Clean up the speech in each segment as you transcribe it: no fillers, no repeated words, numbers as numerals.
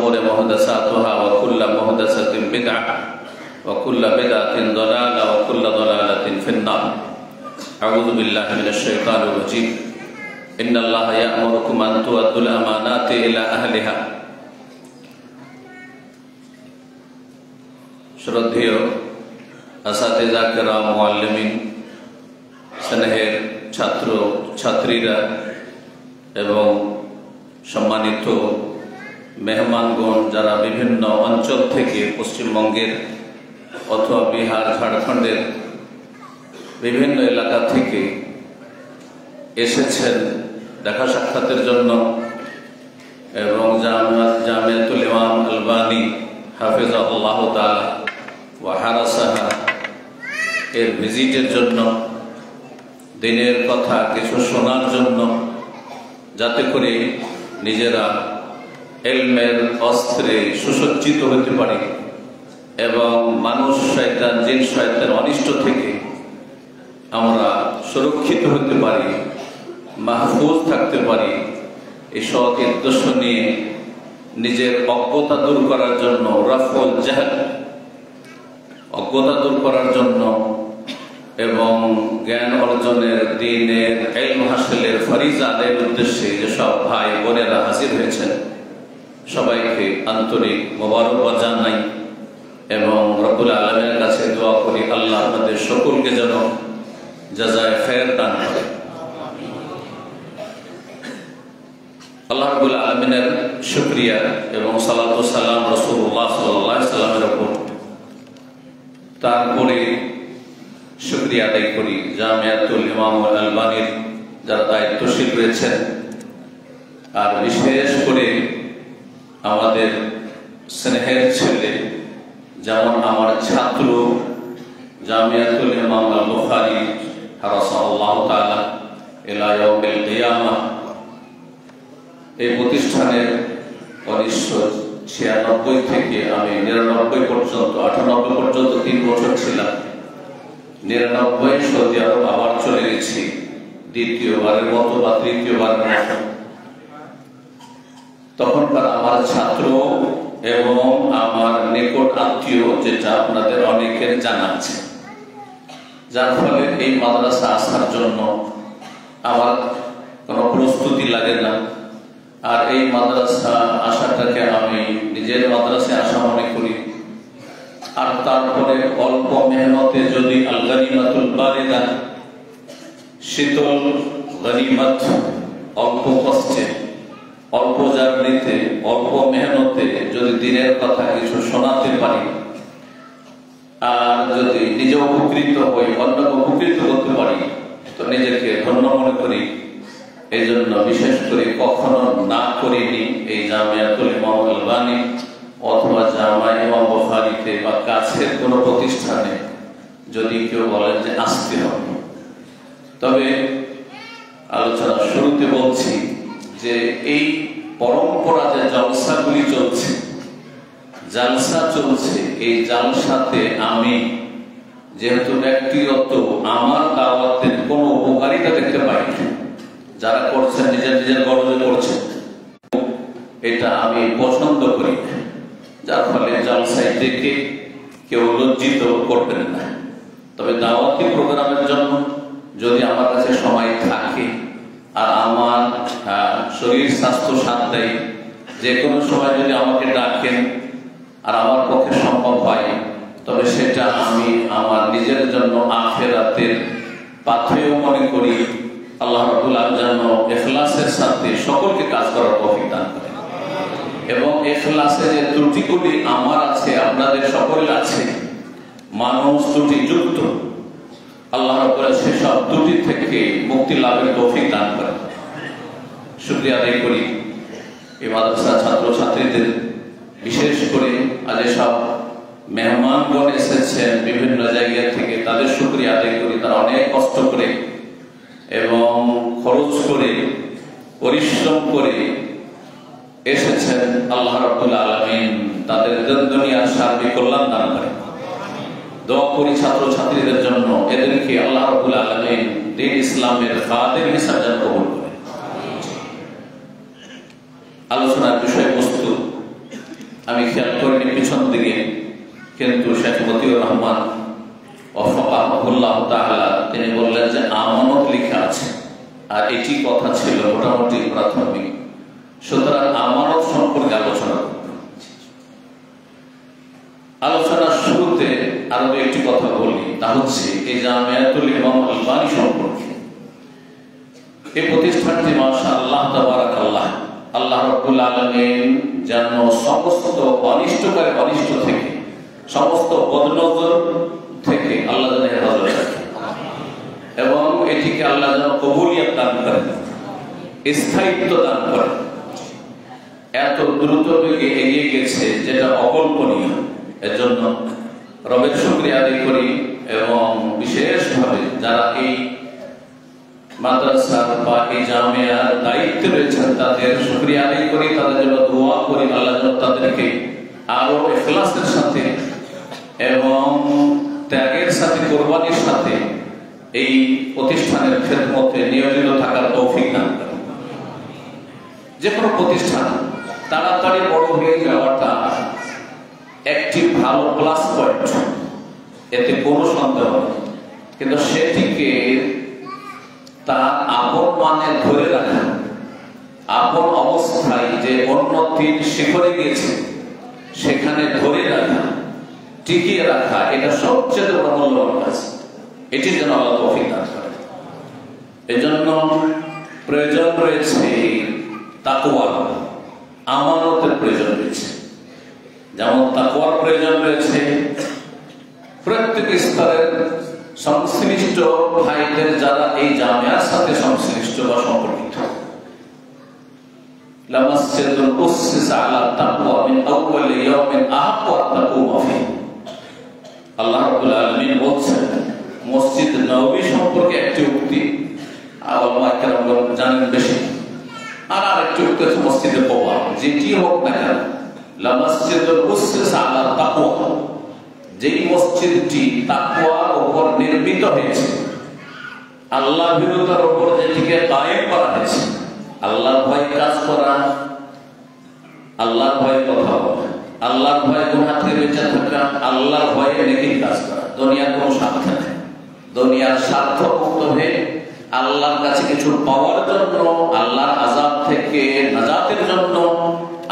الأمور محدثاتها وكل محدثة بدعة وكل بدعة ضلالة وكل ضلالة في النار أعوذ بالله من الشيطان الرجيم إن الله يأمركم أن تؤدوا الأمانات إلى أهلها শ্রদ্ধেয় আসাতেজা কেরাম, মুআল্লিমিন, স্নেহের ছাত্র ছাত্রীরা এবং সম্মানিত মেহমানগণ যারা বিভিন্ন অঞ্চল থেকে পশ্চিমবঙ্গের অথবা বিহার, ঝাড়খণ্ডের বিভিন্ন এলাকা থেকে এসেছেন দেখা সাক্ষাতের জন্য এবং জামিয়াতুল ইমাম আলবানী হাফিজাহুল্লাহ তাআলা ওয়া হারাসাহা এর ভিজিটের জন্য, দিনের কথা কিছু শোনার জন্য, যাতে করে নিজেরা ইলমের অস্ত্রে সুসজ্জিত হতে পারে এবং মানুষ, শয়তান, জিন শয়তানের অনিষ্ট থেকে আমরা সুরক্ষিত হতে পারি, মাহফুজ থাকতে পারি। এই সৎ উদ্দেশ্য নিয়ে নিজের অজ্ঞতা দূর করার জন্য, রাফুল জাহল, অজ্ঞতা দূর করার জন্য এবং জ্ঞান অর্জনের, দ্বীনের ইলম হাসিলের ফরিজা আদায়ের উদ্দেশ্যে যেসব ভাই বোনেরা হাজির হয়েছেন সবাইকে আন্তরিক মোবারকবাদ জানাই এবং রব্বুল আলামিনের কাছে দোয়া করি আল্লাহ আপনাদের সকলকে যেন জাযায়ে খায়ের দান করেন। আল্লাহ রাব্বুল আলামিনের শুকরিয়া এবং সালাত ও সালাম রাসূলুল্লাহ সাল্লাল্লাহু আলাইহি সাল্লামের উপর। তারপরে শুকরিয়া আদায় করি জামিয়াতুল ইমাম আলবানীর যারা দায়িত্বশীল রয়েছেন, আর বিশেষ করে আমাদের স্নেহের ছেলে, যেমন আমার ছাত্র জামিয়াতুল ইমাম আল বুখারী হারাসাহুল্লাহু তাআলা ইলা ইয়াউমিল কিয়ামাহ। এই প্রতিষ্ঠানের 1996 থেকে আমি 99 পর্যন্ত, 98 পর্যন্ত 3 বছর ছিলাম। 99 সৌদি আরব আবার চলে গেছি দ্বিতীয়বারের মতো বা তৃতীয়বারের মতো। তখনকার আমার ছাত্র এবং আমার নিকট আত্মীয়, যেটা আপনাদের অনেকের জানা আছে, যার ফলে এই মাদ্রাসা আসার জন্য আমার কোনো প্রস্তুতি লাগে না। আর এই মাদ্রাসা আসাটাকে আমি নিজের মাদ্রাসায় আসা মনে করি। আর তারপরে অল্প মেহনতে যদি আল গনিমাতুল বারিদা, শীতল গনিমত, অল্প কষ্টে, অল্প জার্নিতে, অল্প মেহনতে যদি দিনের কথা কিছু শোনাতে পারি আর যদি নিজে উপকৃত হই, অন্যকে উপকৃত করতে পারি, তো নিজেকে ধন্য মনে করি। এই জন্য বিশেষ করে কখনো না করিনি এই জামিয়াতুল ইমাম আলবানী অথবা জামা ইমাম বুখারীতে বা কাছের কোনো প্রতিষ্ঠানে যদি কেউ বলেন যে আসতে হবে। তবে আলোচনার শুরুতে বলছি যে এই পরম্পরা যে জলসাগুলি চলছে, জালসা চলছে, এই জালসাতে আমি যেহেতু ব্যক্তিগত আমার দাওয়াতের কোনো উপকারিতা দেখতে পাই না। যারা করছেন নিজের নিজের গর্বে করছেন, এটা আমি পছন্দ করি না। যার ফলে জালসায় দেখে কেউ লজ্জিত করবেন না। তবে দাওয়াতি প্রোগ্রামের জন্য যদি আমার কাছে সময় থাকে আর আমার শরীর স্বাস্থ্য সাথ দেয়, যে কোনো সময় যদি আমাকে ডাকেন আর আমার পক্ষে সম্ভব হয়, তবে সেটা আমি আমার নিজের জন্য আখিরাতের পাথেয় মনে করি। আল্লাহ রাব্বুল আলামিন যেন ইখলাসের সাথে সকলকে কাজ করার তৌফিক দান করেন এবং ইখলাসের যে ত্রুটিগুলি আমার আছে, আপনাদের সকলের আছে, মানুষ ত্রুটি যুক্ত, আল্লাহ রাব্বুল আলামিন সেসব ত্রুটি থেকে মুক্তি লাভের তৌফিক দান করেন। শুকরিয়া আদায় করি এই মাদ্রাসা ছাত্র ছাত্রীদের, বিশেষ করে আজ সব মেহমানগণ এসেছেন বিভিন্ন জায়গা থেকে, তাদের শুকরিয়া আদায় করি। তারা অনেক কষ্ট করে এবং খরচ করে, পরিশ্রম করে এসেছেন। আল্লাহ রাব্বুল আলামিন তাদের দুনিয়ার সার্বিক কল্যাণ দান করেন। দোয়া করি ছাত্র ছাত্রীদের জন্য, এদেরকে আল্লাহ রাব্বুল আলামিন দ্বীন ইসলামের খাদেম হিসেবে কবুল করেন। আলোচনার বিষয়বস্তু আমি খেয়াল করিনি পিছন দিকে, কিন্তু শেখ মতিউর রহমান ওয়াফাকাহুল্লাহ তাআলা তিনি বললেন যে আমানত লেখা আছে, আর এটি কথা ছিল মোটামুটি প্রাথমিক। সুতরাং আমানত সম্পর্কে আলোচনার শুরুতে আরো একটি কথা বলি, তা হচ্ছে এই জামিয়াতুল ইমাম আলবানী সম্পর্কে। এই প্রতিষ্ঠানটি মাশাআল্লাহ তাবারাকাল্লাহ, আল্লাহ রাব্বুল আলামিন যেন সমস্ত অনিষ্টকারী অনিষ্ট থেকে, সমস্ত বদনজর থেকে আল্লাহ যেন হেফাজত রাখেন, এবং এটিকে আল্লাহ যেন কবুলিয়ত দান করেন, স্থায়িত্ব দান করেন। এত দ্রুত বেগে এগিয়ে গেছে যেটা অকল্পনীয়। এর জন্য রবের শুকরিয়া আদায় করি, এবং বিশেষভাবে যারা এই মাদ্রাসা বা এই জামিয়ার দায়িত্বে রয়েছেন তাদের শুকরিয়া আদায় করি, তাদের জন্য দোয়া করি আল্লাহ যেন তাদেরকে আরো ইখলাসের সাথে এবং ত্যাগের সাথে, কোরবানির সাথে এই প্রতিষ্ঠানের খেদমতে নিয়োজিত থাকার তৌফিক দান করেন। যে কোনো প্রতিষ্ঠান তাড়াতাড়ি বড় হয়ে যাওয়াটা একটি ভালো প্লাস পয়েন্ট, এতে কোনো সন্দেহ নেই, কিন্তু সেটিকে তার আপন মানে ধরে রাখা, আপন অবস্থায় যে উন্নতির শিখরে গিয়েছে সেখানে ধরে রাখা, টিকিয়ে রাখা, এটা সবচেয়ে বড় মূল্যবান কাজ। এটির জন্য আল্লাহ তৌফিক দান করেন। এজন্য প্রয়োজন রয়েছে তাকওয়ার, আমানতের প্রয়োজন রয়েছে। যেমন তাকওয়ার প্রয়োজন রয়েছে প্রত্যেক স্তরের সংশ্লিষ্ট ভাইদের যারা এই জামিয়ার সাথে সংশ্লিষ্ট বা সম্পর্কিত। লামাসজিদুল উসসিসা আলা তাকওয়া মিন আউওয়ালি ইয়াউমিন আহাক্কু আন তাকুমা ফীহি। আল্লাহ রাব্বুল আলামিন বলছেন মসজিদ নববী সম্পর্কে একটি উক্তি ওলামায়ে কেরাম জানেন বেশি, আর আরেকটি উক্তি হচ্ছে মসজিদে কুবা। যেটি হোক না কেন, লামাসজিদুল উসসিসা আলা তাকওয়া, যেই মসজিদটি তাকওয়ার উপর নির্মিত হয়েছে, আল্লাহ ভীরুতার উপর যেটিকে কায়েম করা হয়েছে, আল্লাহর ভয়ে কাজ করা, আল্লাহর ভয়ে কথা বলা, আল্লাহর ভয়ে গুনাহ থেকে বেঁচে থাকা, আল্লাহর ভয়ে নেকির কাজ করা, দুনিয়ার কোনো স্বার্থ নেই। দুনিয়ার স্বার্থ মুক্ত হয়ে আল্লাহর কাছে কিছু পাওয়ার জন্য, আল্লাহর আযাব থেকে নাজাতের জন্য,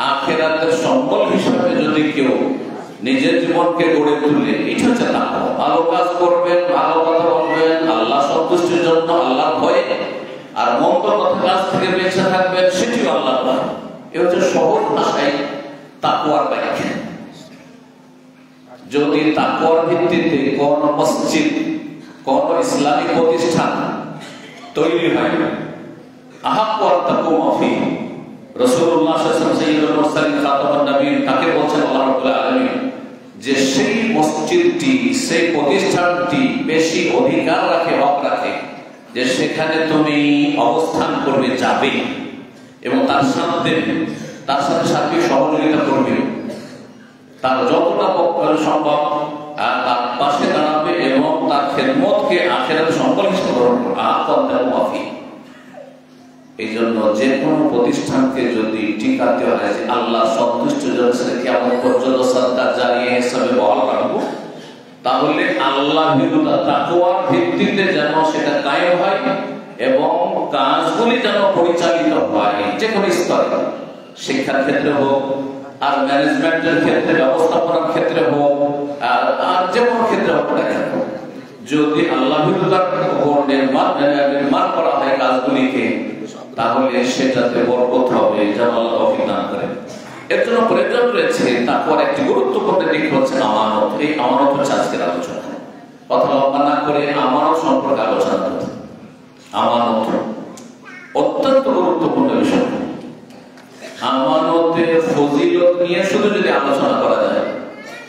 আখিরাতের সম্বল হিসেবে যদি কেউ নিজের জীবনকে গড়ে তুলে, এটা হচ্ছে তাকওয়া। ভালো কাজ করবেন, ভালো কথা বলবেন আল্লাহ সন্তুষ্টির জন্য, আল্লাহর ভয়ে, আর মন্দ কাজ থেকে বেঁচে থাকবেন, সেটিও আল্লাহর ভয়। এ হচ্ছে সহজ ভাষায় তাকওয়ার ব্যাখ্যা। যদি তাকওয়ার ভিত্তিতে কোন মসজিদ, কোন ইসলামী প্রতিষ্ঠান তৈরি হয়, আহাক্কু আন তাকুমা ফীহি, রাসূলুল্লাহ সাল্লাল্লাহু আলাইহি ওয়াসাল্লাম সাইয়্যিদুল মুরসালিন খাতামুন নবীয়্যিন তাকে বলছেন আল্লাহ রাব্বুল আলামিন যে সেই মসজিদটি, সেই প্রতিষ্ঠানটি বেশি অধিকার রাখে, হক রাখে যে সেখানে তুমি অবস্থান করবে, যাবে, এবং তার সাথে সার্বিক সহযোগিতা করবে, তার যতটা সম্ভব তার পাশে দাঁড়াবে, এবং তার খেদমতকে আখিরাতে সম্বল হিসেবে গ্রহণ করবে। এই জন্য যে কোনো প্রতিষ্ঠানকে যদি টিকাতে হয় যে আল্লাহ সন্তুষ্ট জন্য কেমন পর্যন্ত সরকার জারিয়ে হিসাবে বহাল রাখবো, তাহলে আল্লাহ ভীরুতা তাকওয়ার ভিত্তিতে যেন সেটা কায়েম হয়, এবং কাজগুলি যেন পরিচালিত হয় যে কোনো স্তরে, শিক্ষার ক্ষেত্রে হোক, আর ম্যানেজমেন্টের ক্ষেত্রে, ব্যবস্থাপনার ক্ষেত্রে হোক, আর যে কোনো ক্ষেত্রে হোক না কেন, যদি আল্লাহ ভীরুতার উপর নির্মাণ করা হয় কাজগুলিকে, তাহলে সেটাতে বরকত হবে, যেন আল্লাহ তৌফিক দান করেন। এর জন্য প্রয়োজন রয়েছে তাকওয়ার একটি গুরুত্বপূর্ণ দিক হচ্ছে আমানত। এই আমানত হচ্ছে আজকের আলোচনা। কথা লম্বা না করে আমানত সম্পর্কে আলোচনা করতে, আমানত অত্যন্ত গুরুত্বপূর্ণ বিষয়। আমানতের ফজিলত নিয়ে শুধু যদি আলোচনা করা যায়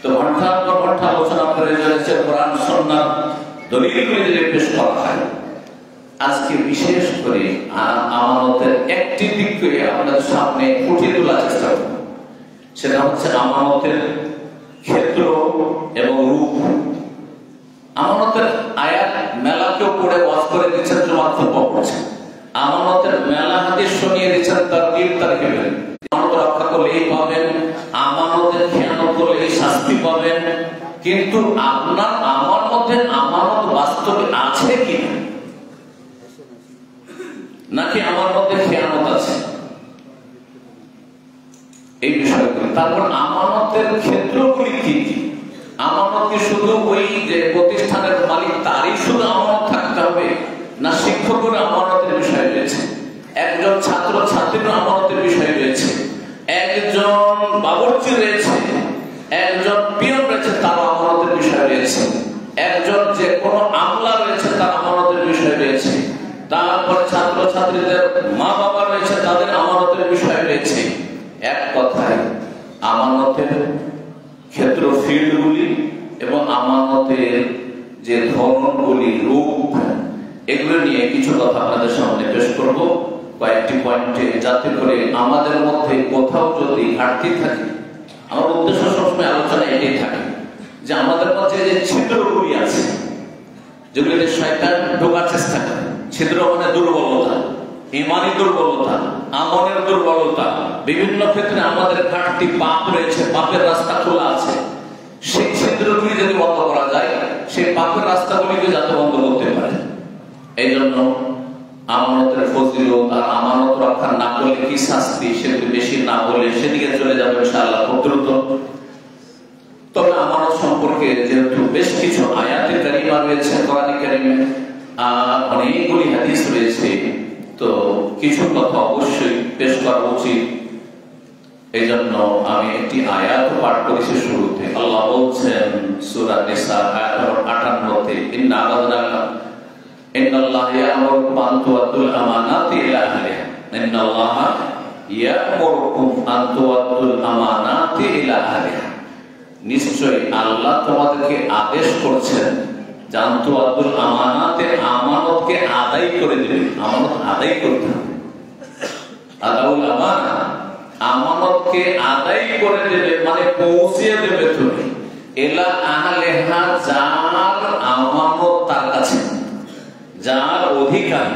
তো ঘন্টার পর ঘন্টা আলোচনা করে যাচ্ছে, কোরআন সুন্নাহ দলিলগুলি যদি পেশ করা হয়। আজকে বিশেষ করে আমানতের একটি দিককে আমাদের সামনে ফুটিয়ে তোলার চেষ্টা করব, সেটা হচ্ছে আমানতের ক্ষেত্র এবং রূপ। আমানতের আয়াত মেলাকেও পড়ে ওয়াজ করে দিচ্ছেন, জুমার খুতবা পড়ছেন, আমানতের মেলা হাদিস শুনিয়ে দিচ্ছেন, তারকিব তারকিবের। আমানত রক্ষা করলে এই পাবেন, আমানতের শাস্তি পাবেন, কিন্তু আপনার আমার মধ্যে আমানত বাস্তবে আছে কি নাকি আমার মধ্যে খেয়ানত আছে, এই বিষয়গুলো। তারপর আমানতের ক্ষেত্রগুলি কি কি? আমানত কি শুধু ওই যে প্রতিষ্ঠানের মালিক তারই শুধু আমানত থাকতে হবে, না শিক্ষকের আমানতের বিষয় রয়েছে, একজন ছাত্র ছাত্রীর আমানতের বিষয় রয়েছে, একজন বাবুর্চি রয়েছে, একজন পিয়ন রয়েছে তার আমানতের বিষয় রয়েছে, একজন যে কোনো আমলা রয়েছে তার আমানতের বিষয় রয়েছে, তারপর ছাত্র ছাত্রীদের মা বাবা রয়েছে তাদের আমানতের বিষয় রয়েছে। এক কথায় আমানতের ক্ষেত্র ফিল্ডগুলি এবং আমানতের যে ধরনগুলি, রূপ, এগুলো নিয়ে কিছু কথা আপনাদের সামনে পেশ করব কয়েকটি পয়েন্টে, যাতে করে আমাদের মধ্যে কোথাও যদি ঘাটতি থাকে, আমার উদ্দেশ্য সবসময় আলোচনা এটাই থাকে যে আমাদের মধ্যে যে ছিদ্রগুলি আছে, যেগুলিতে শয়তান ঢোকার চেষ্টা করে, ছিদ্র মানে দুর্বলতা, ইমানি দুর্বলতা, আমলের দুর্বলতা, বিভিন্ন ক্ষেত্রে আমাদের ঘাটতি, পাপ রয়েছে, পাপের রাস্তা খোলা আছে, সেই ছিদ্রগুলি যদি বন্ধ করা যায়, সেই পাপের রাস্তাগুলিকে যাতে বন্ধ করতে পারে। এই জন্য আমানতের ফজিলত আর আমানত রক্ষা না করলে কি শাস্তি, সেগুলি বেশি না বলে সেদিকে চলে যাবে ইনশাআল্লাহ খুব দ্রুত। তবে আমানত সম্পর্কে যেহেতু বেশ কিছু আয়াতে কারিমা রয়েছে কোরআনে কারিমে, আর অনেকগুলি হাদিস রয়েছে, তো কিছু কথা অবশ্যই পেশ করা উচিত। এই জন্য আমি একটি আয়াত পাঠ করেছি শুরুতে। আল্লাহ বলছেন সূরা নিসা আয়াত নম্বর 58-তে, ইন্নাল্লাহা ইয়া'মুরুকুম আন তু'আদ্দুল আমানাতি ইলা আহলিহা, ইন্নাল্লাহা ইয়া'মুরুকুম আন তু'আদ্দুল আমানাতি ইলা আহলিহা, নিশ্চয়ই আল্লাহ তোমাদেরকে আদেশ করছেন জান তু'আদ্দুল আমানাতে, আমানতকে আদায় করে দিবে। আমানত আদায় করতে হবে, আদাউল আমানা, আমানতকে আদায় করে দেবে মানে পৌঁছিয়ে দেবে তুমি, ইলা আহলিহা, যার আমানত তার কাছে, যার অধিকার,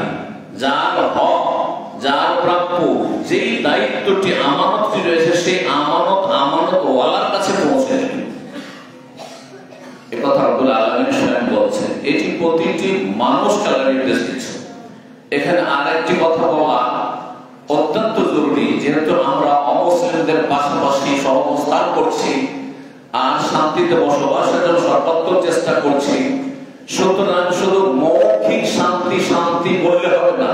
যার হক, যার প্রাপ্য, যেই দায়িত্বটি আমানতটি রয়েছে সেই আমানত ওয়ালার কাছে পৌঁছে দেবে। একথা রব্বুল আলামিন স্বয়ং বলছেন। এটি প্রতিটি মানুষকে নির্দেশ দিচ্ছে। এখানে আরেকটি কথা বলা অত্যন্ত জরুরি, যেহেতু আমরা অমুসলিমদের পাশাপাশি সহাবস্থান করছি আর শান্তিতে বসবাসের জন্য সর্বাত্মক চেষ্টা করছি, সুতরাং শুধু মৌখিক শান্তি শান্তি বললে হবে না,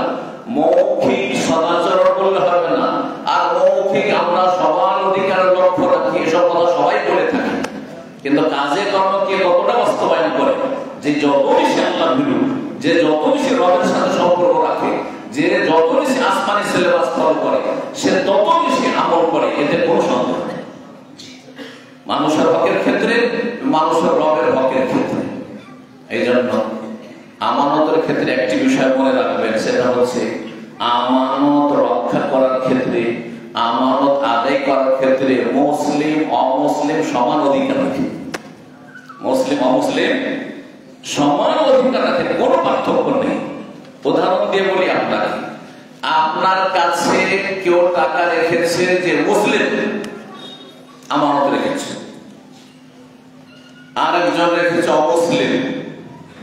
মৌখিক সদাচরণ বললে হবে না, আর মৌখিক আমরা সবার অধিকারের লক্ষ্য রাখি, এসব কথা সবাই বলে থাকি, কিন্তু কাজে কর্ম কে কতটা বাস্তবায়ন করে? যে যত বেশি আল্লাহ ভীরু, যে যত বেশি রবের সাথে সম্পর্ক রাখে, যে যত বেশি আসমানি সিলেবাস ফলো করে, সে তত বেশি আমল করে, এতে কোনো সন্দেহ নেই। মানুষের হকের ক্ষেত্রে, মানুষের রবের হকের ক্ষেত্রে। এই জন্য আমানতের ক্ষেত্রে একটি বিষয় মনে রাখবেন, সেটা হচ্ছে আমানত রক্ষা করার ক্ষেত্রে, আমানত আদায় করার ক্ষেত্রে মুসলিম অমুসলিম সমান অধিকার রাখে। মুসলিম অমুসলিম সমান অধিকার রাখে, কোনো পার্থক্য নেই। উদাহরণ দিয়ে বলি আপনাকে, আপনার কাছে কেউ টাকা রেখেছে যে মুসলিম, আমানত রেখেছে, আরেকজন রেখেছে অমুসলিম,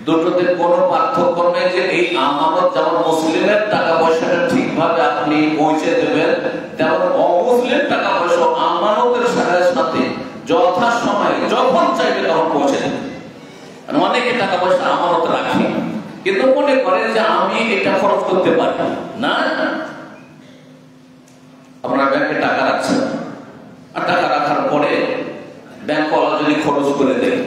দুটোতে কোনো পার্থক্য নেই যে এই আমানত যেমন মুসলিমের টাকা পয়সাটা ঠিকভাবে আপনি পৌঁছে দেবেন, তেমন অমুসলিম টাকা পয়সা আমানতের সাথে যথা সময়ে যখন চাইবে তখন পৌঁছে দেবেন। অনেকে টাকা পয়সা আমানত রাখে কিন্তু মনে করে যে আমি এটা খরচ করতে পারি না। আপনারা ব্যাংকে টাকা রাখছেন, আর টাকা রাখার পরে ব্যাংকওয়ালা যদি খরচ করে দেয়,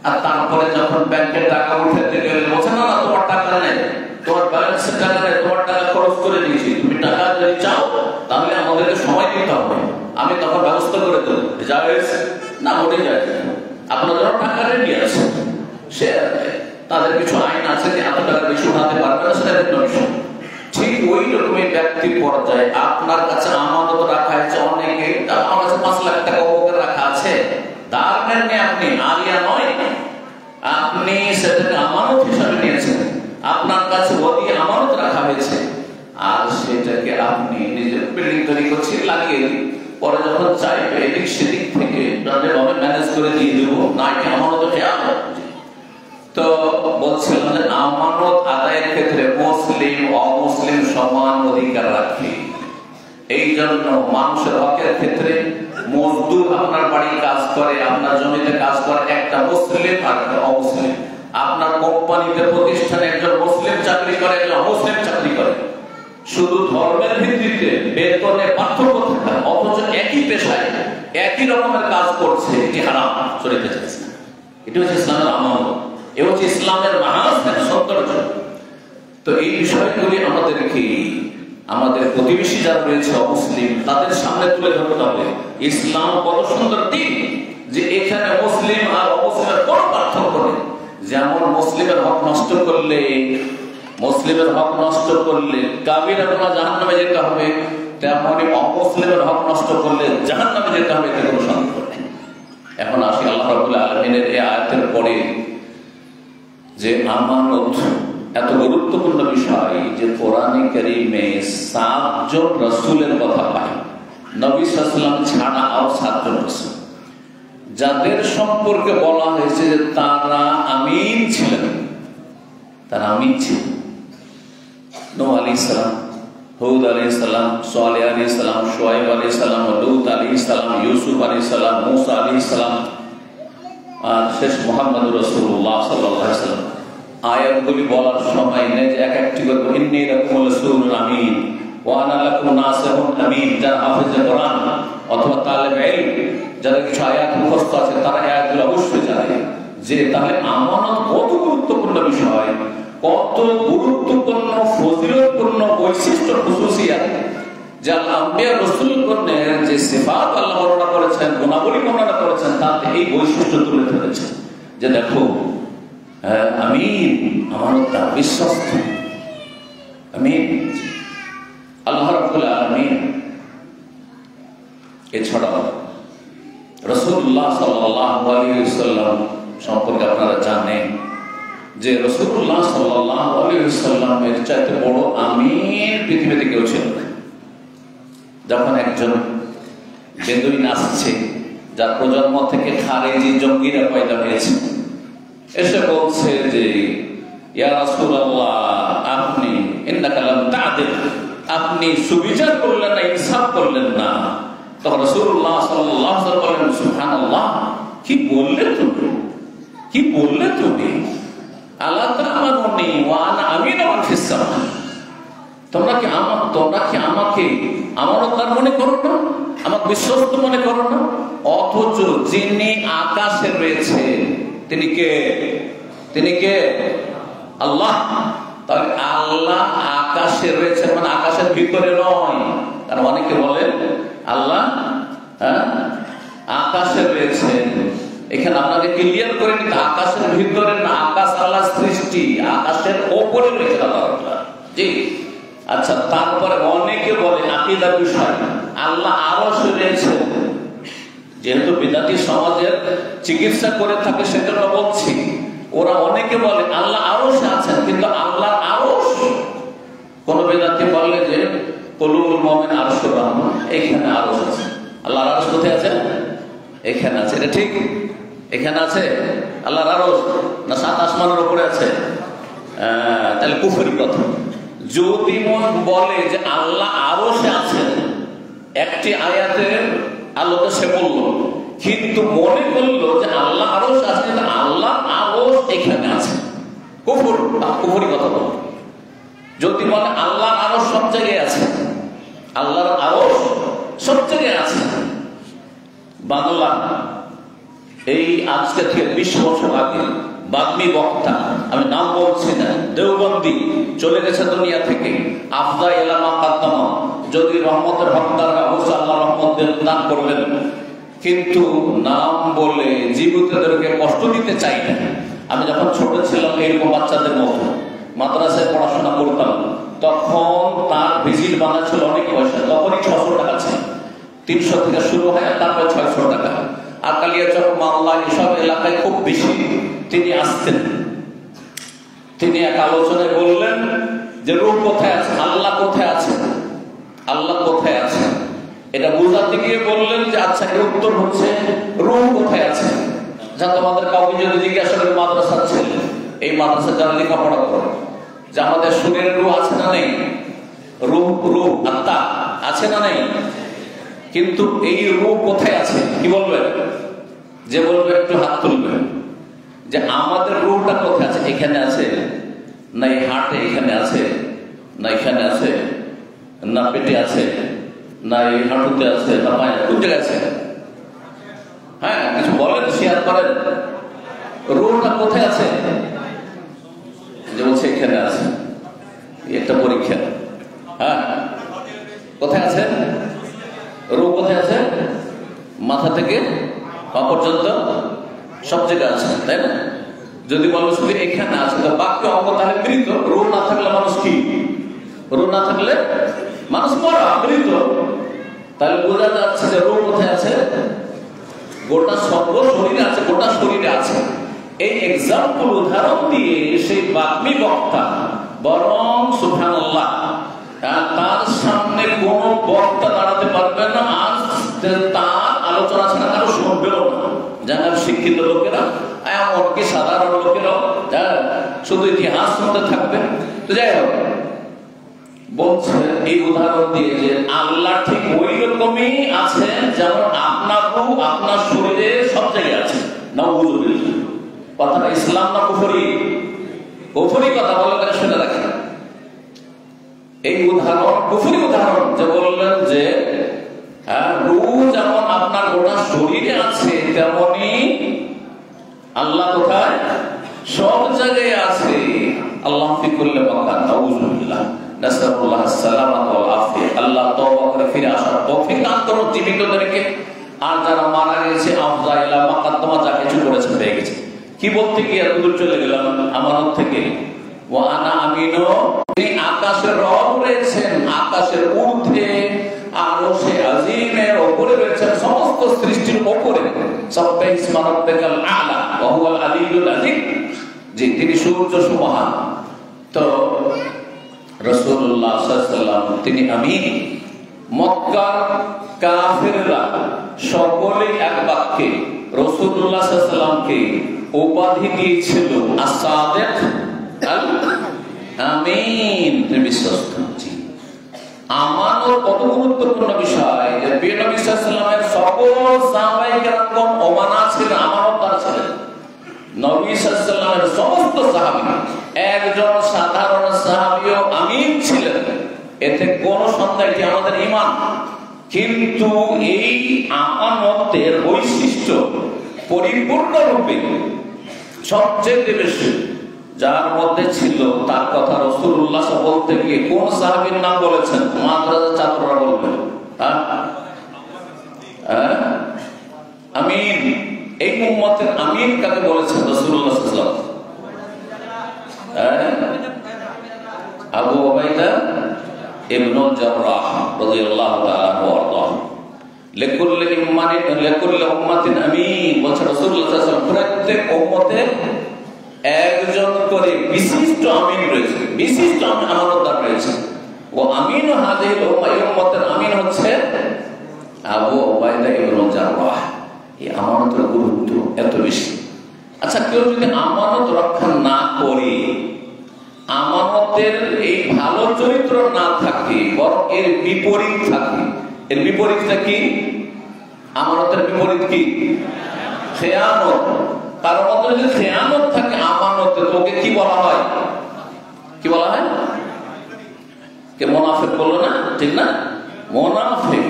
আর তারপরে যখন ব্যাংকের টাকা উঠাতে গেলে বলছে না না তোমার টাকা নেই, তোমার ব্যালেন্সের টাকা নেই, তোমার টাকা খরচ করে দিয়েছি, তুমি টাকা যদি চাও তাহলে আমাদেরকে সময় দিতে হবে, আমি তখন ব্যবস্থা করে দেবো। জায়েজ না? ওটাই জায়েজ। আপনাদের টাকা রেডি আছে, সে তাদের কিছু আইন আছে যে এত টাকা বেশি উঠাতে পারবে না, সেটা ভিন্ন বিষয়। ঠিক ওই রকমের ব্যক্তি পর্যায়ে আপনার কাছে আমানত রাখা আছে, অনেকে আমার কাছে 5 লাখ টাকা অবকার রাখা আছে, তার কারণে আপনি আলিয়া নয়, আপনি সেটাকে আমানত হিসাবে নিয়েছেন, আপনার কাছে ওই আমানত রাখা হয়েছে, আর সেটাকে আপনি নিজের বিল্ডিং তৈরি করছেন লাগিয়ে দিন, পরে যখন চাইবে এদিক সেদিক থেকে ম্যানেজ করে দিয়ে দেবো না, এটা আমানত খেয়াল। তো বলছিলাম যে আমানত আদায়ের ক্ষেত্রে মুসলিম অমুসলিম সমান অধিকার রাখে। এই জন্য মানুষের হকের ক্ষেত্রে মজদুর আপনার বাড়ি কাজ করে, আপনার জমিতে কাজ করে একটা মুসলিম আর একটা অমুসলিম, আপনার কোম্পানিতে প্রতিষ্ঠানে একজন মুসলিম চাকরি করে একজন অমুসলিম চাকরি করে, শুধু ধর্মের ভিত্তিতে বেতনে পার্থক্য থাকে, অথচ একই পেশায় একই রকমের কাজ করছে, এটি হারাম, শরীয়তে জায়েজ না। এটি হচ্ছে ইসলামের আমানত, এ হচ্ছে ইসলামের মাহাসিন সৌন্দর্য। তো এই বিষয়গুলি আমাদেরকে আমাদের প্রতিবেশী যারা রয়েছে অমুসলিম তাদের সামনে তুলে ধরতে হবে। ইসলাম কত সুন্দর দিন যে এখানে মুসলিম আর অমুসলিমের কোনো পার্থক্য নেই। যেমন মুসলিমের হক নষ্ট করলে কাবিরা গুনাহ জাহান্নামে যেতে হবে, তেমনি অমুসলিমের হক নষ্ট করলে জাহান্নামে যেতে হবে, এতে কোনো সন্দেহ নেই। এখন আসি আল্লাহ রাব্বুল আলামিনের এই আয়াতের পরে যে আমানত এত গুরুত্বপূর্ণ বিষয়, যে কোরআনে কারীমে 7 জন রাসূলের কথা পাই, নবী সাল্লাল্লাহু আলাইহি ওয়াসাল্লাম ছাড়া আর 7 জন রাসূল যাদের সম্পর্কে বলা হয়েছে যে তারা আমিন ছিলেন। নূহ আলাইহিস সালাম, হুদ আলাইহিস সালাম, সালেহ আলাইহিস সালাম, শুআয়ব আলাইহিস সালাম, লূত আলাইহিস সালাম, ইউসুফ আলাইহিস সালাম, মূসা আলাইহিস সালাম, আর শেষ মুহাম্মদুর রাসূলুল্লাহ সাল্লাল্লাহু আলাইহি ওয়াসাল্লাম। আয়াতগুলি বলার সময় নেই যে এক একটি করে ইন্নী লাকুম রাসূলুন আমিন ওয়া আনা লাকুম নাসিহুন আমিন, যারা হাফেজে কোরআন অথবা তালেবে ইলম, যাদের কিছু আয়াত মুখস্থ আছে তারা আয়াতগুলো অবশ্যই জানে যে তাহলে আমানত কত গুরুত্বপূর্ণ বিষয়, কত গুরুত্বপূর্ণ ফজিলতপূর্ণ বৈশিষ্ট্য খুসুসিয়াত, যে আম্বিয়া রাসূলগণের যে সিফাত আল্লাহ বর্ণনা করেছেন, গুণাবলী বর্ণনা করেছেন, তাতে এই বৈশিষ্ট্য তুলে ধরেছেন যে দেখো আমিন, আমানতটা বিশ্বস্ত আমিন আল্লাহ রাব্বুল আলামিন। এছাড়াও রাসূলুল্লাহ সাল্লাল্লাহু আলাইহি ওয়াসাল্লাম সম্পর্কে আপনারা জানেন যে রাসূলুল্লাহ সাল্লাল্লাহু আলাইহি ওয়াসাল্লামের চাইতে বড় আমিন পৃথিবীতে কেউ ছিল না। যখন একজন বেদুইন আসছে, যার প্রজন্ম থেকে খারেজি জঙ্গিরা পয়দা হয়েছে, এসে বলছে যে ইয়া রাসূলুল্লাহ আপনি ইন্নাকা লাম তা'দিল, আপনি সুবিচার করলেন না, ইনসাফ করলেন না। তখন রাসূলুল্লাহ সাল্লাল্লাহু আলাইহি ওয়াসাল্লাম বলেন সুবহানাল্লাহ, কি বললে তুমি আলা তা'মানুনি ওয়া আনা আমিনু মান ফিস সামা, তোমরা কি আমাকে আমানতদার মনে করো না, আমাকে বিশ্বস্ত মনে করো না, অথচ যিনি আকাশে রয়েছেন তিনি কে আল্লাহ। তাহলে আল্লাহ আকাশে রয়েছেন মানে আকাশের ভিতরে নয়, কারণ অনেকে বলেন আল্লাহ আকাশে রয়েছেন। এখানে আপনাকে ক্লিয়ার করে নিতে, আকাশের ভিতরে না, আকাশ আল্লাহর সৃষ্টি, আকাশের ওপরে রয়েছে আল্লাহ। জি আচ্ছা, তারপরে অনেকে বলে আকীদার বিষয় আল্লাহ আরশে রয়েছেন, যেহেতু বিদাতি সমাজের চিকিৎসা করে থাকে সেজন্য বলছি, ওরা অনেকে বলে আল্লাহ আরশে আছেন, কিন্তু আল্লাহর আরশ কোন বিদাতি বললে যে কুলুল মুমিন আরশুর রহমান, এখানে আরশ আছে। আল্লাহর আরশ কোথায় আছে? এখানে আছে। এটা ঠিক? এখানে আছে আল্লাহর আরশ না 7 আসমানের উপরে আছে? তাহলে কুফরি কথা। যদি মন বলে যে আল্লাহ আরশে আছেন, একটি আয়াতের আলোকে সে বলল, কিন্তু মনে করলো যে আল্লাহ আরশ আছে, আল্লাহ আরশ এখানে আছে, কুফরি কথা বল। যদি বলে আল্লাহ আরশ সব জায়গায় আছে, আল্লাহর আরশ সব জায়গায় আছে। বাংলা এই আজকে থেকে 20 বছর আগে বাগ্মী বক্তা, আমি নাম বলছি না, দেওবন্দি চলে গেছে দুনিয়া থেকে, আফদা ইলামা কাদ্দামা, যদি রহমতের হকদাররা অবশ্যই আল্লাহ রহমত দান করবেন, কিন্তু নাম বলে জীবিতদেরকে কষ্ট দিতে চাই না। আমি যখন ছোট ছিলাম এরকম বাচ্চাদের মতো মাদ্রাসায় পড়াশোনা করতাম, তখন তার ভিজিট বাঁধা ছিল অনেক পয়সা, তখনই 600 টাকা ছিল, 300 থেকে শুরু হয়, তারপর 600 টাকা। আর কালিয়াচক, মামলা এসব এলাকায় খুব বেশি তিনি আসতেন। তিনি এক আলোচনায় বললেন যে রূহ কোথায় আছে, আল্লাহ কোথায় আছে, আল্লাহ কোথায় আছে, এটা বুঝাতে গিয়ে বললেন যে আচ্ছা এর উত্তর হচ্ছে রূহ কোথায় আছে। যা তোমাদের কাউকে যদি জিজ্ঞাসা করে মাদ্রাসার ছেলে, এই মাদ্রাসা যারা লেখাপড়া করে, যে আমাদের শরীরের রূহ আছে না নেই? রূহ আত্মা আছে না নেই? কিন্তু এই রূহ কোথায় আছে কি বলবে? যে বলবে একটু হাত তুলবে যে আমাদের রূহটা কোথায় আছে। এখানে আছে না এই হার্টে এখানে আছে, না এখানে আছে, না পেটে আছে, না এই হাঁটুতে আছে, না পায়ে, কোন জায়গায় আছে? হ্যাঁ, কিছু বলেন, শেয়ার করেন। রূহটা কোথায় আছে? যে বলছে এখানে আছে। একটা পরীক্ষা। হ্যাঁ, কোথায় আছে রূহ? কোথায় আছে? মাথা থেকে পা পর্যন্ত সব জায়গায় আছে, তাই না? যদি বলো শুধু এখানে আছে, তো বাক্য অঙ্গ তাহলে মৃত। রূহ না থাকলে মানুষ কি? রূহ না থাকলে মানুষ মরা, মৃত। তাহলে বোঝা যাচ্ছে যে রূহ কোথায় আছে? গোটা সর্ব শরীরে আছে, গোটা শরীরে আছে। এই এক্সাম্পল উদাহরণ দিয়ে সেই বাগ্মী বক্তা বরং সুবহানাল্লাহ তার সামনে কোন বক্তা দাঁড়াতে পারবে না আজ তার আলোচনা ছাড়া কারো শুনবেও না। যারা শিক্ষিত লোকেরা, এমনকি সাধারণ লোকেরাও শুধু ইতিহাস শুনতে থাকবে। তো যাই হোক, বলছে এই উদাহরণ দিয়ে যে আল্লাহ ঠিক ওই রকমই আছেন যেমন আপনার রূহ আপনার শরীরে সব জায়গায় আছে। নাউযুবিল্লাহ। কথাটা ইসলাম না কুফরি? কুফরি কথা বলে করে শুনে রাখেন। এই উদাহরণ কুফরি উদাহরণ, যে বললেন যে রূহ যেমন আপনার গোটা শরীরে আছে তেমনি আল্লাহ কোথায়? সব জায়গায় আছে। আল্লাহ ফি কুল্লি মাকান। নাউযুবিল্লাহ। নাসাল্লাহ সালামাত ওয়াল আফিয়া। আল্লাহ তওবা করে ফিরে আসার তৌফিক দান করুন জীবিতদেরকে। আর যারা মারা গেছে আফজাইলা মাকাদ্দামা যা কিছু করেছে পেয়ে গেছে। কি বলতে গিয়ে এত দূর চলে গেলাম আমানত থেকে? ওয়া আনা আমিনু, তিনি আকাশের রব রয়েছেন, আকাশের ঊর্ধ্বে আরশে আজিমের উপরে রয়েছেন, সমস্ত সৃষ্টির উপরে। সাব্বিহ ইসমা রাব্বিকাল আ'লা ওয়া হুয়াল আলিয়্যুল আযীম। যে তিনি সূর্য সুমহান। তো রাসূলুল্লাহ সাল্লাল্লাহু আলাইহি ওয়াসাল্লাম তিনি আমিন। মক্কার কাফিররা সকলে এক বাক্যে রাসূলুল্লাহ সাল্লাল্লাহু আলাইহি ওয়াসাল্লামকে উপাধি দিয়েছিল আস-সাদিক আল আমিন, বিশ্বস্ত। আমানত কত গুরুত্বপূর্ণ বিষয় যে নবী সাল্লাল্লাহু আলাইহি ওয়াসাল্লামের সকল সাহাবায়ে কেরাম অমানত ছিলেন, আমানতদার ছিলেন। নবী সাল্লাল্লাহু আলাইহি ওয়াসাল্লামের সমস্ত সাহাবী, একজন সাধারণ সাহাবীও আমিন ছিলেন। এতে কোন সন্দেহ নেই, আমাদের ঈমান। কিন্তু এই আমানতের বৈশিষ্ট্য পরিপূর্ণরূপে সবচেয়ে বেশি যার মধ্যে ছিল, তার কথা রাসূলুল্লাহ বলতে গিয়ে কোন সাহাবীর নাম বলেছেন? মাদ্রাসার ছাত্ররা বলবেন। আমিন। এই উম্মতের আমিন কাকে বলেছেন রাসূলুল্লাহ সাল্লাল্লাহু আলাইহি ওয়াসাল্লাম? আবু উবাইদা ইবনুল জাররাহ রাদিয়াল্লাহু তাআলা আনহু। লিকুল্লি উম্মাতিন আমিন, বলছে রাসূলুল্লাহ সাল্লাল্লাহু আলাইহি ওয়াসাল্লাম, প্রত্যেক উম্মতে একজন করে বিশিষ্ট আমিন রয়েছে, বিশিষ্ট আমানতদার রয়েছে। ও আমিন হাযিহিল উম্মাহ, এই উম্মতের আমিন হচ্ছে আবু উবাইদা ইবনুল জাররাহ। এই আমানতের গুরুত্ব এত বেশি। আচ্ছা, কেউ যদি আমানত রক্ষা না করে, আমানতের এই ভালো চরিত্র না থাকে, বরং এর বিপরীত থাকে। এর বিপরীতটা কি? আমানতের বিপরীত কি? খেয়ানত। তার মধ্যে যদি খেয়ানত থাকে আমানতে, তোকে কি বলা হয়? কি বলা হয়? কে মুনাফিক বললো না? ঠিক না? মুনাফিক।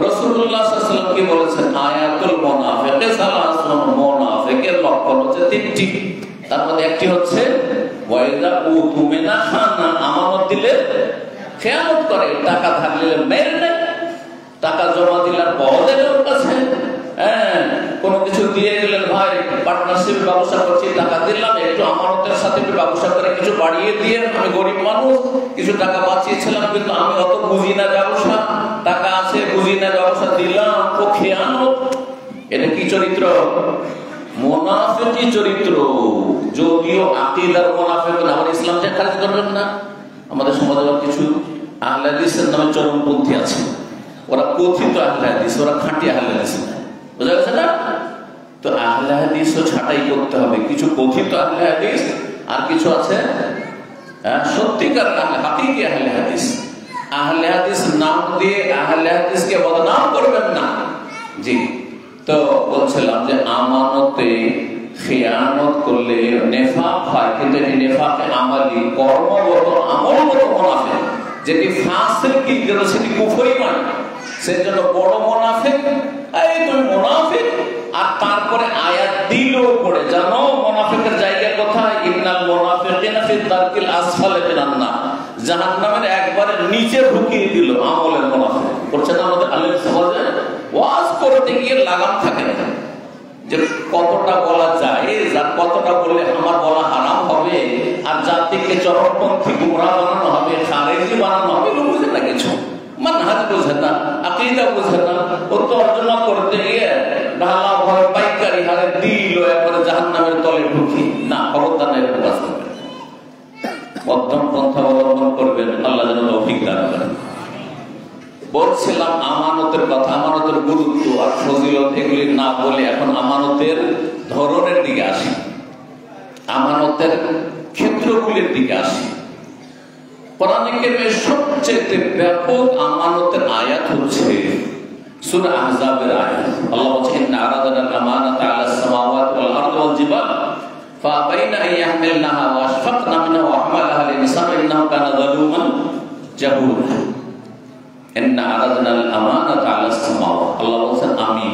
রাসূলুল্লাহ সাল্লাল্লাহু আলাইহি ওয়াসাল্লাম কি বলেছেন? আয়াতুল মুনাফিক সালাসুন, মুনাফিকের লক্ষণ হচ্ছে তিনটি। তার মধ্যে একটি হচ্ছে ওয়াইদা উতুমিনা খানা, আমানত দিলে খেয়ানত করে। টাকা ধার নিলে মেরে নেয়, টাকা জমা দিলে বদলে ওর কাছে। কোনো কিছু দিয়ে গেলেন, ভাই পার্টনারশিপ ব্যবসা করছি, টাকা দিলাম, একটু আমানতের সাথে একটু ব্যবসা করে কিছু বাড়িয়ে দিয়ে, আমি গরিব মানুষ, কিছু টাকা বাঁচিয়েছিলাম, কিন্তু আমি অত বুঝি না ব্যবসা, টাকা আছে বুঝি না ব্যবসা, দিলাম, ও খেয়ানত। এটা কি চরিত্র? মুনাফিকি চরিত্র। যদিও আকীদার মুনাফিক না, আমরা ইসলাম যে খারিজ করবেন না। আমাদের সমাজে কিছু আহলে হাদিসের নামে চরমপন্থী আছে, ওরা কথিত আহলে হাদিস, ওরা খাঁটি আহলে হাদিস না। বোঝা গেছে না? তো আহলে হাদিসও ছাঁটাই করতে হবে, কিছু কথিত আহলে হাদিস আর কিছু আছে সত্যিকার হাকিকি আহলে হাদিস। আহলে হাদিস নাম দিয়ে আহলে হাদিসকে বদনাম করবেন না। জি, তো বলছিলাম যে আমানতে খেয়ানত করলে নেফাক হয়, কিন্তু এটি নেফাকে আমালি, কর্মগত আমলগত মুনাফিক। যেটি ফাসিক কি গেল সেটি কুফরি নয়, সেজন্য বড় মুনাফিক, এই তুমি মুনাফিক। আর তারপরে আয়াত দিল পড়ে, জানো মুনাফিকের জায়গা কোথায়? ইন্নাল মুনাফিকিনা ফি দারকিল আসফালি মিনান নার, জাহান্নামের একবারে নিচে ঢুকিয়ে দিল আমলের মুনাফিক। করছে না আমাদের আলেম সমাজে? ওয়াজ করতে গিয়ে লাগাম থাকে না যে কতটা বলা যায়, আর কতটা বললে আমার বলা হারাম হবে, আর জাতিকে চরমপন্থী গুমরাহ বানানো হবে, খারেজি বানানো হবে। বুঝে না কিছু, মানহাজ বোঝে না, আকীদা বোঝে না। ও তর্জমা করতে গিয়ে ঢালা ভয় পাইকারি হারে দিল একবারে জাহান্নামের তলে ঢুকি। না, খবরদার না, এরকম কাজ করবেন। মধ্যম পন্থা অবলম্বন করবেন, আল্লাহ যেন তৌফিক দান করেন। বলছিলাম আমানতের কথা, আমানতের গুরুত্ব আর ফজিলত এগুলি না বলে এখন আমানতের ধরনের দিকে আসি, আমানতের ক্ষেত্রগুলির দিকে আসি। কোরআনে কারীমে সবচেয়ে ব্যাপক আমানতের আয়াত হচ্ছে সূরা আহজাবের আয়াত। আল্লাহ বলেন, ইন্না আরাদনাল আমানাতা আলাস সামাওয়াতি ওয়াল আরদি ওয়াল জিবাল ফাআবাইনা আন ইয়াহমিলনাহা ওয়া আশফাকনা মিনহা ওয়া হামালাহা আল ইনসানু ইন্নাহু কানা যালুমান জাহুলা। ইন্না আরাদনাল আমানাতা আলাস সামাওয়াতি, আল্লাহ বলেন আমি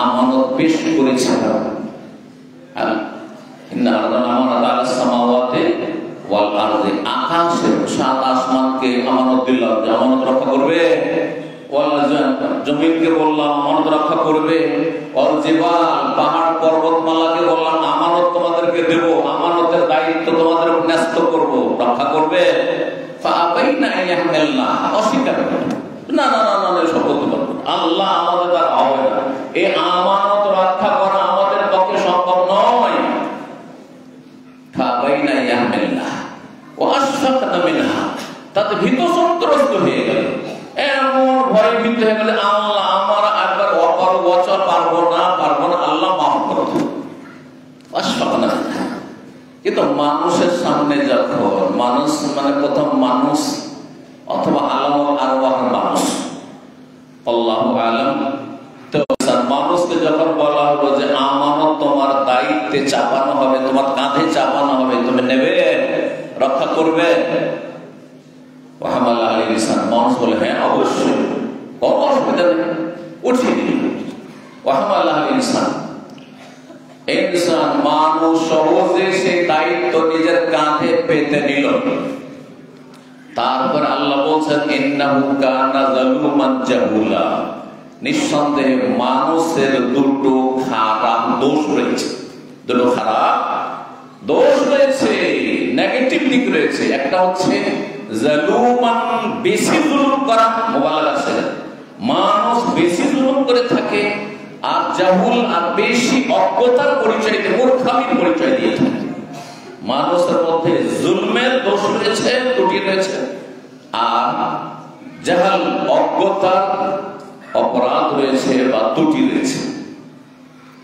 আমানত পেশ করেছিলাম। আর ইন্না আরাদনাল আমানাতা আলাস সামাওয়াতি ওয়াল আরদি, আকাশের সাত আসমানকে আমানত দিলাম যে আমানত রক্ষা করবে। জমিনকে বললাম আমানত রক্ষা করবে। জিবাল, পাহাড় পর্বতমালাকে বললাম আমানত তোমাদেরকে দেব, আমানতের দায়িত্ব তোমাদের ন্যস্ত করব, রক্ষা করবে। ফাআবাইনা আন ইয়াহমিলনাহা, অস্বীকার করে, না না না না, সব করতে পারবো না, আল্লাহ আমাদের দ্বারা হবে না, এই আমানত রক্ষা করা আমাদের পক্ষে সম্ভব নয়। ফাআবাইনা আন ইয়াহমিলনাহা ওয়া আশফাকনা মিনহা, তাতে ভীত সন্ত্রস্ত হয়ে গেল, এমন ভয় ভীত হয়ে গেলে আল্লাহ আমরা একবার অপার বছর পারবো না, আল্লাহ মাফ করো। আশফাকনা। কিন্তু মানুষের সামনে যখন মানুষ মানে প্রথম মানুষ অথবা আলামুল আরওয়াহের মানুষ, আল্লাহু আলাম, তো মানুষকে যখন বলা হলো যে আমানত তোমার দায়িত্বে চাপানো হবে, তোমার কাঁধে চাপানো হবে, তুমি নেবে, রক্ষা করবে। মানুষ বলে হ্যাঁ অবশ্যই, কোনো অসুবিধা নেই, উঠিয়ে দিল। ইনসান মানুষ সহজে সেই দায়িত্ব নিজের কাঁধে পেতে নিল। তারপর আল্লাহ বলছেন ইন্নাহু কানা যালুমান জাহুলা, নিঃসন্দেহে মানুষের দুটো খারাপ দোষ রয়েছে, দুটো খারাপ দোষ রয়েছে, নেগেটিভ দিক রয়েছে। একটা হচ্ছে জালুমান, বেশি জুলুম করা, মুবালাগা সেটা, মানুষ বেশি জুলুম করে থাকে। আর জাহুল, আর বেশি অজ্ঞতার পরিচয়, মূর্খামির পরিচয় দিয়ে থাকে। মানুষের মধ্যে জুলমের দোষ রয়েছে, ত্রুটি রয়েছে, আর জাহাল, অজ্ঞতার অপরাধ রয়েছে বা ত্রুটি রয়েছে।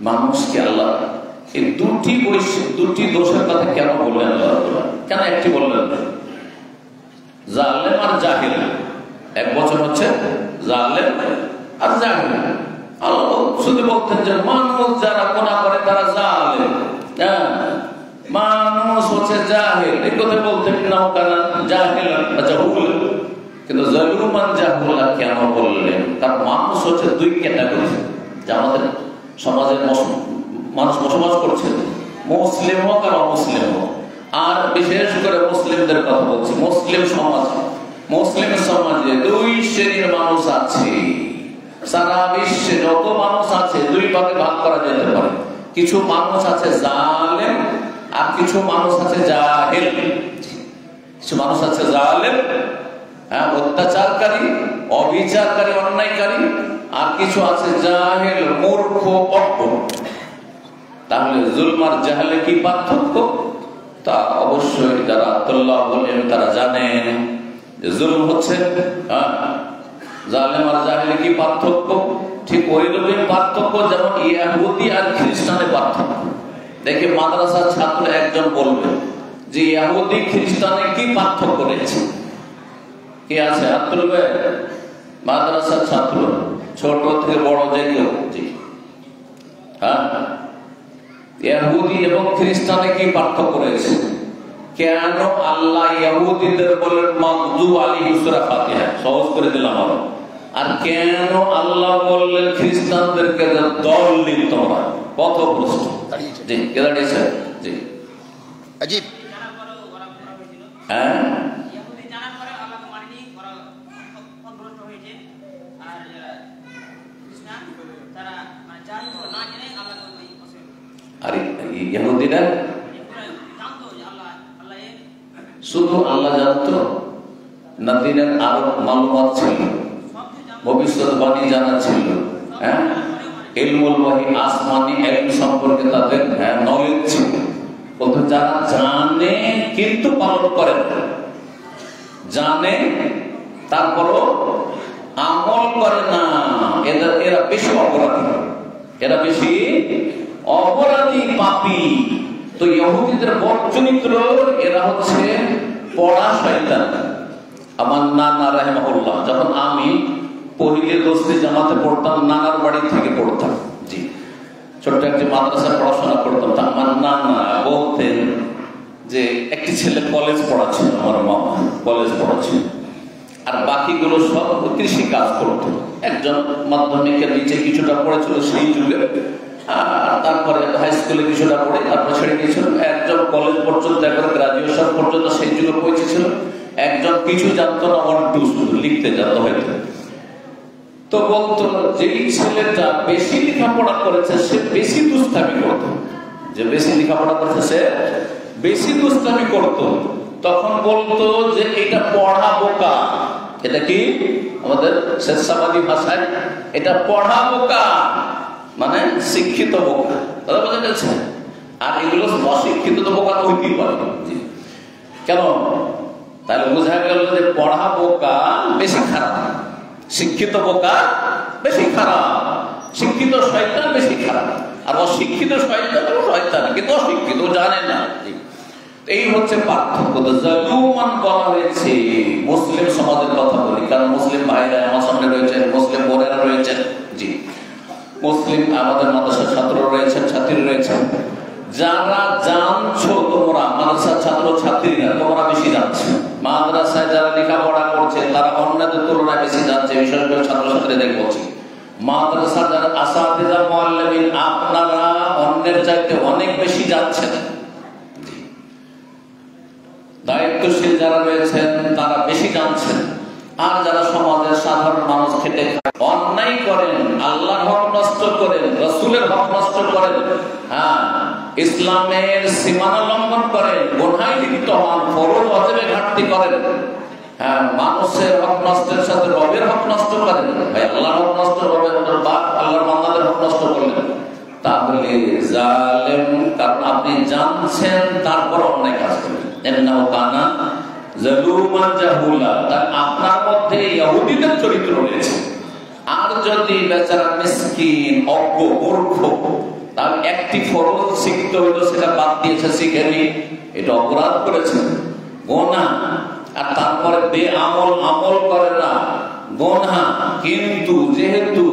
মানুষকে আল্লাহ এই দুটি দোষের কথা কেন বললেন? আল্লাহ কেন একটি বললেন? জালেম আর জাহিল, এক বছর হচ্ছে জালেম আর জাহিল। আল্লাহ শুধু বলতেন যে মানুষ যারা গুনাহ করে তারা জালেম, মানুষ হচ্ছে জাহিল, এই কথা বলতেন না, কারণ জাহিল জাহুল। কিন্তু জালুমান জাহুলা কেন বললেন? কারণ মানুষ হচ্ছে দুই ক্যাটাগরি, যা আমাদের সমাজের মানুষ বসবাস করছে, মুসলিম হোক আর অমুসলিম হোক। আর বিশেষ করে মুসলিমদের কথা বলছি, মুসলিম সমাজে দুই শ্রেণীর মানুষ আছে। সারা বিশ্বে যত মানুষ আছে দুই ভাগে ভাগ করা যেতে পারে। কিছু মানুষ আছে জালেম আর কিছু মানুষ আছে জাহিল। কিছু মানুষ আছে জালেম, অত্যাচারকারী, অবিচারকারী, অন্যায়কারী, আর কিছু আছে জাহিল, মূর্খ, অজ্ঞ। তাহলে জুলম আর জাহেলে কি পার্থক্য? তা অবশ্যই যারা আল্লাহ বলেন তারা জানেন যে জুলম হচ্ছে, জালেম আর জাহেলে কি পার্থক্য। ঠিক ওই রকম পার্থক্য যেমন ইহুদি আর খ্রিস্টানের পার্থক্য। দেখে মাদ্রাসার ছাত্র একজন বলবে যে ইহুদি খ্রিস্টানে কি পার্থক্য রয়েছে? কি আছে? হাত তুলবে। মাদ্রাসার ছাত্র, ছোট থেকে বড় যে কেউ। হ্যাঁ, ইহুদি এবং খ্রিস্টানে কি পার্থক্য রয়েছে? কেন আল্লাহ ইহুদিদের বলেন মাগদুব আলাইহিম সূরা ফাতিহা, সহজ করে দিলাম আরো। আর কেন আল্লাহ বললেন খ্রিস্টানদেরকে দলিল তোমরা পথভ্রষ্ট? জি, কে দাঁড়িয়েছে? জি, আজীব। হ্যাঁ, আর ইহুদিরা শুধু আল্লাহ জানতো না, দিনের আরো মালুমাত ছিল, ভবিষ্যৎবাণী জানা ছিল। হ্যাঁ, ইলমুল ওয়াহি, আসমানি ইলম সম্পর্কে তাদের নলেজ ছিল। বলতো যারা জানে কিন্তু পালন করে না, জানে তারপরও আমল করে না, এরা বেশি অপরাধী, এরা বেশি অপরাধী, পাপী। তো ইহুদিদের বড় চরিত্র, এরা হচ্ছে পড়া শয়তান। আমার নানা রাহিমাহুল্লাহ, যখন আমি পহিলে দোস্তি জামাতে পড়তাম, নানার বাড়ি থেকে পড়তাম। জি, ছোট্ট একটি মাদ্রাসায় পড়াশোনা করতাম। তা আমার নানা বলতেন যে একটি ছেলে কলেজ পড়াচ্ছিল, আমার মামা কলেজ পড়াচ্ছিল, আর বাকিগুলো সব কৃষি কাজ করত। একজন মাধ্যমিকের নিচে কিছুটা পড়েছিল সেই যুগে, তারপরে হাই স্কুলে কিছুটা পড়ে তারপর ছেড়ে দিয়েছিল। একজন কলেজ পর্যন্ত, একবার গ্রাজুয়েশন পর্যন্ত সেই যুগে পৌঁছেছিল। একজন কিছু জানতো না, 1 2 শুধু লিখতে জানতো হয়তো। তো বলতো যেই ছেলেটা বেশি লেখাপড়া করেছে সে বেশি দুষ্টামি করত, যে বেশি লেখাপড়া করেছে সে বেশি দুষ্টামি করত। তখন বলতো যে এটা পড়া বোকা। এটা কি আমাদের শেষাবাদী ভাষায় এটা পড়া বোকা, মানে শিক্ষিত বোকা, দাদা বোঝা যাচ্ছে। আর এগুলো অশিক্ষিত তো বোকা তো হইতেই পারে। কেন? তাহলে বোঝা গেল যে পড়া বোকা বেশি খারাপ, শিক্ষিত বোকা বেশি খারাপ, শিক্ষিত শয়তান বেশি খারাপ। আর অশিক্ষিত শয়তান কিন্তু অশিক্ষিত, জানে না। এই হচ্ছে পার্থক্য। জালুমান বলা হয়েছে মুসলিম সমাজের কথা বলি, কারণ মুসলিম ভাইরা আমার সামনে রয়েছেন, মুসলিম বোনেরা রয়েছেন। জি, মুসলিম আমাদের মাদ্রাসার ছাত্র রয়েছেন, ছাত্রী রয়েছেন। যারা জানছো তোমরা মাদ্রাসার ছাত্র ছাত্রীরা, তোমরা বেশি জানছো। মাদ্রাসায় যারা লেখাপড়া করছে তারা অন্যদের তুলনায় বেশি জানছে, বিশেষ করে ছাত্রছাত্রীদের বলছি। মাদ্রাসার যারা আসাতিজা মুআল্লিমিন, আপনারা অন্যের চাইতে অনেক বেশি জানছেন। দায়িত্বশীল যারা রয়েছেন তারা বেশি জানছেন। আর যারা সমাজের সাধারণ মানুষ খেটে অন্যায় করেন, আল্লাহর হক নষ্ট করেন, রাসূলের হক নষ্ট করেন, হ্যাঁ, ইসলামের সীমানা লঙ্ঘন করেন, গুনাহে লিপ্ত হন, ফরজ ওয়াজিবে ঘাটতি করেন, হ্যাঁ, মানুষের হক নষ্টের সাথে রবের হক নষ্ট করেন, ভাই আল্লাহর হক নষ্ট করবেন, আল্লাহর বান্দাদের হক নষ্ট করলেন, তাহলে জালেম। কারণ আপনি জানছেন তারপর অন্যায় কাজ করবেন। ইন্নাহু কানা জালুমান জাহুলা। আপনার মধ্যে ইহুদিদের চরিত্র রয়েছে। আর যদি বেচারা মিসকিন, অজ্ঞ, মূর্খ, তার একটি ফরজ শিখতে হইলো সেটা বাদ দিয়েছে, শিখেনি, এটা অপরাধ করেছে, গুনাহ। আর তারপরে বেআমল, আমল করে না, গুনাহ। কিন্তু যেহেতু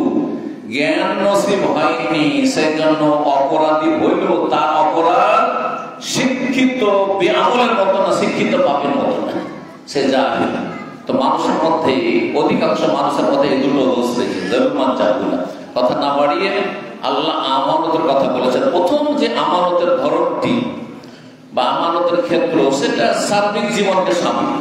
জ্ঞান নসিব হয়নি সেজন্য অপরাধী হইল, তার অপরাধ শিক্ষিত বেআমলের মতো না, শিক্ষিত পাপের মতো না, সে জাহিল। তো মানুষের মধ্যে, অধিকাংশ মানুষের মধ্যে এই দুটো দোষ রয়েছে, জালুমান জাহুলা। কথা না বাড়িয়ে আল্লাহ আমানতের কথা বলেছেন। প্রথম যে আমানতের ধরনটি বা আমানতের ক্ষেত্র, সেটা সার্বিক জীবনকে সামনে।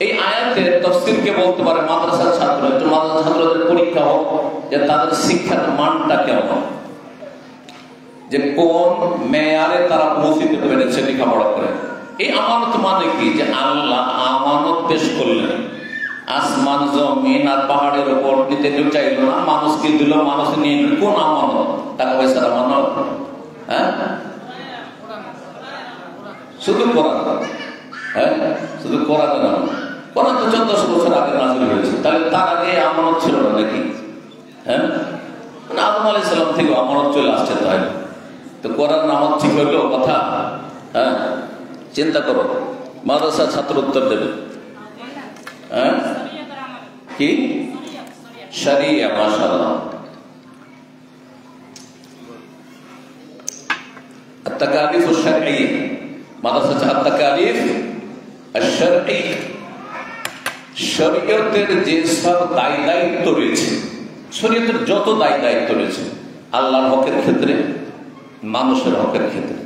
এই আয়াতের তাফসীরকে বলতে পারে মাদ্রাসার ছাত্র, একটু মাদ্রাসার ছাত্রদের পরীক্ষা হোক যে তাদের শিক্ষার মানটা কেমন, যে কোন মেয়ারে তারা পৌঁছতে পেরেছে লেখাপড়া করে। এই আমানত মানে কি? যে আল্লাহ আমানত পেশ করলেন, আসমান জমিন আর পাহাড়ের উপর নিতে কেউ চাইল না, মানুষকে দিল, মানুষ নিয়ে নিল। কোন আমানত? টাকা পয়সার আমানত? হ্যাঁ, শুধু কোরআন। হ্যাঁ, শুধু কোরআনের আমানত। কোরআন তো 1400 বছর আগে নাযিল হয়েছে, তাহলে তার আগে আমানত ছিল না নাকি? হ্যাঁ, আদম আলাইহিস সালাম থেকে আমানত চলে আসছে। তাই তো কোরআন আমানত ঠিক হইল কথা? হ্যাঁ, চিন্তা করো, মাদ্রাসা ছাত্র উত্তর দেবে। হ্যাঁ, কি শরিয়া? মাশাআল্লাহ। التكاليف الشرعية মাদ্রাসা التكاليف الشرعية শরীয়তের যে সব দায় দায়িত্ব রয়েছে, শরীয়তের যত দায় দায়িত্ব রয়েছে আল্লাহর হকের ক্ষেত্রে, মানুষের হকের ক্ষেত্রে,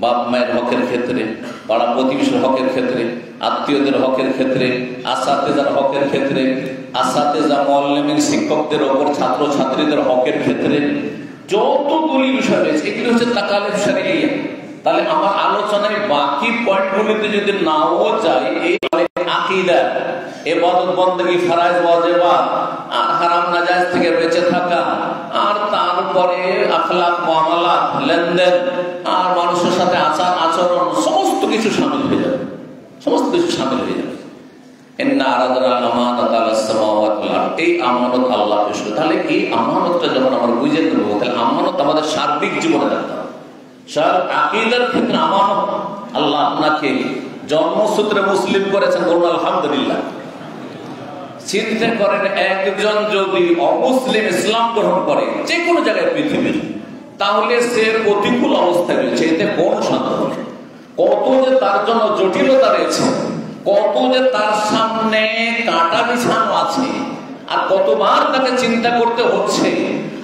বাপ মায়ের হকের ক্ষেত্রে, পাড়া প্রতিবেশীর হকের ক্ষেত্রে, আত্মীয়দের হকের ক্ষেত্রে, আসাতেজার হকের ক্ষেত্রে, আসাতেজা মুআল্লিমিন শিক্ষকদের ওপর ছাত্র ছাত্রীদের হকের ক্ষেত্রে যতগুলি বিষয় রয়েছে এগুলো হচ্ছে তাকালিফ শরঈয়া। তাহলে আমার আলোচনায় বাকি পয়েন্টগুলিতে যদি নাও যায়, এই আকীদা, ইবাদত বندگی, ফরজ ওয়াজিবাত, আর হারাম নাজায়েজ থেকে বেঁচে থাকা, আর তারপরে আখলাক মুআমালাত, লেনদেন, আর মানুষের সাথে আচার আচরণ, সমস্ত কিছু শামিল হয়ে যাবে, সমস্ত কিছু শামিল হয়ে যাবে। ইন্না আরাদনা আমানাতা আলাস সামাওয়াতি ওয়াল আরদ, এই আমানত আল্লাহ পেশ করে। তাহলে এই আমানতটা যখন আমরা বুঝে নেব, তাহলে আমানত আমাদের সার্বিক জীবনে রাখতে হবে। আকীদার ক্ষেত্রে আমানত, আল্লাহ আপনাকে জন্মসূত্রে মুসলিম করেছেন, বলুন আলহামদুলিল্লাহ। চিন্তা করেন, একজন যদি অমুসলিম ইসলাম গ্রহণ করে যে কোনো জায়গায় পৃথিবীর, তাহলে সে প্রতিকূল অবস্থায় রয়েছে, এতে কোন সন্দেহ নেই। কত যে তার জন্য জটিলতা রয়েছে, কত যে তার সামনে কাঁটা বিছানো আছে, আর কতবার তাকে চিন্তা করতে হচ্ছে,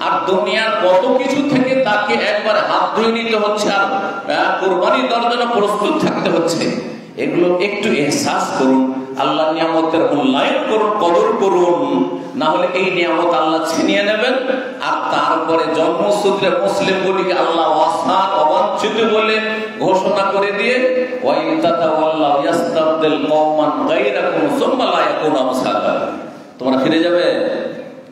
আর দুনিয়ার কত কিছু থেকে তাকে একবার হাত ধুয়ে নিতে হচ্ছে, আর কোরবানি দেওয়ার জন্য প্রস্তুত থাকতে হচ্ছে। এগুলো একটু এহসাস করুন, আল্লাহ নিয়ামতের মূল্যায়ন করুন, কদর করুন, না হলে এই নিয়ামত আল্লাহ ছিনিয়ে নেবেন। আর তারপরে জন্মসূত্রে মুসলিমগুলিকে আল্লাহ ওয়াসাত, অবাঞ্ছিত বলে ঘোষণা করে দিয়ে ওয়াইন তাতাওয়াল্লাউ ইয়াস্তাবদিল কওমান গায়রাকুম সুম্মা লা ইয়াকুনু আমসালাকুম, তোমরা ফিরে যাবে,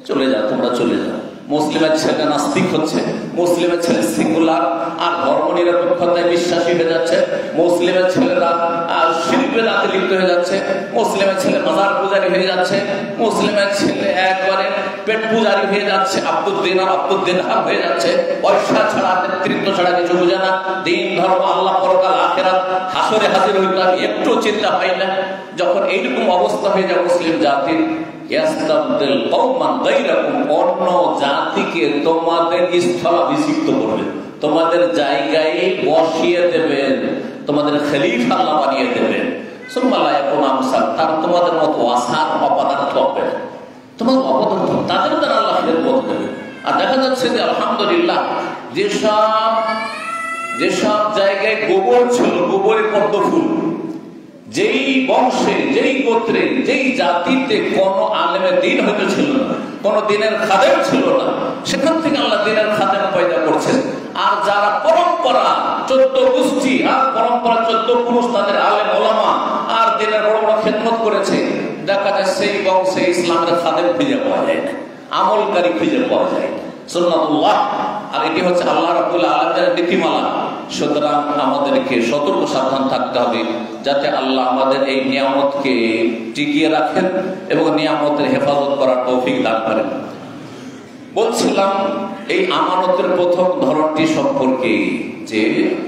চলে যাও, তোমরা চলে যাও। মুসলিমের ছেলে নাস্তিক হচ্ছে, মুসলিমের ছেলে সিঙ্গুলার আর ধর্ম নিরপেক্ষতায় বিশ্বাসী হয়ে যাচ্ছে, মুসলিমের ছেলেরা শিল্পের রাতে লিপ্ত হয়ে যাচ্ছে, মুসলিমের ছেলে মাজার পূজারী হয়ে যাচ্ছে, মুসলিমের ছেলে একবারে পেট পূজারী হয়ে যাচ্ছে, আব্দুদ্দিনহার হয়ে যাচ্ছে, পয়সা ছাড়া, নেতৃত্ব ছাড়া কিছু বোঝে না, দিন ধর্ম, আল্লাহ, পরকাল, আখিরাত, হাসরে হাজির হইতে হবে একটু চিন্তা হয় না। যখন এইরকম অবস্থা হয়ে যায় মুসলিম জাতির, ইয়াস্তাবদিল কওমান গায়রাকুম, অন্য জাতিকে তোমাদের স্থলাভিষিক্ত করবেন, তোমাদের জায়গায় বসিয়ে দেবেন, তোমাদের খলিফা আল্লাহ বানিয়ে দেবেন। সুম্মা লা ইয়াকুনু আমসাল, তার তোমাদের মতো আসার অপদার্থ হবে, তোমার অপদার্থ তাদের দ্বারা আল্লাহ খেদমত দেবে। আর দেখা যাচ্ছে যে আলহামদুলিল্লাহ, যেসব জায়গায় গোবর ছিল, গোবরের পদ্ম ফুল, যেই বংশে, যেই গোত্রে, যেই জাতিতে কোন আলেমের দিন হয়তো ছিল না, কোন দিনের খাদেম ছিল না, সেখান থেকে আল্লাহ দিনের খাদেম পয়দা করছেন। আর যারা পরম্পরা 14 গোষ্ঠী আর পরম্পরা 14 পুরুষ, তাদের আলেম ওলামা আর দিনের বড় বড় খেদমত করেছে, দেখা যায় সেই বংশে ইসলামের খাদেম খুঁজে পাওয়া যায় না, আমলকারী খুঁজে পাওয়া যায় না। সুন্নাতুল্লাহ। আর এটি হচ্ছে আল্লাহ রাব্বুল আলামিনের নীতিমালা। সুতরাং আমাদেরকে সতর্ক সাবধান থাকতে হবে, যাতে আল্লাহ আমাদের এই নিয়ামতকে টিকিয়ে রাখেন এবং নিয়ামতের হেফাজত করার তৌফিক দান করেন। বলছিলাম এই আমানতের প্রথম ধরনটি সম্পর্কে, যে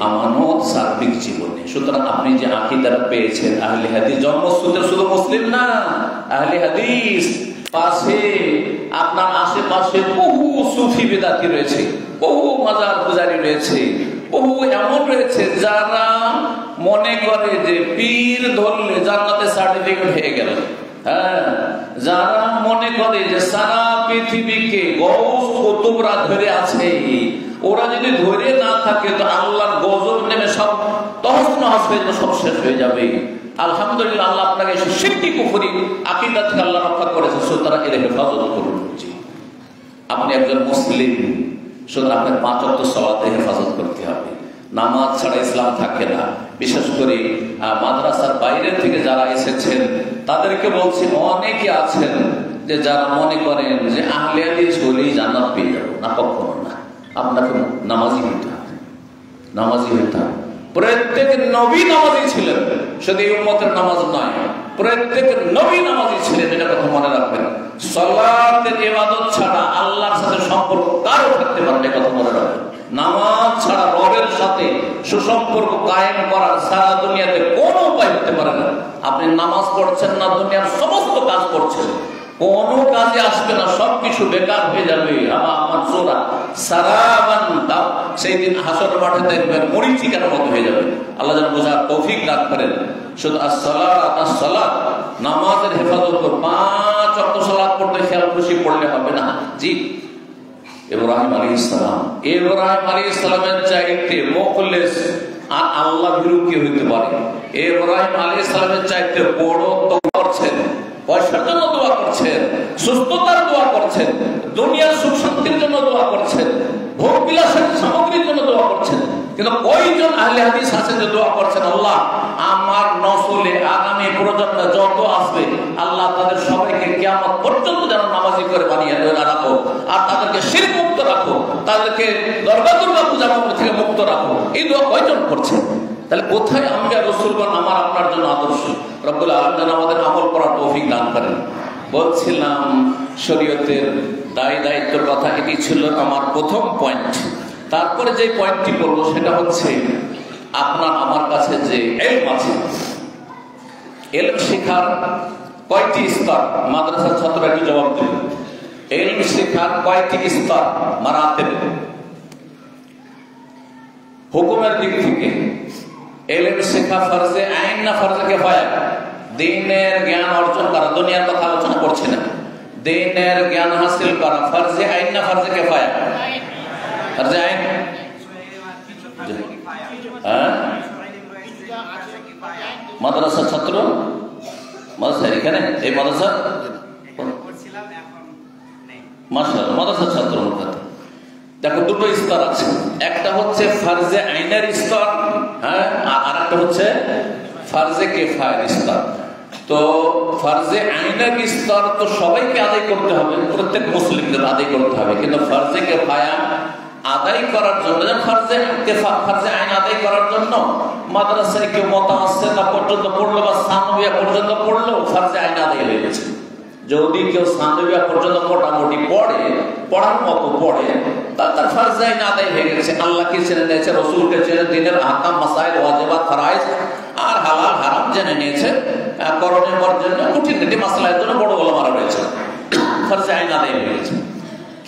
আমানত সার্বিক জীবনে। সুতরাং আপনি যে আকীদাটা পেয়েছেন আহলে হাদিস, জন্মসূত্রে শুধু মুসলিম না, আহলে হাদিস, পাশে আপনার আশেপাশে বহু সুফি বেদাতি রয়েছে, বহু মাজার পূজারী রয়েছে, বহু এমন রয়েছে যারা মনে করে যে পীর ধরলে জান্নাতে সার্টিফিকেট হয়ে গেল। হ্যাঁ, যারা মনে করে যে সারা পৃথিবীকে গৌস কুতুবরা ধরে আছে, ওরা যদি ধরে না থাকে তো আল্লাহর গজব নেমে সব তহস নহস হয়ে সব শেষ হয়ে যাবে। আলহামদুলিল্লাহ, আল্লাহ আপনাকে শিরকি কুফরি আকীদা থেকে আল্লাহ রক্ষা করেছে, সুতরাং এর হেফাজত করুন। আপনি একজন মুসলিম, সুতরাং আপনার 5 ওয়াক্ত সালাতে হেফাজত করতে হবে। নামাজ ছাড়া ইসলাম থাকে না। বিশেষ করে মাদ্রাসার বাইরে থেকে যারা এসেছেন তাদেরকে বলছি, অনেকে আছেন যে যারা মনে করেন যে আহলে হাদিস হলেই জান্নাত পেয়ে যাবো, না, কখনো না। আপনাকে নামাজি হতে হবে, নামাজি হতে হবে। প্রত্যেক নবী নামাজি ছিলেন, শুধু এই উম্মতের নামাজ নয়, প্রত্যেক নবী নামাজি ছিলেন, এটা কথা মনে রাখবেন। সালাতের ইবাদত ছাড়া আল্লাহর সাথে সম্পর্ক কারো থাকতে পারে না, কথা মনে রাখবেন। নামাজ ছাড়া রবের সাথে সুসম্পর্ক কায়েম করার সারা দুনিয়াতে কোনো উপায় হতে পারে না। আপনি নামাজ পড়ছেন না, দুনিয়ার সমস্ত কাজ করছেন, কোনো কাজে আসবে না, সবকিছু বেকার হয়ে যাবে। আমার সোরা সারাবান দাও, সেই দিন হাসর মাঠে দেখবেন মরিচিকার মতো হয়ে যাবে। আল্লাহ যেন বোঝার তৌফিক দান করেন। শুধু আসসালাত নামাজের হেফাজত করুন, 5 ওয়াক্ত সালাত পড়তে খেয়াল খুশি পড়লে হবে না। জি, ইব্রাহিম আলাইহিস সালামের চাইতে মুখলিস আর আল্লাহ ভীরু কি হইতে পারে? ইব্রাহিম আলাইহিস সালামের চাইতে বড় দোয়া করছেন, পয়সার জন্য দোয়া করছেন, সুস্থতার দোয়া করছেন, দুনিয়ার সুখ শান্তির জন্য দোয়া করছেন, ভোগ বিলাসের সামগ্রীর জন্য দোয়া করছেন। কিন্তু কয়জন আহলে হাদিস আছেন যে দোয়া করছেন, আল্লাহ আমার নসলে আগামী প্রজন্মে যত আসবে আল্লাহ তাদের সবাইকে কিয়ামত পর্যন্ত যেন নামাজি করে বানিয়ে রাখো, আর তাদেরকে শিরক মুক্ত রাখো, তাদেরকে দুর্গা পূজা থেকে মুক্ত রাখো। এই দোয়া কয়জন করছেন? তাহলে কোথায় আম্বিয়া রাসূলগণ আমার আপনার জন্য আদর্শ? রব্বুল আলামিন আমাদের আমল করার তৌফিক দান করেন। বলছিলাম শরীয়তের দায়িত্বের কথা, এটি ছিল আমার প্রথম পয়েন্ট। তারপরে যে পয়েন্টটি বলবো সেটা হচ্ছে আপনার আমার কাছে যে ইলম আছে, ইলম শেখার কয়টি স্তর? মাদ্রাসার ছাত্ররা কি জবাব দেবে? ইলম শেখার কয়টি স্তর, মারাতেব? হুকুমের দিক থেকে ইলম শেখা ফরজে আইন না ফরজে কিফায়া? দ্বীনের জ্ঞান অর্জন করা, দুনিয়ার কথা আলোচনা করছি না, দ্বীনের জ্ঞান হাসিল করা ফরজে আইন না ফরজে কিফায়া? ফরজে আইন। মাদ্রাসার ছাত্র, মাদ্রাসা এখানে এই মাদ্রাসা মাশাআল্লাহ, মাদ্রাসার ছাত্র দেখো দুটো স্তর আছে, একটা হচ্ছে ফরজে আইনের স্তর, হ্যাঁ, আর একটা হচ্ছে ফরজে কিফায়ার স্তর। তো ফরজে আইনের স্তর তো সবাইকে আদায় করতে হবে, প্রত্যেক মুসলিমদের আদায় করতে হবে, কিন্তু ফরজে কিফায়া আদায় করার জন্য, ফরজে আইন আদায় করার জন্য মাদ্রাসায় কেউ মুতাওয়াসসিতা পর্যন্ত পড়লো বা সানবিয়া পর্যন্ত পড়লো, ফরজে আইন আদায় হয়ে গেছে। যদি কেউ সানবিয়া পর্যন্ত মোটামুটি পড়ে, পড়ার মতো পড়ে, তার ফরজে আইন আদায় হয়ে গেছে। আল্লাহকে জেনে নিয়েছে, রাসূলকে জেনে, দ্বীনের আহকাম, মাসাইল, ওয়াজিবাত, ফরাইজ আর হালাল হারাম জেনে নিয়েছে, করণীয় বর্জনীয় খুঁটিনাটি মাসলার জন্য বড় ওলামারা রয়েছে, ফরজে আইন আদায় হয়ে গেছে।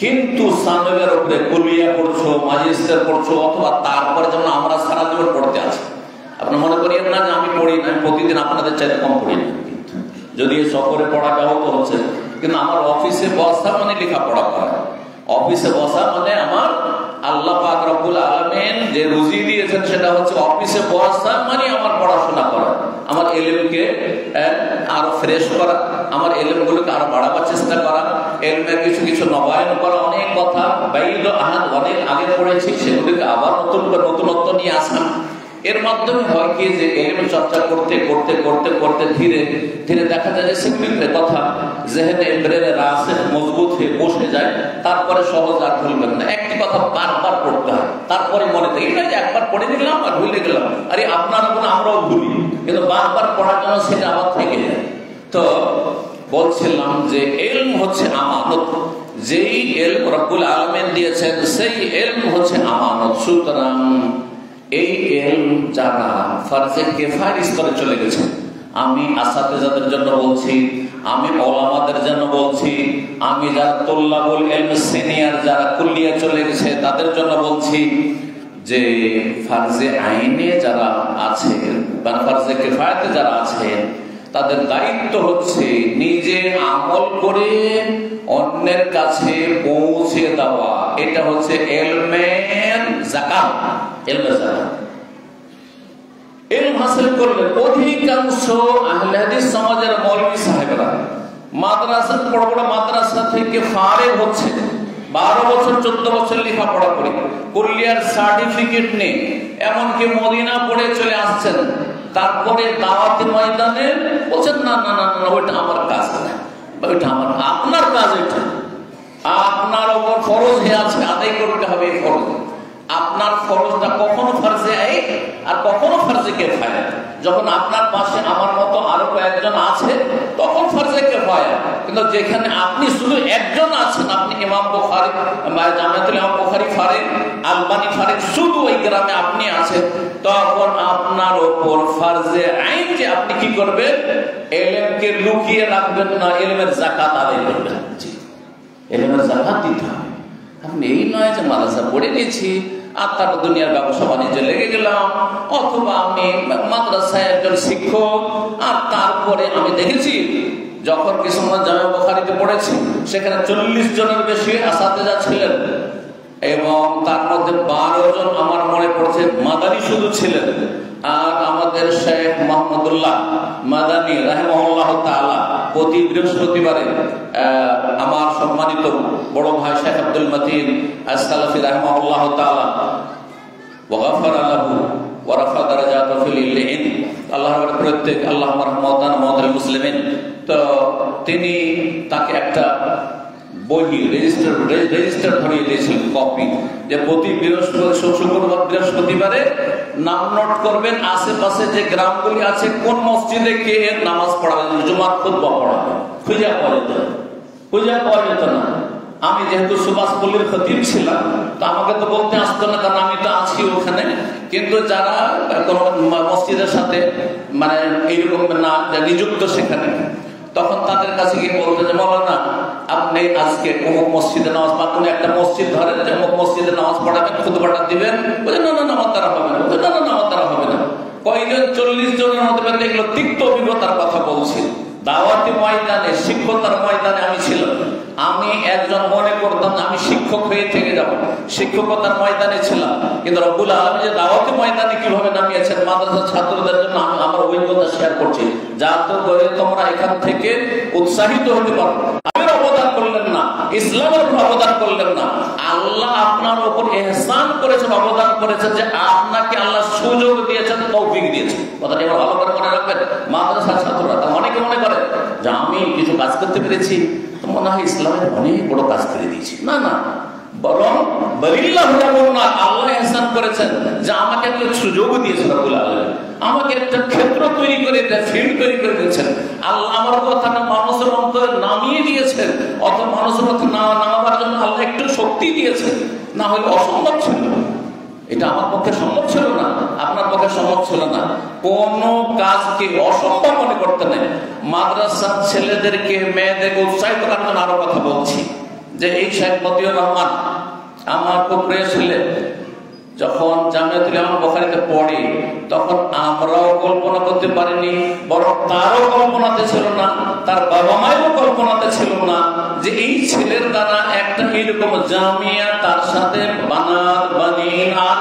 কিন্তু সানবিয়ার উপরে কুলিয়া পড়ছো, মাজিস্টার পড়ছো, অথবা তারপরে যেমন আমরা সারা জীবন পড়তে আছি। আপনি মনে করিয়েন না যে আমি পড়ি না, প্রতিদিন আপনাদের চাইতে কম পড়ি না, যদি সফরে পড়া ব্যাহত হচ্ছে, কিন্তু আমার অফিসে বসা মানে লেখাপড়া করা, অফিসে বসা মানে আমার আল্লাহ পাক রব্বুল আলামিন যে রুজি দিয়েছেন সেটা হচ্ছে অফিসে বসা মানে আমার পড়াশোনা করা, আমার ইলমকে আরো ফ্রেশ করা, আমার ইলমগুলোকে আরো বাড়াবার চেষ্টা করা, ইলমের কিছু কিছু নবায়ন করা, অনেক কথা বাইদ আহাদ অনেক আগে পড়েছি, সেগুলিকে আবার নতুন করে নতুনত্ব নিয়ে আসা। এর মাধ্যমে হয় কি যে ইলম চর্চা করতে করতে করতে করতে ধীরে ধীরে দেখা যায় যে সেগুলির কথা জেহেনে ব্রেনে রাসিখ মজবুত হয়ে বসে যায়, তারপরে সহজ আর ভুলবেন না। একটি কথা বারবার পড়তে হয়, তারপরে মনে থাকে, এটা যে একবার পড়ে নিলাম আর ভুলে গেলাম, আরে আপনার কোনো আমরাও ভুলি, কিন্তু বারবার পড়ার জন্য সেটা আবার থেকে যায়। তো বলছিলাম যে ইলম হচ্ছে আমানত, যেই ইলম রব্বুল আলামিন দিয়েছেন সেই ইলম হচ্ছে আমানত। সুতরাং এই ইলম যারা ফরজে কিফায়ার স্তরে চলে গেছে, আমি আসাতিজাদের জন্য বলছি, আমি ওলামাদের জন্য বলছি, আমি যারা তুল্লাবুল ইলম সিনিয়র যারা কুল্লিয়া চলে গেছে তাদের জন্য বলছি যে ফরজে আইনে যারা আছে বা ফরজে কিফায়াতে যারা আছে তাদের দায়িত্ব হচ্ছে নিজে আমল করে অন্যের কাছে পৌঁছে দেওয়া। এটা হচ্ছে ইলমের যাকাত, ইলমের যাকাত। ইলম হাসিল করলে অধিকাংশ আহলে হাদিস সমাজের মৌলভী সাহেবরা মাদ্রাসা, বড় বড় মাদ্রাসা থেকে ফারিগ হচ্ছে, 12 বছর 14 বছর লেখাপড়া করে কুল্লিয়ার সার্টিফিকেট নেই, এমনকি মদিনা পড়ে চলে আসছেন, তারপরে দাওয়াতি ময়দানে বলছেন না না না না ওইটা আমার কাজ না, ওইটা আমার, আপনার কাজ, ওইটা আপনার উপর ফরজ হয়ে আছে, আদায় করতে হবে এই ফরজ। আপনার ফরজটা কখনো ফরজে আইন আর তখনও ফারজে কিফায়া। যখন আপনার পাশে আমার মতো আরো কয়েকজন আছে তখন ফারজে কিফায়া। কিন্তু যেখানে আপনি শুধু একজন আছেন, আপনি ইমাম বুখারী, জামিয়াতুল ইমাম বুখারী ফারেক, আলবানী ফারেক, শুধু ওই গ্রামে আপনি আছেন, তখন আপনার উপর ফারজে আইন যে আপনি কি করবেন, ইলমকে লুকিয়ে রাখবেন না, ইলমের যাকাত আদায় করবেন। ইলমের যাকাত দিতে হবে। আপনি এই নয় যে মাদ্রাসা পড়ে নিয়েছি আর তার দুনিয়ার ব্যবসা বাণিজ্যে লেগে গেলাম, অথবা আমি মাদ্রাসায় একজন শিক্ষক আর তারপরে আমি দেখেছি যখন কিছু জামিয়া বুখারীতে পড়েছি সেখানে 40 জনের বেশি আসাতেজা ছিলেন এবং তার মধ্যে 12 জন আমার মনে পড়ছে মাদানী শুধু ছিলেন। আর আমাদের শেখ মোহাম্মদুল্লাহ মাদানী রাহিমাহুল্লাহ তাআলা প্রতি বৃহস্পতিবারে আমার সম্মানিত বড় ভাই শেখ আব্দুল মতিন আস-সালাফি রাহিমাহুল্লাহ তাআলা ওয়া গাফারা লাহু ওয়া রাফা দারাজাতাহু ফিল ইলম, আল্লাহর প্রত্যেক আল্লাহ মারহামাতান মাওদাল মুসলিমিন, তো তিনি তাকে একটা বই রেজিস্টার ধরিয়ে দিয়েছিলেন কপি, যে প্রতি শুক্রবার বৃহস্পতিবারে নাম নোট করবেন আশেপাশে যে গ্রামগুলি আছে কোন মসজিদে কে নামাজ পড়াবেন, জুমার খুতবা পড়াবেন। খুঁজে পাওয়া যেত না। আমি যেহেতু সুভাষপল্লীর খতিব ছিলাম তো আমাকে তো বলতে আসতো না, কারণ আমি তো আছি ওখানে। কিন্তু যারা কোনো মসজিদের সাথে মানে এইরকম না নিযুক্ত সেখানে, তখন তাদের কাছে গিয়ে বলতে যে মাওলানা আপনি আজকে অমুক মসজিদে নামাজ পড়া, কোনো একটা মসজিদ ধরেন যে অমুক মসজিদে নামাজ পড়াবেন, খুতবাটা দিবেন। বলে না আমার দ্বারা হবে না, আমার দ্বারা হবে না। কয়েকজন 40 জনের মধ্যে দেখলো তিক্ত অভিজ্ঞতার কথা বলছি। দাওয়াতি ময়দানে, শিক্ষকতার ময়দানে আমি ছিলাম। আমি একজন মনে করতাম আমি শিক্ষক হয়ে থেকে যাব, শিক্ষকতার ময়দানে ছিলাম। কিন্তু রব্বুল আলামিন যে দাওয়াতি ময়দানে কিভাবে নামিয়েছেন মাদ্রাসার ছাত্রদের জন্য আমি আমার অভিজ্ঞতা শেয়ার করছি, যাতে করে তোমরা এখান থেকে উৎসাহিত হতে পারো। আমির অবদান করলেন না, ইসলামের অবদান করলেন না, আল্লাহ আপনার উপর ইহসান করেছেন, অবদান করেছেন যে আপনাকে আল্লাহ সুযোগ দিয়েছেন, তৌফিক দিয়েছেন। কথাটা এবার ভালো করে মনে রাখবেন। মাদ্রাসার ছাত্ররা অনেকে মনে করে যে আমি কিছু কাজ করতে পেরেছি, মনে হয় ইসলামের অনেক বড় কাজ করে দিয়েছি। না, বরং আল্লাহ ইহসান করেছেন যে আমাকে একটা সুযোগ দিয়েছেন রব্বুল আলামিন, আমাকে একটা ক্ষেত্র তৈরি করে, ফিল্ড তৈরি করে দিয়েছেন। আল্লাহ আমার কথাটা মানুষের অন্তরে নামিয়ে দিয়েছেন, অত মানুষের মধ্যে নামাবার জন্য আল্লাহ একটু শক্তি দিয়েছেন, না হলে অসম্ভব ছিল। এটা আমার পক্ষে সম্ভব ছিল না, আপনার পক্ষে সম্ভব ছিল না। কোন কাজকে অসম্ভব মনে করতে নেই। মাদ্রাসার ছেলেদেরকে মেয়েদেরকে উৎসাহিত করার জন্য আরো কথা বলছি যে এই শেখ মতিউর রহমান আমার খুব প্রিয় ছেলে, যখন জামিয়াতুল ইমাম বুখারীতে পড়ে তখন আমরাও কল্পনা করতে পারিনি, বরং তারও কল্পনাতে ছিল না, তার বাবা মায়েরও কল্পনাতে ছিল না যে এই ছেলের দ্বারা একটা এরকম জামিয়া, তার সাথে বানাত বানিয়ে আর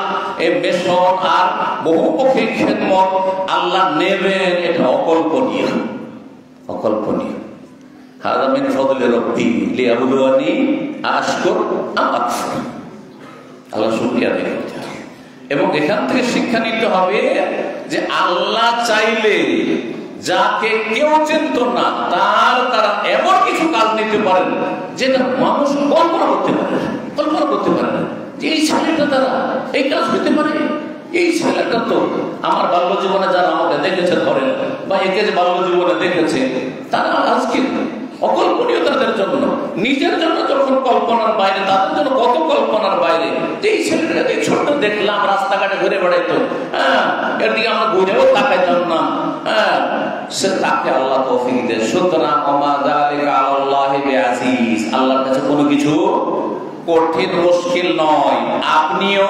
মিশন আর বহুমুখী খেদমত আল্লাহ নেবেন, এটা অকল্পনীয়। হাযা মিন ফাদলি রাব্বি লিয়াবলুয়ানি আশকুর আম আকফুর। আল্লাহ শুকরিয়া আদায় করতে হবে এবং এখান থেকে শিক্ষা নিতে হবে যে আল্লাহ চাইলে যাকে কেউ চিনত না তার দ্বারা এমন কিছু কাজ নিতে পারেন যেটা মানুষ কল্পনা করতে পারে না, যে এই ছেলেটা দ্বারা এই কাজ হতে পারে। এই ছেলেটা তো আমার বাল্য জীবনে যারা আমাকে দেখেছে ধরেন, বা একে যে বাল্য জীবনে দেখেছে, তারা আজকে অকল্পনীয় তাদের জন্য, নিজের জন্য যখন কল্পনার বাইরে, তাদের জন্য কত কল্পনার বাইরে। এই ছেলেটাকে ছোট্ট দেখলাম রাস্তাঘাটে ঘুরে বেড়াইতো, এর দিকে আমরা ঘুরেও তাকাইতাম না, সে তাকে আল্লাহ তৌফিক দেয়। সুতরাং ওমা যালিকা আলাল্লাহি বিআজিজ, আল্লাহর কাছে কোনো কিছু কঠিন মুশকিল নয়। আপনিও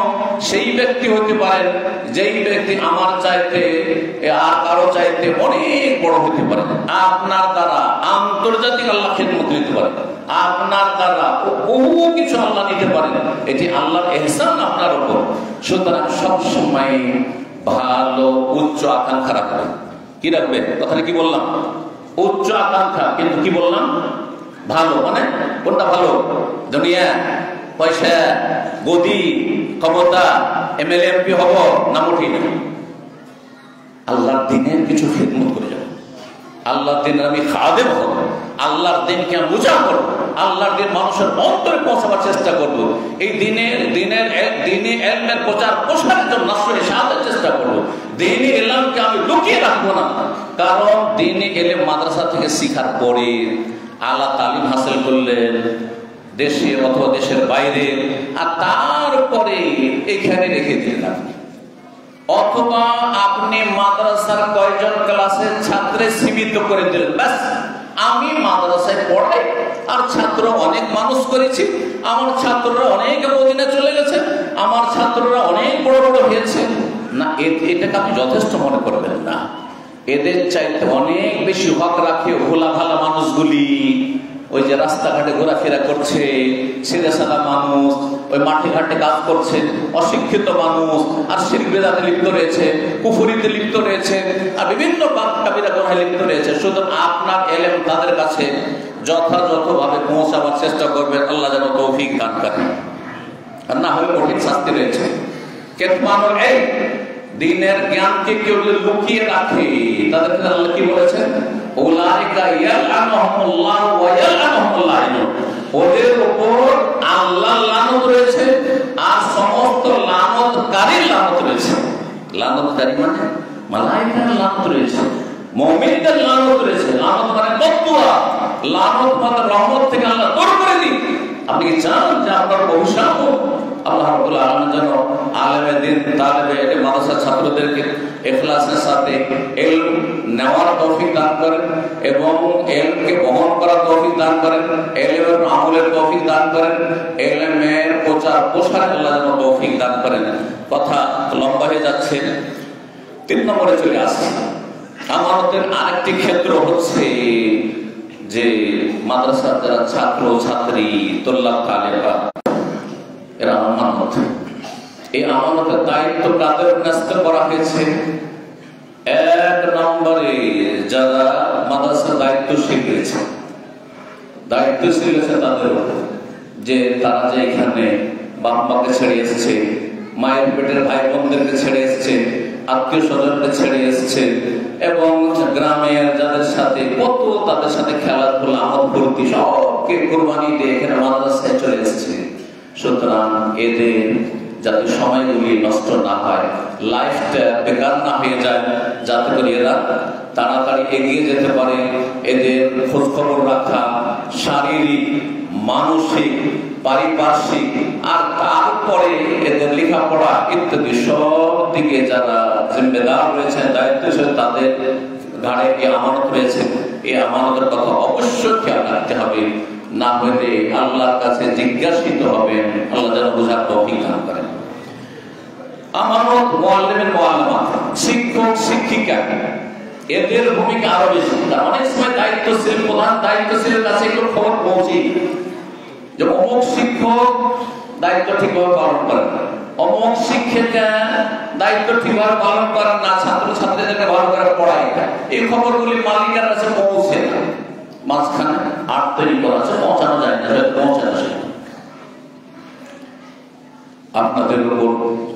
সেই ব্যক্তি হতে পারেন যেই ব্যক্তি আমার চাইতে আর কারো চাইতে অনেক বড় হতে পারে। আপনার দ্বারা আন্তর্জাতিক আল্লাহ খেদমত নিতে পারেন, আপনার দ্বারা বহু কিছু আল্লাহ নিতে পারেন, এটি আল্লাহর ইহসান আপনার উপর। সুতরাং সবসময় ভালো উচ্চ আকাঙ্ক্ষা রাখবেন। কি রাখবেন? কথাটা কি বললাম? উচ্চ আকাঙ্ক্ষা। কিন্তু কি বললাম? ভালো মানে কোনটা ভালো? দুনিয়া, পয়সা, গদি, ক্ষমতা, এমএলএ এমপি হব না মোটেই না। আল্লাহর দিনের কিছু খিদমত করে যাব, আল্লাহর দিনের আমি খাদেম হব, আল্লাহর দিনকে আমি বুঝা করব, আল্লাহর দিন মানুষের অন্তরে পৌঁছাবার চেষ্টা করব। এই দিনে ইলমের প্রচার প্রসারের জন্য নসরে সাহায্যের চেষ্টা করব। দিনে ইলমকে আমি লুকিয়ে রাখবো না, কারণ দিনে ইলম মাদ্রাসা থেকে শিখার পরে আলা তালিম হাসিল করলেন দেশে অথবা দেশের বাইরে, আর তারপরে এখানে রেখে দিলেন, অথবা আপনি মাদ্রাসার কয়জন ক্লাসের ছাত্রে সীমিত করে দিলেন, ব্যাস আমি মাদ্রাসায় পড়াই আর ছাত্র অনেক মানুষ করেছি, আমার ছাত্ররা অনেক মদিনা চলে গেছে, আমার ছাত্ররা অনেক বড় বড় হয়েছে না, এটাকে আপনি যথেষ্ট মনে করবেন না। এদের চাইতে অনেক বেশি হক রাখে ভোলা ভালা মানুষগুলি, ওই যে রাস্তাঘাটে ঘোরাফেরা করছে, সিধা সাদা মানুষ, ওই মাঠে ঘাটে কাজ করছে, অশিক্ষিত মানুষ, আর শিরক বিদআতে লিপ্ত রয়েছে, কুফরিতে লিপ্ত রয়েছে, আর বিভিন্ন পাপ কাবিরা গুনাহে লিপ্ত রয়েছে। সুতরাং আপনার ইলম তাদের কাছে যথাযথভাবে পৌঁছাবার চেষ্টা করবেন, আল্লাহ যেন তৌফিক দান করেন। আর না হলে কঠিন শাস্তি রয়েছে। কিতমানুল ইলম, দ্বীনের জ্ঞানকে কেউ যদি লুকিয়ে রাখে তাদেরকে আল্লাহ কি বলেছেন? উলাইকা ইয়ালআনুহুমুল্লাহ ওয়া ইয়ালআনুহুমুল লাইনুন, ওদের উপর আল্লাহর লানত রয়েছে আর সমস্ত লানতকারীর লানত রয়েছে। লানতকারী মানে মালায়েকার লানত রয়েছে, মুমিনদের লানত রয়েছে। লানত মানে বদদুয়া, লানত মানে রহমত থেকে আল্লাহ দূর করে দিন। আপনি কি চান যে আপনার ভবিষ্যৎ আল্লাহ রাব্বুল আলামিন যেন আলেমে দ্বীন তালেবে ইলম মাদ্রাসার ছাত্রদেরকে ইখলাসের সাথে ইলম নেওয়ার তৌফিক দান করেন এবং ইলমকে বহন করার তৌফিক দান করেন, ইলমের আমলের তৌফিক দান করেন, ইলমের প্রচার প্রসার আল্লাহ যেন তৌফিক দান করেন। কথা লম্বা হয়ে যাচ্ছে, 3 নম্বরে চলে আসছে। আমানতের আরেকটি ক্ষেত্র হচ্ছে যে মাদ্রাসার যারা ছাত্র ছাত্রী তোল্লাব তালেবা, এরা আমানত। এই আমানতের দায়িত্ব কাদের ন্যস্ত করা হয়েছে? 1 নম্বরে যারা মাদ্রাসার দায়িত্বশীল রয়েছে, দায়িত্বশীল আছে তাদের যে তারা যে এখানে বাপ মাকে ছেড়ে এসেছে, মায়ের পেটের ভাই বোনদেরকে ছেড়ে এসেছে, আত্মীয় স্বজনকে ছেড়ে এসেছে, এবং গ্রামের যাদের সাথে কত তাদের সাথে খেলাধুলা আমোদ ফুর্তি সবকে কোরবানি দিয়ে এখানে মাদ্রাসায় চলে এসেছে। সুতরাং এদের যাতে সময়গুলি নষ্ট না হয়, লাইফটা বেকার না হয়ে যায়, যাতে করে এরা তাড়াতাড়ি এগিয়ে যেতে পারে, এদের খোঁজ খবর রাখা, শারীরিক, মানসিক, পারিপার্শ্বিক, আর তারপরে এদের লেখাপড়া ইত্যাদি সব দিকে যারা জিম্মেদার রয়েছেন, দায়িত্বশীল, তাদের ঘাড়ে এই আমানত রয়েছে। এই আমানতের কথা অবশ্যই খেয়াল রাখতে হবে, না হলে আল্লাহর কাছে জিজ্ঞাসিত হবেন। আল্লাহ যেন বোঝার তৌফিক দান করেন। আমানত মুআল্লিমের মুআল্লামা, শিক্ষক শিক্ষিকা, এদের ভূমিকা আরো বেশি। অনেক সময় দায়িত্বশীল প্রধান দায়িত্বশীলের কাছে এগুলো খবর পৌঁছে যে অমুক শিক্ষক দায়িত্ব ঠিকভাবে পালন করেন, অমুক শিক্ষিকা দায়িত্ব ঠিকভাবে পালন করেন না, ছাত্র ছাত্রীদেরকে ভালো করে পড়ায়। এই খবরগুলি মালিকের কাছে পৌঁছে না, মাঝখানে আট তৈরি করা আছে, পৌঁছানো যায় না, পৌঁছানো যায়। আপনাদের উপর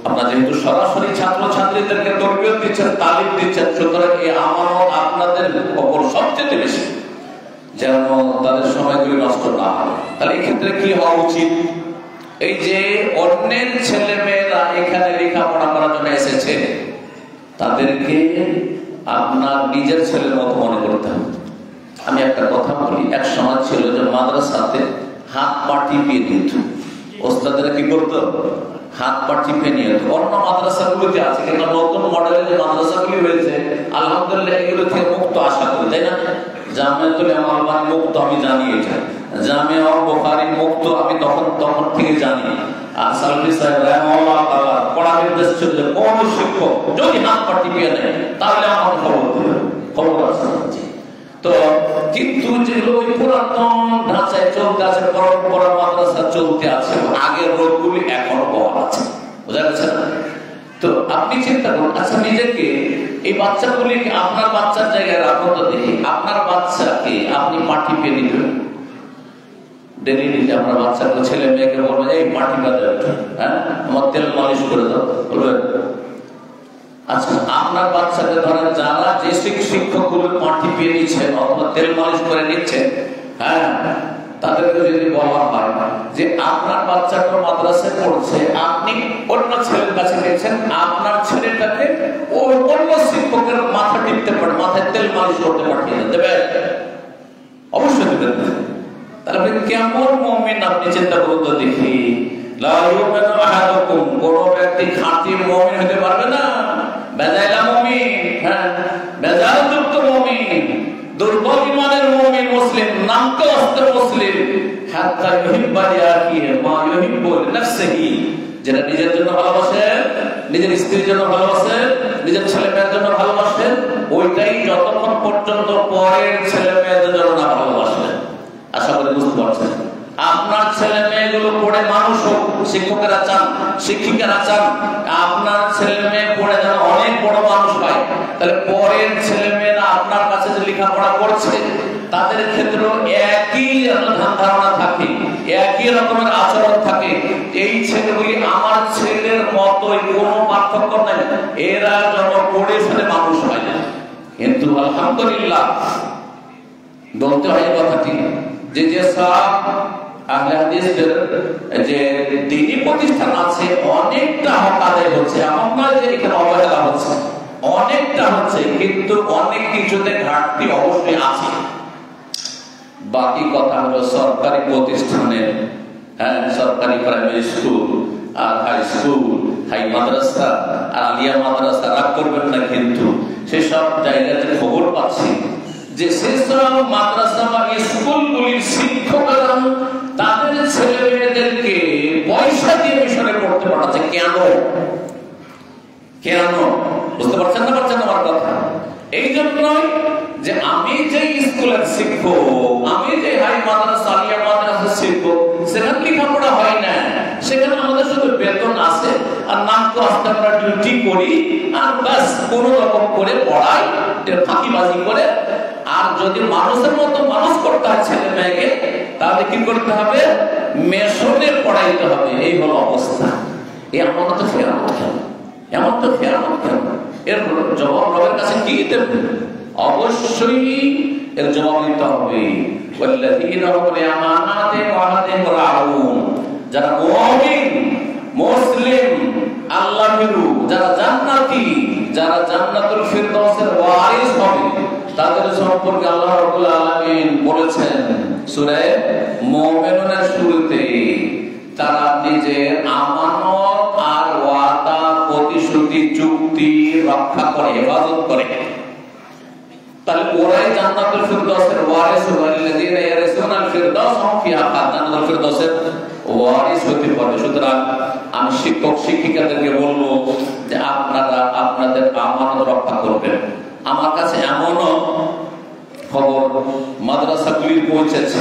আপনারা যেহেতু সরাসরি ছাত্র ছাত্রীদেরকে তরবিয়ত দিচ্ছেন, তালিম দিচ্ছেন, সুতরাং এই আমানত আপনাদের উপর সবচেয়ে বেশি, যেন তাদের সময়গুলি নষ্ট না হয়। তাহলে এক্ষেত্রে কি হওয়া উচিত? এই যে অন্যের ছেলে মেয়েরা এখানে লেখাপড়া করার জন্য এসেছে, তাদেরকে আপনার নিজের ছেলের মতো মনে করতে হবে। আমি একটা কথা বলি, এক সময় ছিল যে মাদ্রাসাতে হাত পা টিপিয়ে দিত, ওস্তাদেরা কি করতো? হাত পা টিপে নিয়ে যেত। অন্য মাদ্রাসাগুলোতে আছে, কিন্তু নতুন মডেলের যে মাদ্রাসাগুলি হয়েছে আলহামদুলিল্লাহ এগুলো থেকে মুক্ত আশা করি, তাই না? জামিয়াতুল আলবানী মুক্ত, আমি জানি এটা। জামিয়া বুখারী মুক্ত, আমি তখন থেকে জানি। আর সালফি সাহেব রাহিমাহুল্লাহ তাআলা পড়া নির্দেশ ছিল যে কোন শিক্ষক যদি হাত পা টিপিয়ে নেয় তাহলে আমার খবর দিবে, খবর আছে। তো কিন্তু যেগুলো ওই পুরাতন ঢাঁচায় চলতে আছে, পরম্পরা মাদ্রাসা চলতে আছে, আগের রোগগুলি এখনো বহাল আছে, বোঝা গেছে না? তো আপনি চিন্তা করুন, আচ্ছা নিজেকে এই বাচ্চাগুলিকে আপনার বাচ্চার জায়গায় রাখুন তো দেখি। আপনার বাচ্চাকে আপনি মাটি পেয়ে দিবেন ডেলি ডেলি, আপনার বাচ্চাকে ছেলে মেয়েকে বলবেন এই মাটি বাজে, হ্যাঁ আমার তেল মালিশ করে দাও, বলবেন? আচ্ছা আপনার বাচ্চাকে ধরেন যারা যে শিক্ষকগুলো মাটি পেয়ে নিচ্ছেন অথবা তেল মালিশ করে নিচ্ছেন, হ্যাঁ তাদেরকে যদি বলা হয় যে আপনার বাচ্চাটা মাদ্রাসায় পড়ছে, আপনি অন্য ছেলের কাছে গেছেন, আপনার ছেলেটাকে ওই অন্য শিক্ষকের মাথা টিপতে পারে, মাথায় তেল মালিশ করতে পাঠিয়ে দেবে, অবশ্যই দেবেন। তাহলে কেমন মুমিন আপনি চিন্তা করুন তো দেখি। লা ইউমিনু আহাদুকুম, কোন ব্যক্তি খাঁটি মুমিন হতে পারবে না, বেজাইলা মুমিন, হ্যাঁ বেজালযুক্ত মুমিন, দুর্বল ঈমানের মুমিন মুসলিম, নামকে অস্ত্র মুসলিম, হাত্তা ইউহিব্বা লিআখিহি মা ইউহিব্বু লিনাফসিহি, যেটা নিজের জন্য ভালোবাসে, নিজের স্ত্রীর জন্য ভালোবাসে, নিজের ছেলে মেয়ের জন্য ভালোবাসে, ওইটাই যতক্ষণ পর্যন্ত পরের ছেলে মেয়েদের জন্য না ভালোবাসে। আশা করি বুঝতে পারছেন। আপনার ছেলে মেয়েগুলো পড়ে মানুষ হোক, শিক্ষকেরা চান, শিক্ষিকারা চান আপনার ছেলে মেয়ে পড়ে যেন অনেক বড় মানুষ হয়। তাহলে পরের ছেলে মেয়েরা আপনার কাছে যে লেখাপড়া করছে তাদের ক্ষেত্রে একই ধারণা থাকে, একই রকমের আচরণ থাকে। এই ছেলেগুলি আমার ছেলের মতোই, কোনো পার্থক্য নাই, এরা যেন পড়ে ফেলে মানুষ হয় না। কিন্তু আলহামদুলিল্লাহ বলতে হয় কথাটি যে যে সব আহলে হাদিসের যে দ্বীনি প্রতিষ্ঠান আছে অনেকটা হক আদায় হচ্ছে, এমন নয় যে এখানে অবহেলা হচ্ছে, অনেকটা হচ্ছে, কিন্তু অনেক কিছুতে ঘাটতি অবশ্যই আছে। বাকি কথা হলো সরকারি প্রতিষ্ঠানের, হ্যাঁ সরকারি প্রাইমারি স্কুল আর হাই স্কুল, হাই মাদ্রাসা আর আলিয়া মাদ্রাসা, রাগ করবেন না, কিন্তু সেসব জায়গাতে খবর পাচ্ছি যে সেসব মাদ্রাসা বা স্কুলগুলির শিক্ষকরা তাদের ছেলে মেয়েদেরকে পয়সা দিয়ে মিশনে পড়তে পাঠাচ্ছে। কেন কেন বুঝতে পারছেন না? পারছেন আমার কথা? এই জন্যই যে আমি যে স্কুলের শিক্ষক, আমি যে হাই মাদ্রাসা আলিয়া মাদ্রাসার শিক্ষক, সেখানে লেখাপড়া হয় না, সেখানে আমাদের শুধু বেতন আছে আর নাম তো আসতে আমরা ডিউটি করি আর ব্যাস কোন রকম করে পড়াই, ফাঁকিবাজি করে। আর যদি মানুষের মতো মানুষ করতে হয় ছেলে মেয়েকে, তাহলে কি করতে হবে? মেশনে পড়াইতে হবে। এই হলো অবস্থা। এমন তো খেয়ানত কেন, এমন তো খেয়ানত কেন? এর জবাব রবের কাছে কি দেবে? অবশ্যই এর জবাব দিতে হবে। ওয়াল্লাযীনা হুম লিআমানাতিহিম ওয়া আহদিহিম রাউন, যারা মুমিন মুসলিম আল্লাহভীরু, যারা জান্নাতি, যারা জান্নাতুল ফিরদাউসের ওয়ারিস হবে, তাদের সম্পর্কে আল্লাহ রাব্বুল আলামিন বলেছেন সূরা মুমিনুনের শুরুতে, তারা নিজের আমানত আর ওয়াদা প্রতিশ্রুতি চুক্তি রক্ষা করে, হেফাজত করে। তাহলে ওরাই জান্নাতুল ফিরদাউসের ওয়ারিস হবে। আল্লাযীনা ইয়ারিসুনাল ফিরদাউস হুম ফিহা খালিদুন, জান্নাতুল ফিরদাউসের ওয়ারিস হতে পারে। সুতরাং আমি শিক্ষক শিক্ষিকাদেরকে বলবো যে আপনারা আপনাদের আমানত রক্ষা করবেন। আমার কাছে এমনও খবর মাদ্রাসাগুলির পৌঁছেছে,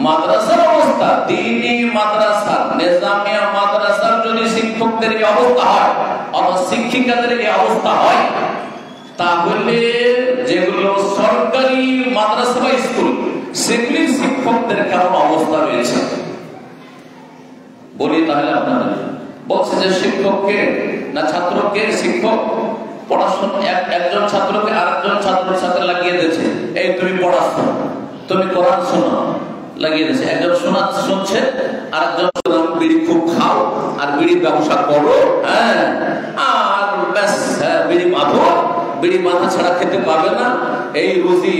মাদ্রাসার অবস্থা, দ্বীনি মাদ্রাসা, নিজামিয়া মাদ্রাসার যদি শিক্ষকদের এই অবস্থা হয় অথবা শিক্ষিকাদের এই অবস্থা হয়, তাহলে যেগুলো সরকারি মাদ্রাসা বা স্কুল, সেগুলির শিক্ষকদের কেমন অবস্থা রয়েছে বলি। তাহলে আপনাদের বলছে যে শিক্ষককে না ছাত্রকে, শিক্ষক পড়াশোনা একজন ছাত্রকে আরেকজন ছাত্রের সাথে লাগিয়ে দিয়েছে, এই তুমি পড়াশোনা, তুমি কোরআন শোনো, লাগিয়ে দিয়েছে। একজন শুনছে, আরেকজন বিড়ি খুব খাও আর বিড়ির ব্যবসা করো, হ্যাঁ আর ব্যাস বিড়ি বাঁধো, বিড়ি বাঁধা ছাড়া খেতে পারবে না। এই রুজি,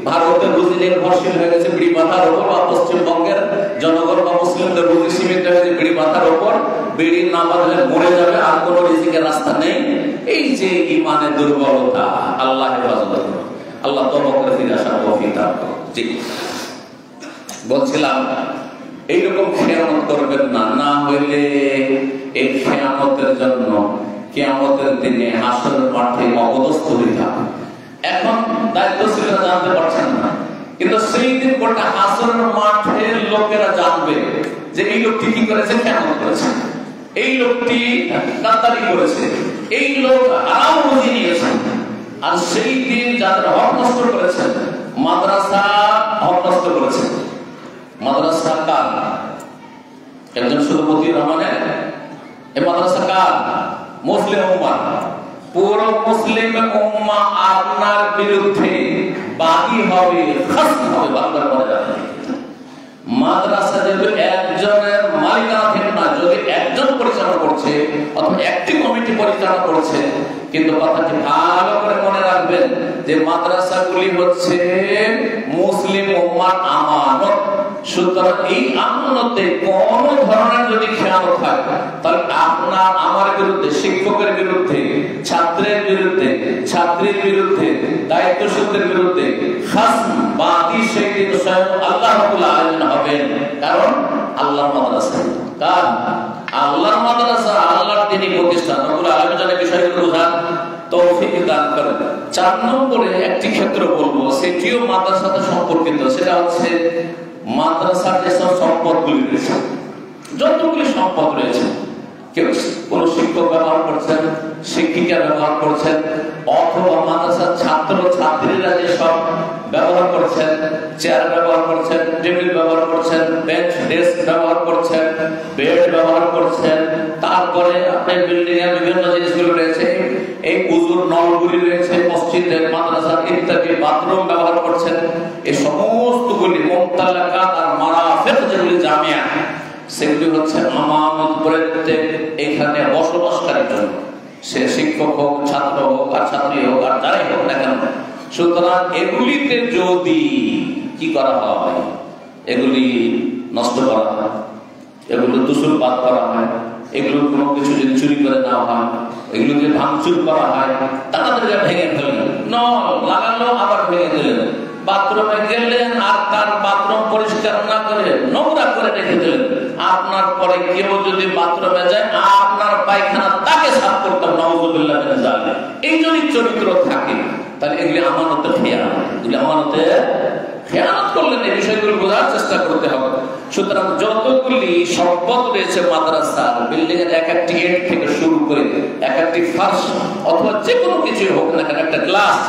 ভারতের রুজি নির্ভরশীল হয়ে গেছে বিড়ি বাঁধার উপর, বা পশ্চিমবঙ্গের জনগণ বা মুসলিমদের রুজি সীমিত হয়েছে বিড়ি বাঁধার উপর। বিড়ি না বাঁধলে মরে যাবে, আর কোনো রিজিকের রাস্তা নেই। এই যে ইমানের দুর্বলতা, আল্লাহ হেফাজত করুন, আল্লাহ তওবা করে ফিরে আসার তৌফিক দান করুন। জি বলছিলাম এইরকম খেয়ানত করবেন না, না হইলে এই খেয়ানতের জন্য কিয়ামতের দিনে হাসরের মাঠে অবস্থ হয়ে যাবে। এখন দায়িত্বশীলরা জানতে পারছেন না, কিন্তু সেই দিন গোটা হাসরের মাঠে লোকেরা জানবে যে এই লোকটি কি করেছে, কেমন করেছে, এই লোকটি গাদ্দারি করেছে, এই লোক আরাম রুজি নিয়েছে। আর সেই দিন যারা হক নষ্ট করেছেন, মাদ্রাসা হক নষ্ট করেছে, মাদ্রাসা কার? একজন শুধু মতিউর রহমানের, এই মাদ্রাসা কার? মুসলিম উম্মাহ। পুরো মুসলিম উম্মাহ আপনার বিরুদ্ধে বাদী হবে, খাস হবে, বারবার বলা যাবে। মাদ্রাসা যেহেতু একজনের মালিকানাধীন না, যদি একজন পরিচালনা করছে অথবা একটি কমিটি পরিচালনা করছে, কিন্তু কথাটি ভালো করে মনে রাখবেন যে মাদ্রাসাগুলি হচ্ছে মুসলিম উম্মার আমানত। সুতরাং এই আমানতে কোন ধরনের যদি খেয়ানত হয়, তাহলে আপনার আমার বিরুদ্ধে, শিক্ষকের বিরুদ্ধে, ছাত্রের বিরুদ্ধে, ছাত্রীর বিরুদ্ধে, দায়িত্বশীলদের বিরুদ্ধে খাসম বাদী সেই দিন স্বয়ং আল্লাহ রাব্বুল আলামিন হবেন। কারণ আল্লাহর মাদ্রাসা, কার? আল্লাহর মাদ্রাসা, আল্লাহর দ্বীনি প্রতিষ্ঠান। রাব্বুল আলামিন যেন বিষয়গুলো বোঝার তৌফিক দান করেন। 4 নম্বরে একটি ক্ষেত্র বলবো, সেটিও মাদ্রাসার সাথে সম্পর্কিত। সেটা হচ্ছে মাদ্রাসার যেসব সম্পদগুলি রয়েছে, যতগুলি সম্পদ রয়েছে, কেউ কোন শিক্ষক ব্যবহার করছেন, শিক্ষিকা ব্যবহার করছেন, অথবা মাদ্রাসার ছাত্র ছাত্রীরা যেসব ব্যবহার করছেন, চেয়ার ব্যবহার করছেন, টেবিল ব্যবহার করছেন, বেঞ্চ ডেস্ক ব্যবহার করছেন, বেড ব্যবহার করছেন, তারপরে আপনার বিল্ডিং এর বিভিন্ন জিনিসগুলো রয়েছে, এই উজুর নলগুলি রয়েছে, মসজিদে মাদ্রাসার ইত্যাদি বাথরুম ব্যবহার করছেন, এই সমস্তগুলি মুমতালাকাত আর মারাফিক যেগুলি জামিয়া, সেগুলি হচ্ছে আমানত প্রত্যেক এখানে বসবাসকারীর জন্য, সে শিক্ষক হোক, ছাত্র হোক, আর ছাত্রী হোক, আর যারাই হোক না কেন। সুতরাং এগুলিতে যদি কি করা হয়, এগুলি নষ্ট করা হয়, এগুলো দূষণপাত করা হয়, এগুলো কোনো কিছু যদি চুরি করে নেওয়া হয়, এগুলো যদি ভাঙচুর করা হয়, তাড়াতাড়ি ভেঙে ফেললেন, নল লাগালো আবার ভেঙে দিলেন, বাথরুমে গেলেন আর তার বাথরুম পরিষ্কার না করে নোংরা করে রেখে দিলেন, আপনার পরে কেউ যদি বাথরুমে যায় আপনার পায়খানা তাকে সাফ করতে হবে, নাউযুবিল্লাহ মিন যালিক। এই যদি চরিত্র থাকে, তাহলে এগুলি আমানতের খেয়ানত, এগুলি আমানতের খেয়ানত করলেন। এই বিষয়গুলো বোঝার চেষ্টা করতে হবে। সুতরাং যতগুলি সম্পদ রয়েছে মাদ্রাসার, বিল্ডিং এর এক একটি ইট থেকে শুরু করে এক একটি ফার্শ অথবা যে কোনো কিছু হোক না কেন, একটা গ্লাস,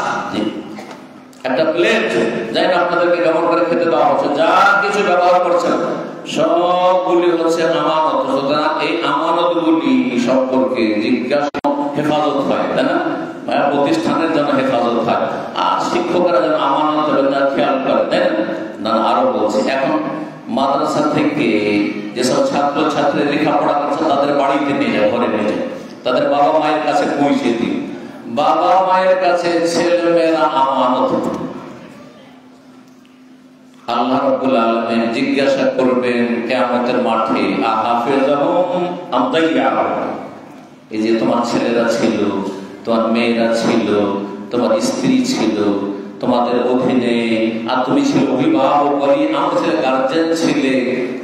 একটা প্লেট, যাই না আপনাদেরকে ব্যবহার করে খেতে দেওয়া হচ্ছে, যা কিছু ব্যবহার করছেন সবগুলি হচ্ছে আমানত। সুতরাং এই আমানতগুলি সম্পর্কে জিজ্ঞাসা, হেফাজত হয়, তাই না? প্রতিষ্ঠানের জন্য হেফাজত হয়, আর শিক্ষকরা যেন আমানত খেয়াল করে, তাই না? আরো বলছি, এখন মাদ্রাসা থেকে যেসব ছাত্র ছাত্রী লেখাপড়া করছে তাদের বাড়িতে নিয়ে যায়, ঘরে নিয়ে যায়, তাদের বাবা মায়ের কাছে পৌঁছে দিন। বাবা মায়ের কাছে ছেলে মেয়েরা আমানত। আল্লাহ রাব্বুল আলামিন জিজ্ঞাসা করবেন কিয়ামতের মাঠে, আহাফিজাহুম আম দাইয়াহুম, এই যে তোমার ছেলেরা ছিল, তোমার মেয়েরা ছিল, তোমার স্ত্রী ছিল তোমাদের অধীনে, আর তুমি ছিল অভিভাবক, আমার ছেলে গার্জেন ছিলে,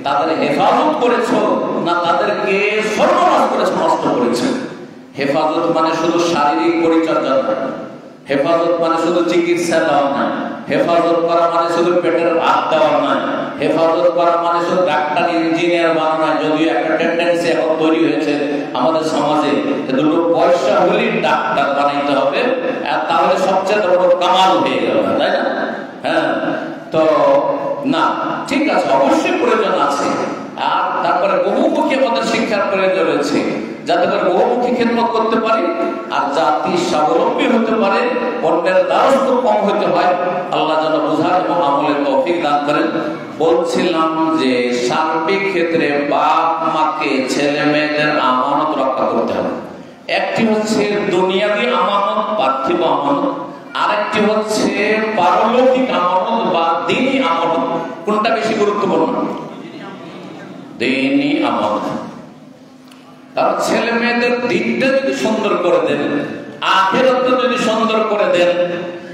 তাদের হেফাজত করেছো না তাদেরকে সর্বনাশ করেছো, নষ্ট করেছো? হেফাজত মানে শুধু শারীরিক পরিচর্যা নয়, হেফাজত মানে শুধু চিকিৎসা দেওয়া নয়, হেফাজত করা মানে শুধু পেটের ভাত দেওয়া নয়, হেফাজত করা মানে শুধু ডাক্তার ইঞ্জিনিয়ার বানানো নয়। যদিও একটা টেন্ডেন্সি এখন তৈরি হয়েছে আমাদের সমাজে, দুটো পয়সা হলেই ডাক্তার বানাইতে হবে, আর তাহলে সবচেয়ে বড় কামাল হয়ে গেল, তাই না? হ্যাঁ, তো না, ঠিক আছে, অবশ্যই প্রয়োজন আছে। আর তারপরে বহুমুখী আমাদের শিক্ষার প্রয়োজন রয়েছে, যাতে করে বহুমুখী খেদমত করতে পারি আর জাতি স্বাবলম্বী হতে পারে, অন্যের দ্বারস্থ কম হতে হয়। আল্লাহ যেন বোঝার এবং আমলের তৌফিক দান করেন। বলছিলাম যে সার্বিক ক্ষেত্রে বাপ মাকে ছেলে মেয়েদের আমানত রক্ষা করতে হবে। একটি হচ্ছে দুনিয়াবী আমানত, পার্থিব আমানত, আরেকটি হচ্ছে পারলৌকিক আমানত বা দ্বীনি আমানত। কোনটা বেশি গুরুত্বপূর্ণ? দ্বীনি আমানত। কারণ ছেলে মেয়েদের দিনটা যদি সুন্দর করে দেন, আখিরাতটা যদি সুন্দর করে দেন,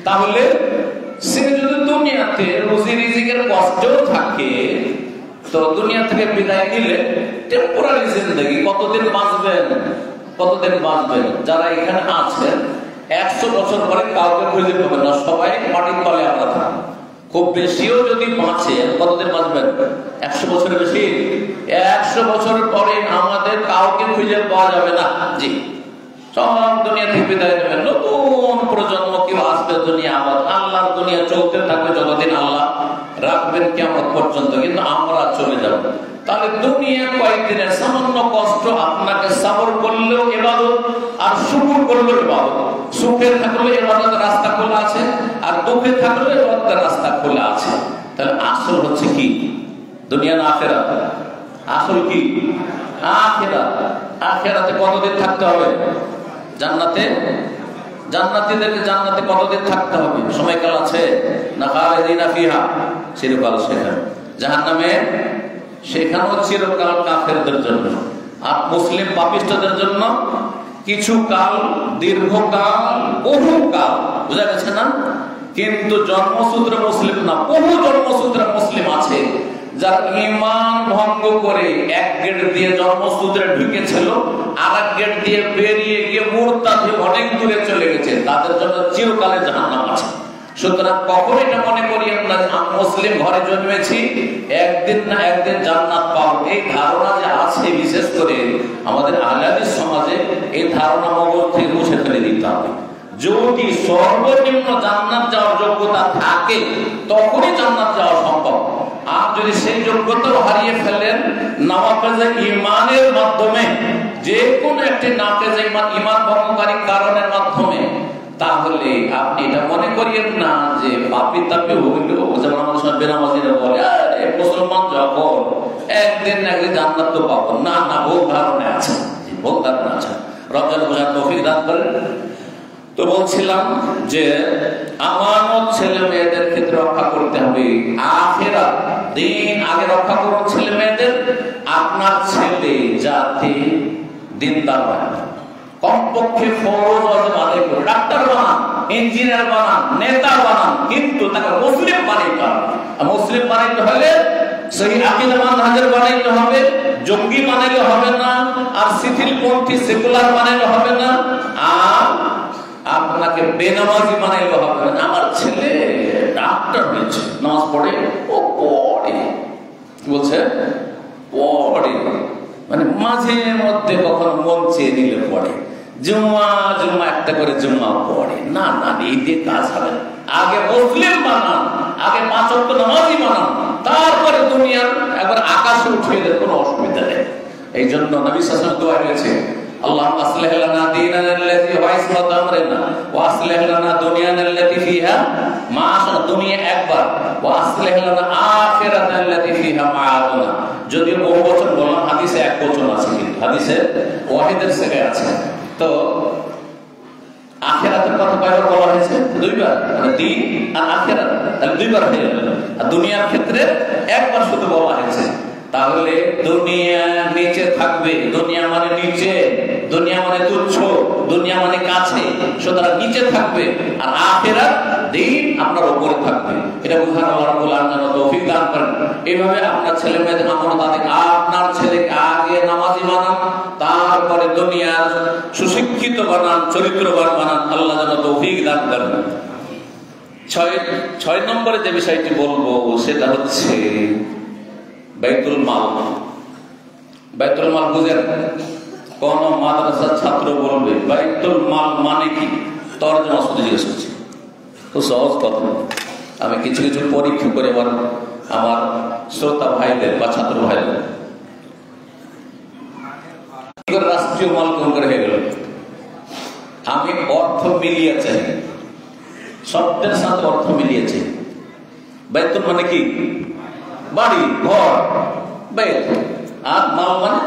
তাহলে সে যদি দুনিয়াতে রুজি রিজিকের কষ্টও থাকে, তো দুনিয়া থেকে বিদায় নিলে টেম্পোরারি জিন্দেগি, কতদিন বাঁচবেন, কতদিন বাঁচবেন? যারা এখানে আছেন 100 বছর পরে কাউকে খুঁজে পাবেন না, সবাই মাটির তলে আমরা থাকবো। খুব বেশিও যদি বাঁচে, কতদিন বাঁচবেন? 100 বছরের বেশি? 100 বছর পরে আমাদের কাউকে খুঁজে পাওয়া যাবে না। জি, সব দুনিয়া থেকে বিদায় নেবেন, নতুন প্রজন্ম কেউ আসবে দুনিয়া, আবার আল্লাহর দুনিয়া চলতে থাকবে যতদিন আল্লাহ রাখবেন কিয়ামত পর্যন্ত, কিন্তু আমরা চলে যাব। তাহলে দুনিয়া কয়েকদিনের সামান্য কষ্ট আপনাকে সবর করলেও ইবাদত, আর শুকর করলেও ইবাদত। সুখে থাকলেও ইবাদতের রাস্তা খোলা আছে, আর দুঃখে থাকলেও ইবাদতের রাস্তা খোলা আছে। তাহলে আসল হচ্ছে কি? দুনিয়া না আখিরাত? আসল কি? আখিরাত। আখিরাতে কতদিন থাকতে হবে? জান্নাতে জান্নাতীদেরকে জান্নাতে কতদিন থাকতে হবে? সময়কাল আছে না? খালিদিনা ফিহা, চিরকাল সেখানে। জাহান্নামে সেখানেও চিরকাল কাফেরদের জন্য, আর মুসলিম পাপিষ্ঠদের জন্য কিছু কাল, দীর্ঘকাল, বহুকাল। বুঝা গেছে না? কিন্তু জন্মসূত্রে মুসলিম না, বহু জন্মসূত্রে মুসলিম আছে যার ঈমান ভঙ্গ করে এক গেট দিয়ে জন্মসূত্রে ঢুকেছিল, আর এক গেট দিয়ে বেরিয়ে গিয়ে মুরতাদ হয়ে অনেক দূরে চলে গেছে, তাদের জন্য চিরকালে জাহান্নাম আছে। সুতরাং কখনো এটা মনে করিয়েন না যে আমি মুসলিম ঘরে জন্মেছি, একদিন না একদিন জান্নাত পাবো। এই ধারণা যে আছে, বিশেষ করে আমাদের আহলে হাদিস সমাজে এই ধারণা মগজ থেকে মুছে ফেলে দিতে হবে। যদি সর্বনিম্ন জান্নাত যাওয়ার যোগ্যতা থাকে তখনই জান্নাত যাওয়া সম্ভব। আর যদি সেই যোগ্যতাও হারিয়ে ফেলেন নাওয়াকিজে ঈমানের মাধ্যমে, যে কোনো একটি নাকিজে ঈমান ভঙ্গকারী কারণের মাধ্যমে, তাহলে আপনি এটা মনে করিয়েন না যে পাপী তাপী হইল। যেমন আমাদের সময় বেনামাজিরা বলে, আরে মুসলমান যখন একদিন না একদিন জান্নাত তো পাবো না। না, ভুল ধারণা আছে, ভুল ধারণা আছে। রমজান বোঝার তৌফিক দান করেন। তো বলছিলাম যে আমানত ছেলে মেয়েদের ক্ষেত্রে রক্ষা করতে হবে। আখিরাত দিন আগে রক্ষা করুন ছেলে মেয়েদের। আপনার ছেলে যাতে দিনদার হয়, কমপক্ষে ফরজ ওয়াজিব আদায় করে, ডাক্তার বানান, ইঞ্জিনিয়ার বানান, নেতা বানান, কিন্তু তাকে মুসলিম বানাইতে হবে। মুসলিম বানাইতে হলে সেই আকীদা মানহাজের বানাইতে হবে, জঙ্গি বানাইলে হবে না, আর শিথিলপন্থী সেকুলার বানাইলে হবে না, আর আপনাকে বেনামাজি বানাইলে হবে না। আমার ছেলে ডাক্তার হয়েছে, নামাজ পড়ে, ও পড়ে, কি বলছে, পড়ে, মানে মাঝে মধ্যে কখনো মন চেয়ে নিলে পড়ে, জুম্মা জুম্মা একটা করে জুম্মা পড়ে না। না, এই দিয়ে কাজ হবে না। আগে মুসলিম বানান, আগে 5 ওয়াক্ত নামাজি বানান, তারপরে দুনিয়ার একবার আকাশে উঠিয়ে দেন, কোনো অসুবিধা নেই। এই জন্য নবী সাল্লাল্লাহু আলাইহি ওয়াসাল্লাম দোয়া রয়েছে, আল্লাহুম্মা আসলিহ লানা দীনানা আল্লাযী হুয়া ইসমাতু আমরিনা ওয়া আসলিহ লানা দুনিয়ানা আল্লাতী ফিহা মাআশনা, দুনিয়া একবার, ওয়া আসলিহ লানা আখিরাতানা আল্লাতী ফিহা মাআদুনা। যদিও বহু বচন বললাম, হাদিসে এক বচন আছে, কিন্তু হাদিসে ওয়াহিদের জায়গায় আছে। তো আখিরাতের কথা কয়বার বলা হয়েছে? 2 বার, মানে দিন আর আখিরাত, তাহলে 2 বার হয়ে গেল। আর দুনিয়ার ক্ষেত্রে একবার শুধু বলা হয়েছে। তাহলে দুনিয়া নিচে থাকবে, দুনিয়া মানে নিচে, দুনিয়া মানে তুচ্ছ, দুনিয়া মানে কাছে, সুতরাং নিচে থাকবে, আর আখিরাত দিন আপনার উপরে থাকবে। এটা বুঝার আল্লাহ রাব্বুল আলামিন তৌফিক দান করেন। এইভাবে আপনার ছেলে মেয়েদের আমানত আদায়, আপনার ছেলেকে আগে নামাজি বানান, তারপরে দুনিয়ার সুশিক্ষিত বানান, চরিত্রবান বানান। আল্লাহ যেন তৌফিক দান করেন। 6 নম্বরে যে বিষয়টি বলবো সেটা হচ্ছে বাইতুল মাল। বাইতুল মাল বুঝেন? কোন মাদ্রাসার ছাত্র বলবে বাইতুল মাল মানে কি, তরজমা শুধু জিজ্ঞেস করছি। খুব সহজ কথা। আমি কিছু কিছু পরীক্ষা করে আমার শ্রোতা ভাইদের বা ছাত্র ভাইদের, রাষ্ট্রীয় মাল কোন করে হয়ে গেল। আমি অর্থ মিলিয়েছি, শব্দের সাথে অর্থ মিলিয়েছি। বাইতুল মানে কি? বাড়ি, ঘর, বাইত। আর মাল মানে?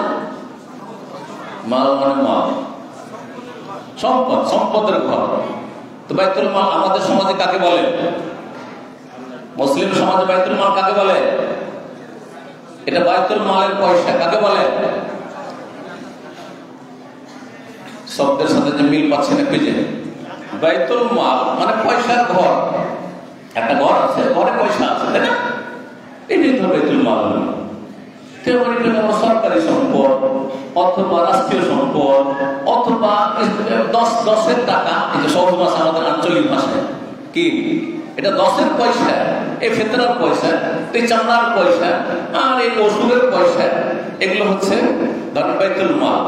মাল মানে মাল, সম্পদ, সম্পদের ঘর। তো বাইতুল মাল আমাদের সমাজে কাকে বলে? মুসলিম সমাজে বাইতুল মাল কাকে বলে? এটা বাইতুল মালের পয়সা কাকে বলে? শব্দের সাথে যে মিল পাচ্ছে না খুঁজে। বাইতুল মাল মানে পয়সার ঘর। একটা ঘর আছে, ঘরে পয়সা আছে, তাই না? এটাই তো বাইতুল মাল। সরকারি সম্পদ অথবা রাষ্ট্রীয় সম্পদ অথবা 10 টাকা, এই যে সহজ ভাষা আমাদের আঞ্চলিক ভাষায় কি, এটা 10-এর পয়সা, এই ফেতরার পয়সা, এই চামড়ার পয়সা, আর এই ওষুধের পয়সা, এগুলো হচ্ছে ধরেন বাইতুল মাল।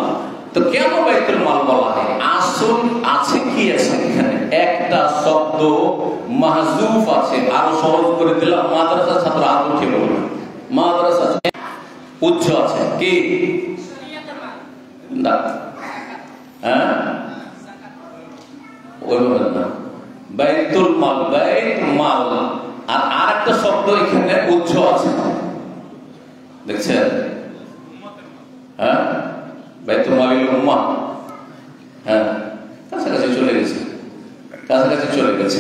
তো কেন বাইতুল মাল বলা হয়? আসল আছে কি আছে এখানে? একটা শব্দ মাহজুফ আছে। আরো সহজ করে দিলাম, মাদ্রাসা ছাত্র আরো উঠে বলবে, মাদ্রাসা উচ্চ আছে কি না? হ্যাঁ, ওইভাবে না। বাইতুল মাল, বাইত মাল, আর আরেকটা শব্দ এখানে উচ্চ আছে। দেখছেন? হ্যাঁ, বাইতুল মালিল উম্মাহ, হ্যাঁ, কাছাকাছি চলে গেছে, কাছাকাছি চলে গেছে।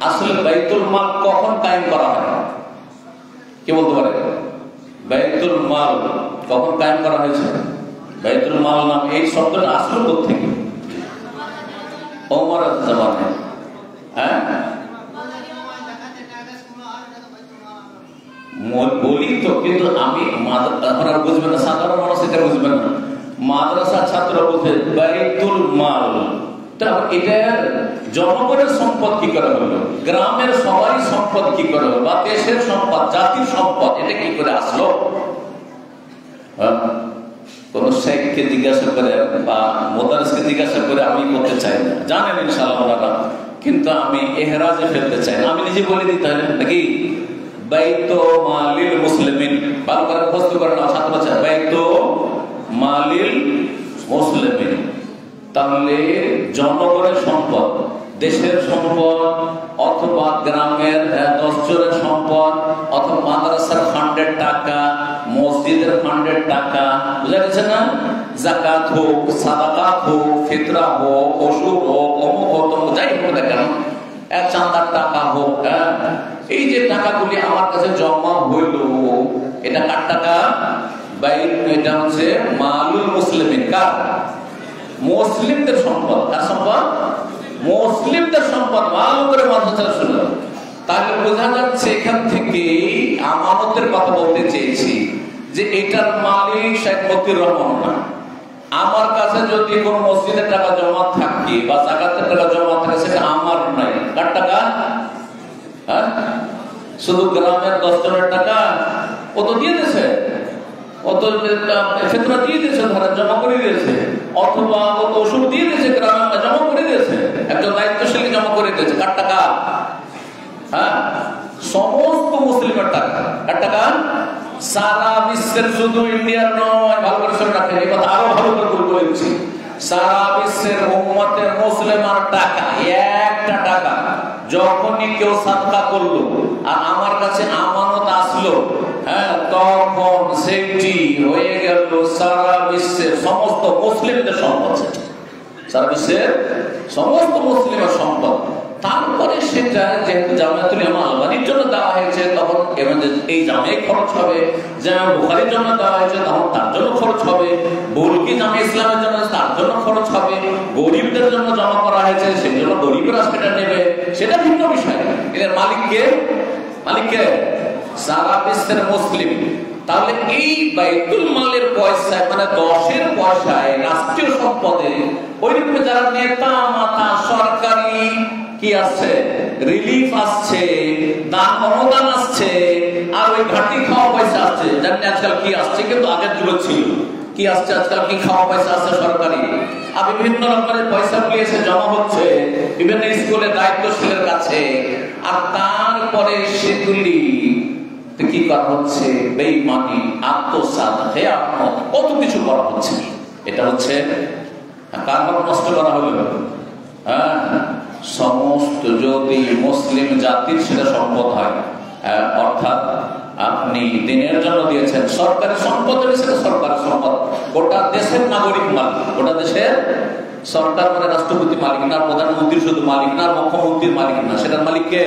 আসলে বাইতুল মাল কখন কায়েম করা হয়? কে বলতে পারে? বাইতুল মাল কখন কায়েম করা হয়েছে? বাইতুল মাল নাম এই শব্দটা আসলে কোথেকে? ওমরের জামানায়। হ্যাঁ, বলি তো, কিন্তু আমি আপনারা বুঝবেন না, সাধারণ মানুষ এটা বুঝবেন না। মাদ্রাসা ছাত্র বুঝে বাইতুল মাল, এটা জনগণের সম্পদ কি করে হলো, গ্রামের সবাই সম্পদ কি করে হলো, বা দেশের সম্পদ, জাতির সম্পদ, এটা কি করে আসলো? কোন শেখকে জিজ্ঞাসা করে বা মোদারেসকে জিজ্ঞাসা করে আমি করতে চাই না, জানেন ইনশাআল্লাহ ওনারা, কিন্তু আমি এহরাজে ফেলতে চাই না। আমি নিজে বলে দিতে হয় নাকি বাইতুল মালিল মুসলিমিন, ভালো করে মুখস্থ করে নাও ছাত্র ছাত্রী, বাইতুল মালিল মুসলিমিন। তাহলে জনগণের সম্পদ, দেশের সম্পদ, অথবা গ্রামের 10 জনের সম্পদ, অথবা মাদ্রাসার ফান্ডের টাকা, মসজিদের ফান্ডের টাকা, বুঝা গেছে না? যাকাত হোক, সাদাকাত হোক, ফিতরা হোক, ওসুর হোক, অমুক হোক, যাই হোক না কেন, চাঁদার টাকা হোক, এই যে টাকাগুলি আমার কাছে জমা হইল, এটা কার টাকা? এটা হচ্ছে মালুল মুসলিমিন। কার? মুসলিমদের সম্পদ। কার সম্পদ? মুসলিমদের সম্পদ। ভালো করে মাথা শুনল, তাহলে বোঝা যাচ্ছে এখান থেকে আমানতের কথা বলতে চেয়েছি যে এটার মালিক শেখ মতিউর রহমান না। আমার কাছে যদি কোন মসজিদের টাকা জমা থাকে বা যাকাতের টাকা জমা থাকে, সেটা আমার নাই। কার টাকা? শুধু গ্রামের 10 জনের টাকা ও তো দিয়ে দিয়েছে, ও তো ফিতরা দিয়ে দিয়েছে, ধরা জমা করে দিয়েছে, অথবা ও তো ওষুধ দিয়ে দিয়েছে, গ্রামে জমা করে দিয়েছে, একজন দায়িত্বশীল জমা করে দিয়েছে। কার টাকা? হ্যাঁ, সমস্ত মুসলিমের টাকা। কার টাকা? সারা বিশ্বের, শুধু ইন্ডিয়ার নয়, ভালো করে শুনে রাখেন, এই কথা আরো ভালো করে বলছি। সারা বিশ্বের উম্মতের মুসলিমের টাকা, একটা টাকা যখনই কেউ সাদকা করলো আর আমার কাছে আমানত আসলো, হ্যাঁ, তখন সেটি হয়ে গেল সারা বিশ্বের সমস্ত মুসলিমদের সম্পদ। সারা বিশ্বের সমস্ত মুসলিমের সম্পদ। তারপরে সেটা যেহেতু জামিয়াতুল ইমাম আলবানীর জন্য দেওয়া হয়েছে, তখন এই জামে খরচ হবে, জামে বুখারীর জন্য দেওয়া হয়েছে, তখন তার জন্য খরচ হবে, বুলকি জামে ইসলামের জন্য তার জন্য খরচ হবে, গরিবদের জন্য জমা করা হয়েছে, সেই জন্য গরিবরা সেটা নেবে, সেটা ভিন্ন বিষয়। এর মালিককে? মালিককে সারা বিশ্বের মুসলিম। তাহলে এই বাইতুল মালের পয়সায়, মানে 10-এর পয়সায়, রাষ্ট্রীয় সম্পদে ওইরকম যারা নেতা মাতা, সরকারি কি আসছে, রিলিফ আসছে, দান অনুদান আসছে, আর ওই ঘাটি খাওয়া পয়সা আসছে। জানেন আজকাল কি আসছে, কিন্তু আগের যুগে ছিল কি আসছে, আজকাল কি খাওয়া পয়সা আসছে সরকারি, আর বিভিন্ন রকমের পয়সাগুলি এসে জমা হচ্ছে বিভিন্ন স্কুলে দায়িত্বশীলের কাছে, আর তারপরে সেগুলি কি করা হচ্ছে, বেঈমানি, আত্মসাৎ, খেয়ানত, কত কিছু করা হচ্ছে। এটা হচ্ছে কার হক নষ্ট করা হলো? হ্যাঁ, সমস্ত যদি মুসলিম জাতির সেটা সম্পদ হয়, অর্থাৎ আপনি দিনের জন্য দিয়েছেন, সরকারি সম্পদ হলে সেটা সরকারের সম্পদ, গোটা দেশের নাগরিক মালিক, গোটা দেশের সরকার মানে রাষ্ট্রপতি মালিক না, প্রধানমন্ত্রী শুধু মালিক না, মুখ্যমন্ত্রীর মালিক না, সেটার মালিককে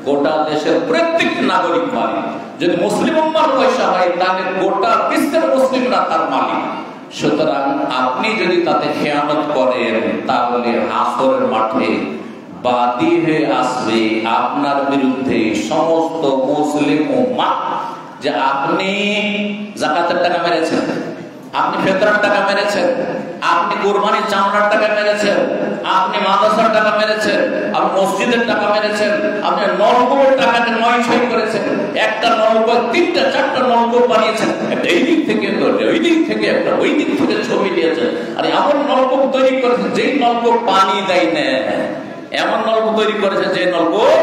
গোটা দেশের প্রত্যেক নাগরিক মালিক। যদি মুসলিম উম্মার পয়সা হয়, তাহলে গোটা বিশ্বের মুসলিমরা তার মালিক। সুতরাং আপনি যদি তাতে খেয়ানত করেন, তাহলে হাসরের মাঠে বাদী হয়ে আসবে আপনার বিরুদ্ধে সমস্ত মুসলিম উম্মাহ, যে আপনি যাকাতের টাকা মেরেছেন, আপনি ফিতরার টাকা মেরেছেন, আপনি কুরবানির চামড়ার টাকা মেরেছেন, আপনি মাদ্রাসার টাকা মেরেছেন, আপনি মসজিদের টাকা মেরেছেন, আপনি নলকূপের টাকাকে নয়-ছয় করেছেন, একটা নলকূপ 3টা 4টা নলকূপ বানিয়েছেন, একটা এই দিক থেকে ওই দিক থেকে, একটা ওই দিক থেকে ছবি দিয়েছেন, আর এমন নলকূপ তৈরি করেছেন যেই নলকূপ পানি দেয় না, এমন নলকূপ তৈরি করেছেন যে নলকূপ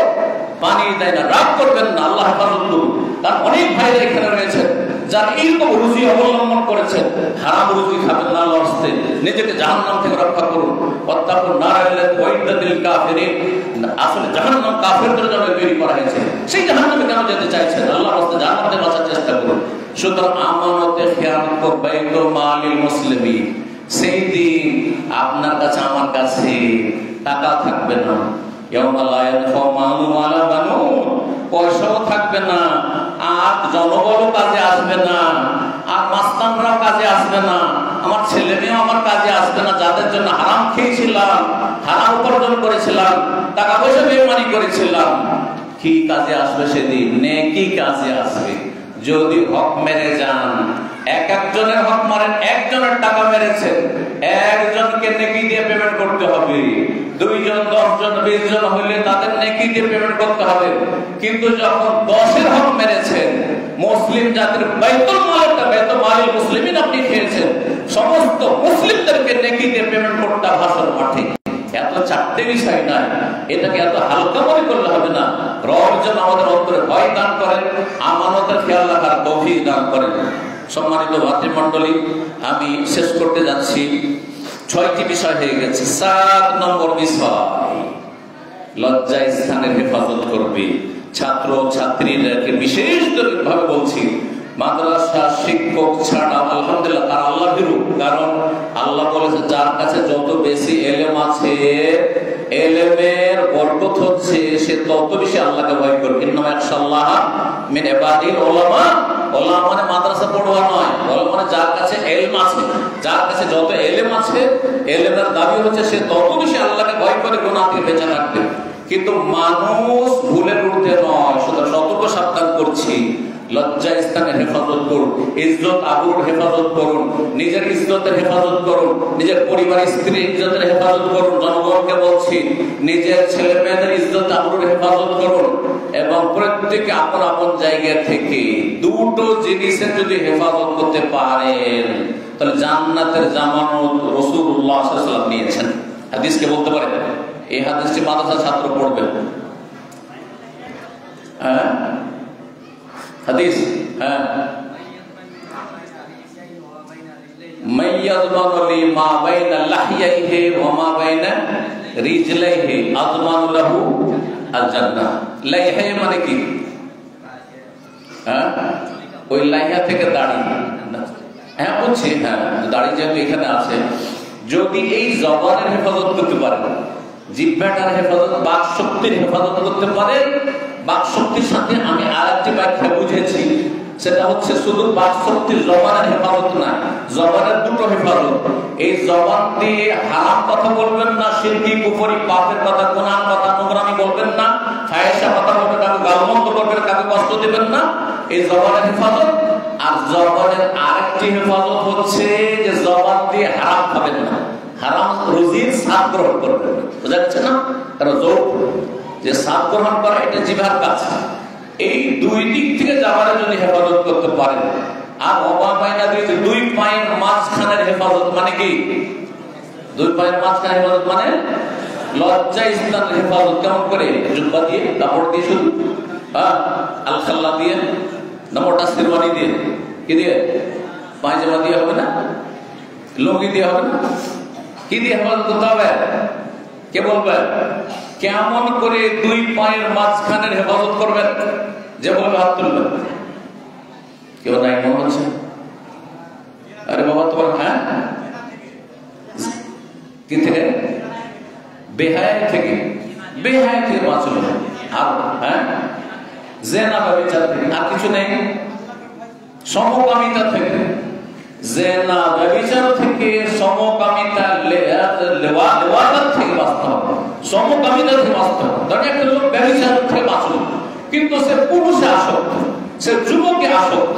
পানি দেয় না। রাগ করবেন না, আল্লাহ হেফাজত করুন। তার অনেক ভাইরা এখানে রয়েছেন যারা এইরকম রুজি অবলম্বন করেছেন, হারাম রুজি খাবেন না, আল্লাহর হস্তে নিজেকে জাহান্নাম থেকে রক্ষা করুন। ওয়াত্তাকুন নারাল্লাতী উইদ্দাতিল কাফিরিন, আসলে জাহান্নাম কাফেরদের জন্য তৈরি করা হয়েছে, সেই জাহান্নামে কেন যেতে চাইছেন? আল্লাহর হস্তে জান্নাতে বাঁচার চেষ্টা করুন। সুতরাং আমানতে খেয়ানত করবে তো মালিল মুসলিমিন। সেই দিন আপনার কাছে আমার কাছে টাকা থাকবে না, পয়সাও থাকবে না, আর জনবলও কাজে আসবে না, আর মাস্তানরাও কাজে আসবে না, আমার ছেলে মেয়েও আমার কাজে আসবে না, যাদের জন্য হারাম খেয়েছিলাম, হারাম উপার্জন করেছিলাম, টাকা পয়সা বেইমানি করেছিলাম। কি কাজে আসবে সেদিন? নেকি কাজে আসবে। যদি হক মেরে যান, এক একজনের হক মারেন, একজনের টাকা মেরেছেন, একজনকে নেকি দিয়ে পেমেন্ট করতে হবে। 2 জন 10 জন 20 জন হইলে তাদের নেকি দিয়ে পেমেন্ট করতে হবে। কিন্তু যখন 10-এর হক মেরেছেন, মুসলিম জাতির বাইতুল মালটা, বাইতুল মালিল মুসলিমিন আপনি খেয়েছেন, সমস্ত মুসলিমদেরকে নেকি দিয়ে পেমেন্ট করতে ভাষণ মাঠে। এত চারটে বিষয় নাই, এটাকে এত হালকা মনে করলে হবে না। রব যেন আমাদের অন্তরে ভয় দান করেন, আমানতের খেয়াল রাখার গভীর দান করেন। সম্মানিত ভাতৃমণ্ডলী, আমি শেষ করতে যাচ্ছি। 6টি বিষয় হয়ে গেছে। 7 নম্বর বিষয়, লজ্জা স্থানের হেফাজত করবে। ছাত্র ছাত্রীদেরকে বিশেষ ভাবে বলছি, মাদ্রাসা শিক্ষক ছাড়া আলহামদুলিল্লাহ তার আল্লাহ ভীরু। কারণ আল্লাহ বলেছে, যার কাছে যত বেশি এলেম আছে, এলেমের বরকত হচ্ছে, সে তত বেশি আল্লাহকে ভয় করবে। ইন্নামা ইয়াখশাল্লাহ মিন ইবাদিল উলামা। ওলামা মানে মাদ্রাসা পড়ুয়া নয়, ওলামা মানে যার কাছে এলম আছে। যার কাছে যত এলেম আছে, এলেমের দাবি হচ্ছে সে তত বেশি আল্লাহকে ভয় করে গুনাহ থেকে বেঁচে থাকবে। কিন্তু মানুষ ভুলের ঊর্ধ্বে নয়। সুতরাং সতর্ক সাবধান করছি, লজ্জা স্থানের হেফাজত করুন, ইজ্জত আবরুর হেফাজত করুন, নিজের ইজ্জতের হেফাজত করুন, নিজের পরিবার স্ত্রীর ইজ্জতের হেফাজত করুন। জনগণকে বলছি, নিজের ছেলে মেয়েদের ইজ্জত আবরুর হেফাজত করুন, এবং প্রত্যেকে আপন আপন জায়গা থেকে 2টো জিনিসের যদি হেফাজত করতে পারেন, তাহলে জান্নাতের জামানত রাসূলুল্লাহ সাল্লাল্লাহু আলাইহি ওয়াসাল্লাম নিয়েছেন। হাদিসকে বলতে পারেন, এই হাদিসটি মাদ্রাসা ছাত্র পড়বে। হ্যাঁ, হাদিস, হ্যাঁ, মাইয়াযমানু লি মা বাইনা লাহইয়াইহি ওয়া মা বাইনা রিজলাইহি আযমানু লাহু আল জান্নাহ। লাইহা মানে কি? হ্যাঁ, ওই লাইহা থেকে দাড়ি। হ্যাঁ বলছি, হ্যাঁ, দাড়ি যেহেতু এখানে আছে, যদি এই জবানের হেফাজত করতে পারেন, জিহ্বাটার হেফাজত, বাক শক্তির হেফাজত করতে পারেন। বাক শক্তির সাথে আমি আরেকটি ব্যাখ্যা বুঝেছি, সেটা হচ্ছে শুধু বাক শক্তির জবানের হেফাজত না, জবানের 2টো হেফাজত। এই জবান দিয়ে হারাম কথা বলবেন না, শিরকি কুফরি পাপের কথা, গুনাহ কথা, নোংরামি বলবেন না, ফাহিশা কথা বলবেন না, গালমন্দ করবেন, কাউকে কষ্ট দিবেন না, এই জবানের হেফাজত। আর জবানের আরেকটি হেফাজত হচ্ছে যে জবান দিয়ে হারাম খাবেন না, হারাম রুজির স্বাদ গ্রহণ করবেন। বুঝা যাচ্ছে না? কারণ যে স্বাদ গ্রহণ করা এটা জিহ্বার কাজ। এই 2 দিক থেকে জবানের যদি হেফাজত করতে পারেন, আর অবাবাইনা 2 পায়ের মাঝখানের হেফাজত মানে কি? 2 পায়ের মাঝখানের হেফাজত মানে লজ্জা স্থানের হেফাজত। কেমন করে? জুব্বা দিয়ে, কাপড় দিয়ে, শুধু আল খাল্লা দিয়ে, নামটা শেরওয়ানি দিয়ে, কি দিয়ে? পায়জামা দিয়ে হবে না, লুঙ্গি দিয়ে হবে না, কি দিয়ে হেফাজত করতে হবে? কে বলবে? কেমন করে 2 পায়ের মাঝখানের হেফাজত করবেন? যে বলবে হাত তুলবেন। কেউ নাই মনে হচ্ছে? আরে বাবা তোমার, হ্যাঁ, কি থেকে? বেহায়া থেকে, বেহায়া থেকে বাঁচলো। আর হ্যাঁ, জেনা ব্যভিচার থেকে, আর কিছু নেই। সমকামিতা থেকে, জেনা ব্যভিচার থেকে, সমকামিতা লেওয়াদাত থেকে বাঁচতে হবে, সমকামিতা থেকে বাঁচতে হবে। ধরেন একটা লোক ব্যভিচার থেকে বাঁচলো, কিন্তু সে পুরুষে আসক্ত, সে যুবকে আসক্ত,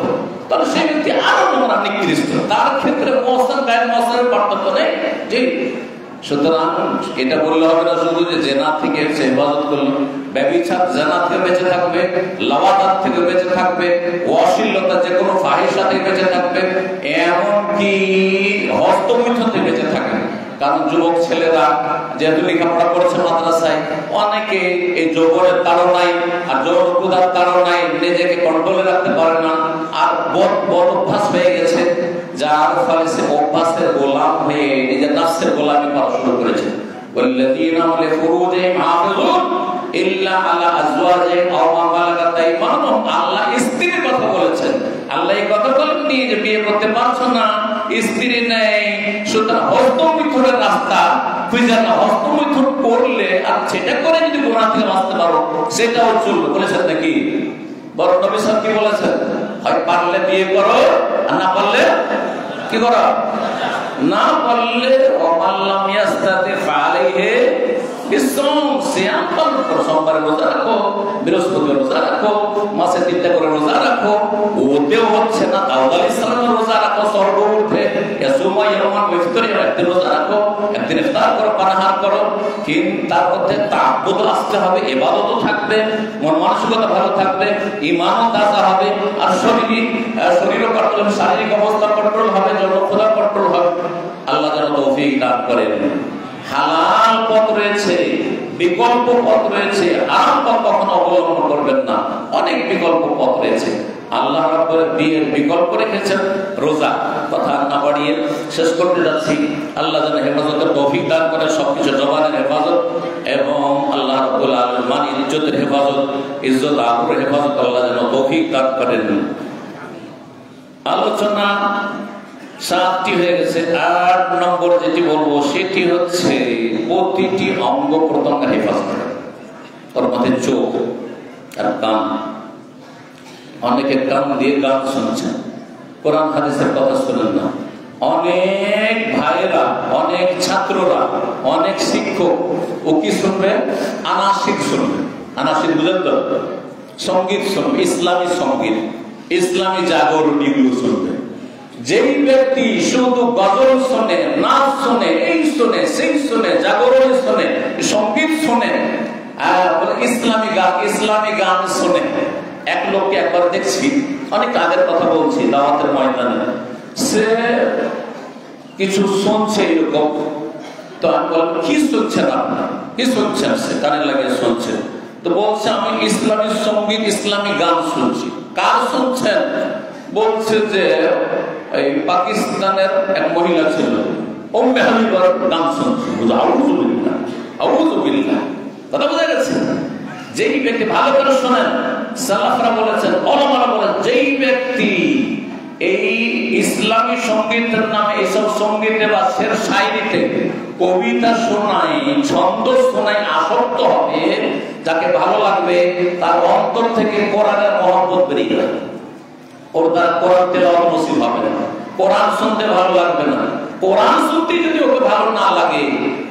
তাহলে সেই ব্যক্তি আরো নোংরা, নিকৃষ্ট। তার ক্ষেত্রে মহসান গায়ের মহসানের পার্থক্য নেই। যে সুতরাং এটা বললে হবে না শুধু যে জেনা থেকে সে হেফাজত করলো, ব্যভিচার জেনা থেকে বেঁচে থাকবে, লাওয়াদাত থেকে বেঁচে থাকবে, অশ্লীলতা যে কোনো ফাহিশা থেকে বেঁচে থাকবে, এমনকি হস্তমৈথুন থেকে বেঁচে থাকবে। কারণ যুবক ছেলেরা যেহেতু লেখাপড়া করেছে মাদ্রাসায়, অনেকে এই যৌবনের তাড়নায় আর যৌন ক্ষুধার তাড়নায় নিজেকে কন্ট্রোলে রাখতে পারে না, আর বদ অভ্যাস হয়ে গেছে, যার ফলে সে অভ্যাসের গোলাম হয়ে নিজের নাফসের গোলামি করা শুরু করেছে। ওয়াল্লাযীনা লিফুরুজিহিম হাফিজুন ইল্লা আলা আজওয়াজিহিম আও মা মালাকাত আইমানুহুম। আল্লাহ স্ত্রীর কথা বলেছেন, আল্লাহ এই কথা বলেননি যে বিয়ে করতে পারছো না, স্ত্রী নেই, সুতরাং হস্তমৈথুনের রাস্তা খুঁজে না, হস্তমৈথুন করলে আর সেটা করে যদি গুনাহ থেকে বাঁচতে পারো সেটাও চলবে বলেছেন নাকি? বড় নবী সাহেব কি বলেছেন? হয় পারলে বিয়ে করো, আর না পারলে কি করো? না পারলে ওমাল্লাম ইয়াস্তাতি ফালাইহি বিসওম, সিয়াম পালন করো, সোমবারে রোজা রাখো, বৃহস্পতিবার রোজা রাখো, মাসে 3টা করে রোজা রাখো। ওতেও হচ্ছে না, দাউদ আলাইহিস সালামের রোজা রাখো, স্বর্গ উঠে ইয়াসুমা ইয়ামান ইফতারি, একদিন রোজা রাখো, একদিন ইফতার করো, পানাহার করো, কিন্তু তার মধ্যে তাআব্বুদ আসতে হবে, ইবাদতও থাকবে, মন মানসিকতা ভালো থাকবে, ঈমানও তাজা হবে, আর শরীরও কন্ট্রোল, শারীরিক অবস্থা কন্ট্রোল হবে, জনপ্রদা কন্ট্রোল হবে। আল্লাহ যেন তৌফিক দান করেন। হালাল পথ রয়েছে, বিকল্প পথ রয়েছে, হারাম পথ কখনো অবলম্বন করবেন না। অনেক বিকল্প পথ রয়েছে। আল্লাহ রাব্বুল বিয়ের বিকল্প রেখেছেন। রোজা, কথা না বাড়িয়ে শেষ করতে যাচ্ছি। আল্লাহ যেন হেফাজতের তৌফিক দান করে, সবকিছু জবানের হেফাজত এবং আল্লাহ রাব্বুল আলামিন ইজ্জতের হেফাজত, ইজ্জত আবরুর হেফাজত আল্লাহ যেন তৌফিক দান করেন। আলোচনা 7টি হয়ে গেছে। 8 নম্বর যেটি বলবো সেটি হচ্ছে প্রতিটি অঙ্গ প্রত্যঙ্গের হেফাজত। তার মধ্যে চোখ আর কান। অনেকে কান দিয়ে গান শুনছেন, কোরআন হাদিসের কথা শুনেন না। অনেক ভাইয়েরা, অনেক ছাত্ররা, অনেক শিক্ষক ও কি শুনবে? আনাসিক শুনবে। আনাসিক বুঝেন তো? সঙ্গীত শুনবে, ইসলামী সঙ্গীত, ইসলামী জাগরণ, এগুলো শুনবে। যেই ব্যক্তি শুধু গজল শোনে, নাচ শোনে, এই শোনে, সেই শোনে, জাগরণ শোনে, সঙ্গীত শোনে, ইসলামী গান শোনে। এক লোককে একবার দেখছি, অনেক আগের কথা বলছি, দাওয়াতের ময়দানে, সে কিছু শুনছে এরকম। তো আমি বললাম, কি শুনছেন আপনার? কি শুনছেন? সে কানে লাগিয়ে শুনছে। তো বলছে, আমি ইসলামী সঙ্গীত, ইসলামী গান শুনছি। কার শুনছেন? বলছে যে এই পাকিস্তানের এক মহিলা ছিল, উম্মে হাবিবার গান শুনছি। আউযুবিল্লাহ, আউযুবিল্লাহ। কথা বোঝা গেছে? যেই ব্যক্তি, ভালো করে শোনেন, সালাফরা বলেছেন, ওলামারা বলেন, যেই ব্যক্তি এই ইসলামী সঙ্গীতের নামে এইসব সঙ্গীতে বা শের শায়রিতে কবিতা শোনায়, ছন্দ শোনায় আসক্ত হবে, যাকে ভালো লাগবে, তার অন্তর থেকে কোরআনের মহব্বত বেরিয়ে যাবে। ওর দ্বারা কোরআন তেলাওয়াত নসিব হবে না, কোরআন শুনতে ভালো লাগবে না। কোরআন শুনতে যদি ওকে ভালো না লাগে,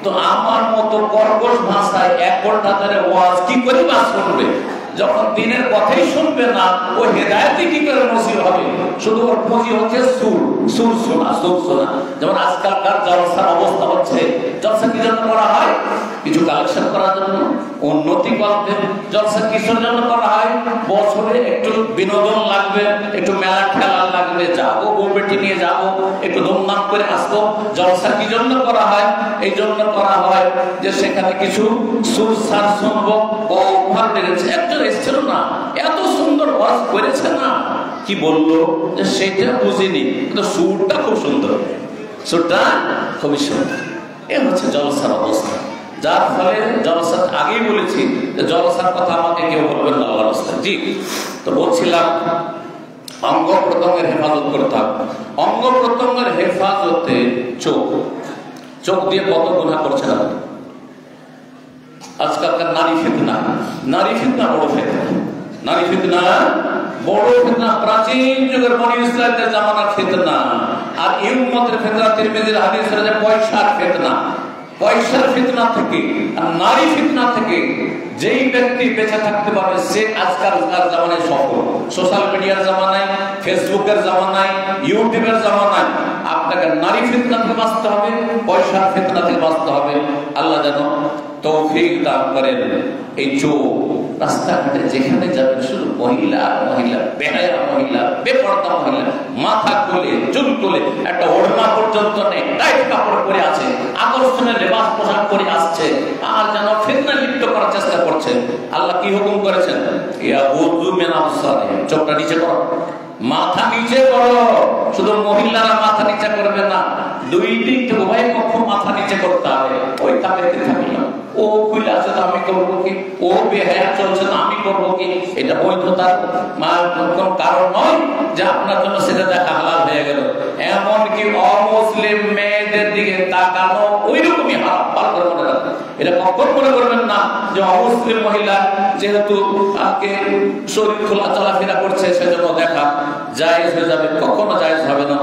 তো আমার মতো কর্কশ ভাষায় 1 ঘন্টা ধরে ওয়াজ কি করে বা শুনবে? যখন দিনের কথাই শুনবে না, ও হেদায়েতে কি করে নসিব হবে? শুধু ওর পুঁজি হচ্ছে সুর শোনা। যেমন আজকালকার জলসার অবস্থা হচ্ছে, জলসা কি জন্য করা হয়? কিছু কালেকশন করার জন্য, উন্নতি করতে। জলসা কিসের জন্য করা হয়? বছরে একটু বিনোদন লাগবে, একটু মেলা খেলা লাগবে, যাবো, বউ বেটি নিয়ে যাবো, একটু ধুমধাম করে আসবো। জলসা কি জন্য করা হয়? এই জন্য করা হয় যে সেখানে কিছু সুর সার শুনবো। ও ভালো লেগেছে, একজন এসেছিল না, এত সুন্দর ওয়াজ করেছে না, কি বললো যে সেটা বুঝিনি, কিন্তু সুরটা খুব সুন্দর, সুরটা খুবই সুন্দর। এ হচ্ছে জলসার অবস্থা। যার ফলে জলসা, আগেই বলেছি যে জলসার কথা আমাকে কেউ বলবেন না, আল্লাহর রাস্তায়। জি, তো বলছিলাম অঙ্গ প্রত্যঙ্গের হেফাজত করতে হবে। অঙ্গ প্রত্যঙ্গের হেফাজতে চোখ দিয়ে কত গুনাহ করছেন আপনি। আজকালকার নারী ফিতনা বড় ফিতনা, নারী ফিতনা বড় ফিতনা। প্রাচীন যুগের বনি ইসরাইলের জামানার ফিতনা, আর এই উম্মতের ফিতনা, তিরমিজির হাদিসের যে পয়সার ফিতনা থেকে, আর নারী ফিতনা থেকে যেই ব্যক্তি বেঁচে থাকতে পারবে, সে আজকালকার জামানায় সফল। সোশ্যাল মিডিয়ার জামানায়, ফেসবুকের জামানায়, ইউটিউবের জামানায় আপনাকে নারী ফিতনা থেকে বাঁচতে হবে, পয়সার ফিতনা থেকে বাঁচতে হবে। আল্লাহ যেন তৌফিক দান করেন। এই চোখ, রাস্তাঘাটে যেখানে যাবেন শুধু মহিলা, বেহায়া মহিলা, বেপরদা মহিলা, মাথা খুলে, চুল খুলে, একটা ওড়না পর্যন্ত নেই, টাইট কাপড় পরে আছে, আকর্ষণের লেবাস পোশাক পরে আসছে, আর যেন ফিতনা লিপ্ত করার চেষ্টা করছে। আল্লাহ কি হুকুম করেছেন? চোখটা নিচে করো, মাথা নিচে করো। শুধু মহিলারা মাথা নিচে করবে না, দুই দিক থেকে উভয় পক্ষ মাথা নিচে করতে হবে। ওই তাদেরকে থাকলাম, ও খুলে আছে তো আমি করবো কি, ও বেহায়া চলছে তো আমি করবো কি, এটা বৈধতার কোন কারণ নয় যে আপনার জন্য সেটা দেখা হালাল হয়ে গেল। এমনকি অমুসলিম মেয়েদের দিকে তাকানো ওই রকমই হারাম, ভালো করে মনে রাখবেন। এটা কখন মনে করবেন না যে অমুসলিম মহিলা যেহেতু শরীর খোলা চলাফেরা করছে সেজন্য দেখা জায়েজ হয়ে যাবে, কখনো জায়েজ হবে না।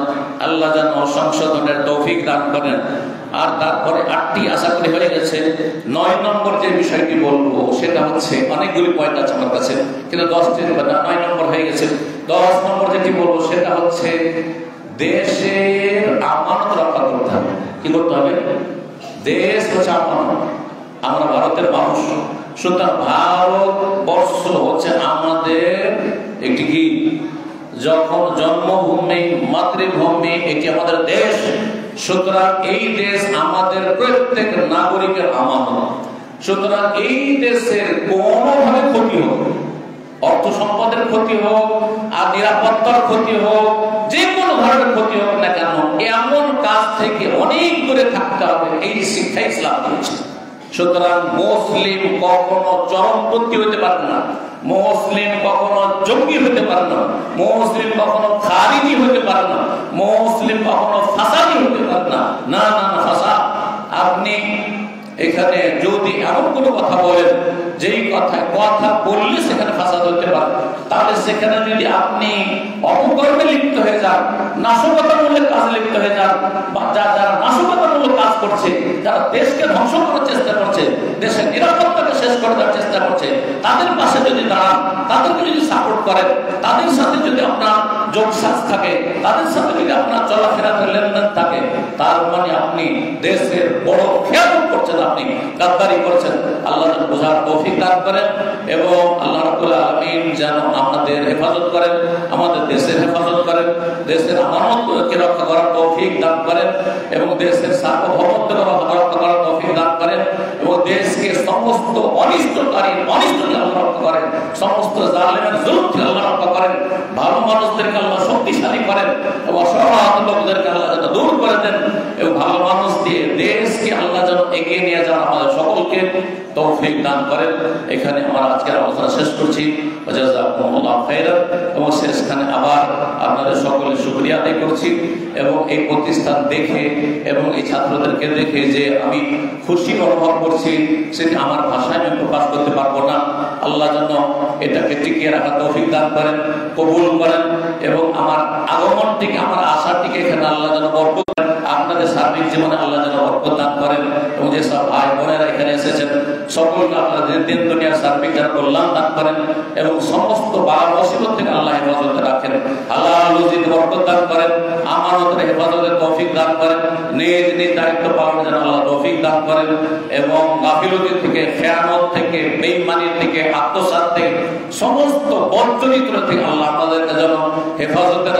আল্লাহ যেন সংশোধনের তৌফিক দান করেন। আর তারপরে 8টি আশা করি হয়ে গেছে। 9 নম্বর যে বিষয়টি বলবো সেটা হচ্ছে, অনেকগুলি পয়েন্ট আছে আমার কাছে কিন্তু 10টি 9 নম্বর হয়ে গেছে। 10 নম্বর যেটি বলবো সেটা হচ্ছে দেশের আমানত রক্ষা করতে হবে। কি করতে হবে? দেশ হচ্ছে আমানত। আমরা ভারতের মানুষ, সুতরাং ভারতবর্ষ হচ্ছে আমাদের একটি কি যখন জন্মভূমি, মাতৃভূমি, এটি আমাদের দেশ। সুতরাং এই দেশ আমাদের প্রত্যেক নাগরিকের আমানত। সুতরাং এই দেশের কোনোভাবে ক্ষতি হোক, অর্থ সম্পদের ক্ষতি হোক আর নিরাপত্তার ক্ষতি হোক, যে কোনো ধরনের ক্ষতি হোক না কেন, এমন কাজ থেকে অনেক দূরে থাকতে হবে। এই শিক্ষা ইসলাম দিয়েছে। সুতরাং মুসলিম কখনো চরমপন্থী হতে পারে না, মুসলিম কখনো জঙ্গি হতে পারে না, মুসলিম কখনো খারিজি হতে পারে না, মুসলিম কখনো ফাসাদি হতে পারে না। না না না, ফাসাদ। আপনি এখানে যদি এমন কোনো কথা বলেন যেই কথা বললে সেখানে ফাসাদ হতে পারে, তাহলে সেখানে যদি আপনি অপকর্মে লিপ্ত হয়ে যান, নাশকতামূলক কাজে লিপ্ত হয়ে যান, বা যারা নাশকতামূলক কাজ করছে, যারা দেশকে ধ্বংস করার চেষ্টা করছে, দেশের নিরাপত্তাকে শেষ করে দেওয়ার চেষ্টা করছে, তাদের পাশে যদি দাঁড়ান, তাদেরকে যদি সাপোর্ট করেন, তাদের সাথে যদি আপনার যোগসাজ থাকে, তাদের সাথে যদি আপনার চলাফেরা লেনদেন থাকে, তার মানে আপনি দেশের বড় খেয়ানত করছেন, আপনি গাদ্দারি করছেন। আল্লাহ যেন বোঝার তৌফিক দান করেন এবং আল্লাহ রাব্বুল আলামিন যেন আমাদের হেফাজত করেন, আমাদের দেশের হেফাজত করেন, দেশের আমানতকে রক্ষা করার তৌফিক দান করেন এবং দেশের সার্বভৌমত্বকে রক্ষা করার তৌফিক দান করেন এবং দেশকে সমস্ত অনিষ্টকারী অনিষ্ট থেকে আল্লাহ রক্ষা করেন, সমস্ত জালেমের জুলুম থেকে আল্লাহ রক্ষা করেন, ভালো মানুষদেরকে আল্লাহ শক্তিশালী করেন এবং অসহায় লোকদেরকে আল্লাহ যেন দূর করে দেন এবং ভালো মানুষ দিয়ে দেশকে আল্লাহ যেন এগিয়ে নিয়ে যান, আমাদের সকলকে তৌফিক দান করেন। এখানে আমরা আজকের আলোচনা শেষ করছি। জাযাকুমুল্লাহু খাইরান। এবং শেষখানে আবার আপনাদের সকলের শুকরিয়া আদায় করছি এবং এই প্রতিষ্ঠান দেখে এবং এই ছাত্রদেরকে দেখে যে আমি খুশি অনুভব করছি, সেটি আমার ভাষায় আমি প্রকাশ করতে পারবো না। আল্লাহ যেন এটাকে টিকিয়ে রাখার তৌফিক দান করেন, কবুল করেন এবং আমার আগমনটিকে, আমার আশাটিকে এখানে আল্লাহ যেন বরকত করেন, আপনাদের সার্বিক জীবনে আল্লাহ যেন বরকত দান করেন এবং যেসব ভাই বোনেরা এখানে এসেছেন সকলকে আপনাদের দিন দুনিয়ার সার্বিক যেন কল্যাণ দান করেন এবং সমস্ত বালা মুসিবত থেকে আল্লাহ হেফাজতে রাখেন, হালাল রুজিতে বরকত দান করেন, আমানতের হেফাজতের তৌফিক দান করেন, নিজ নিজ দায়িত্ব পালন যেন আল্লাহ তৌফিক দান করেন এবং গাফিলতি থেকে, খেয়ানত থেকে, বেঈমানি থেকে, আত্মসাৎ থেকে, সমস্ত বদ চরিত্র থেকে আল্লাহ আপনাদেরকে যেন হেফাজতে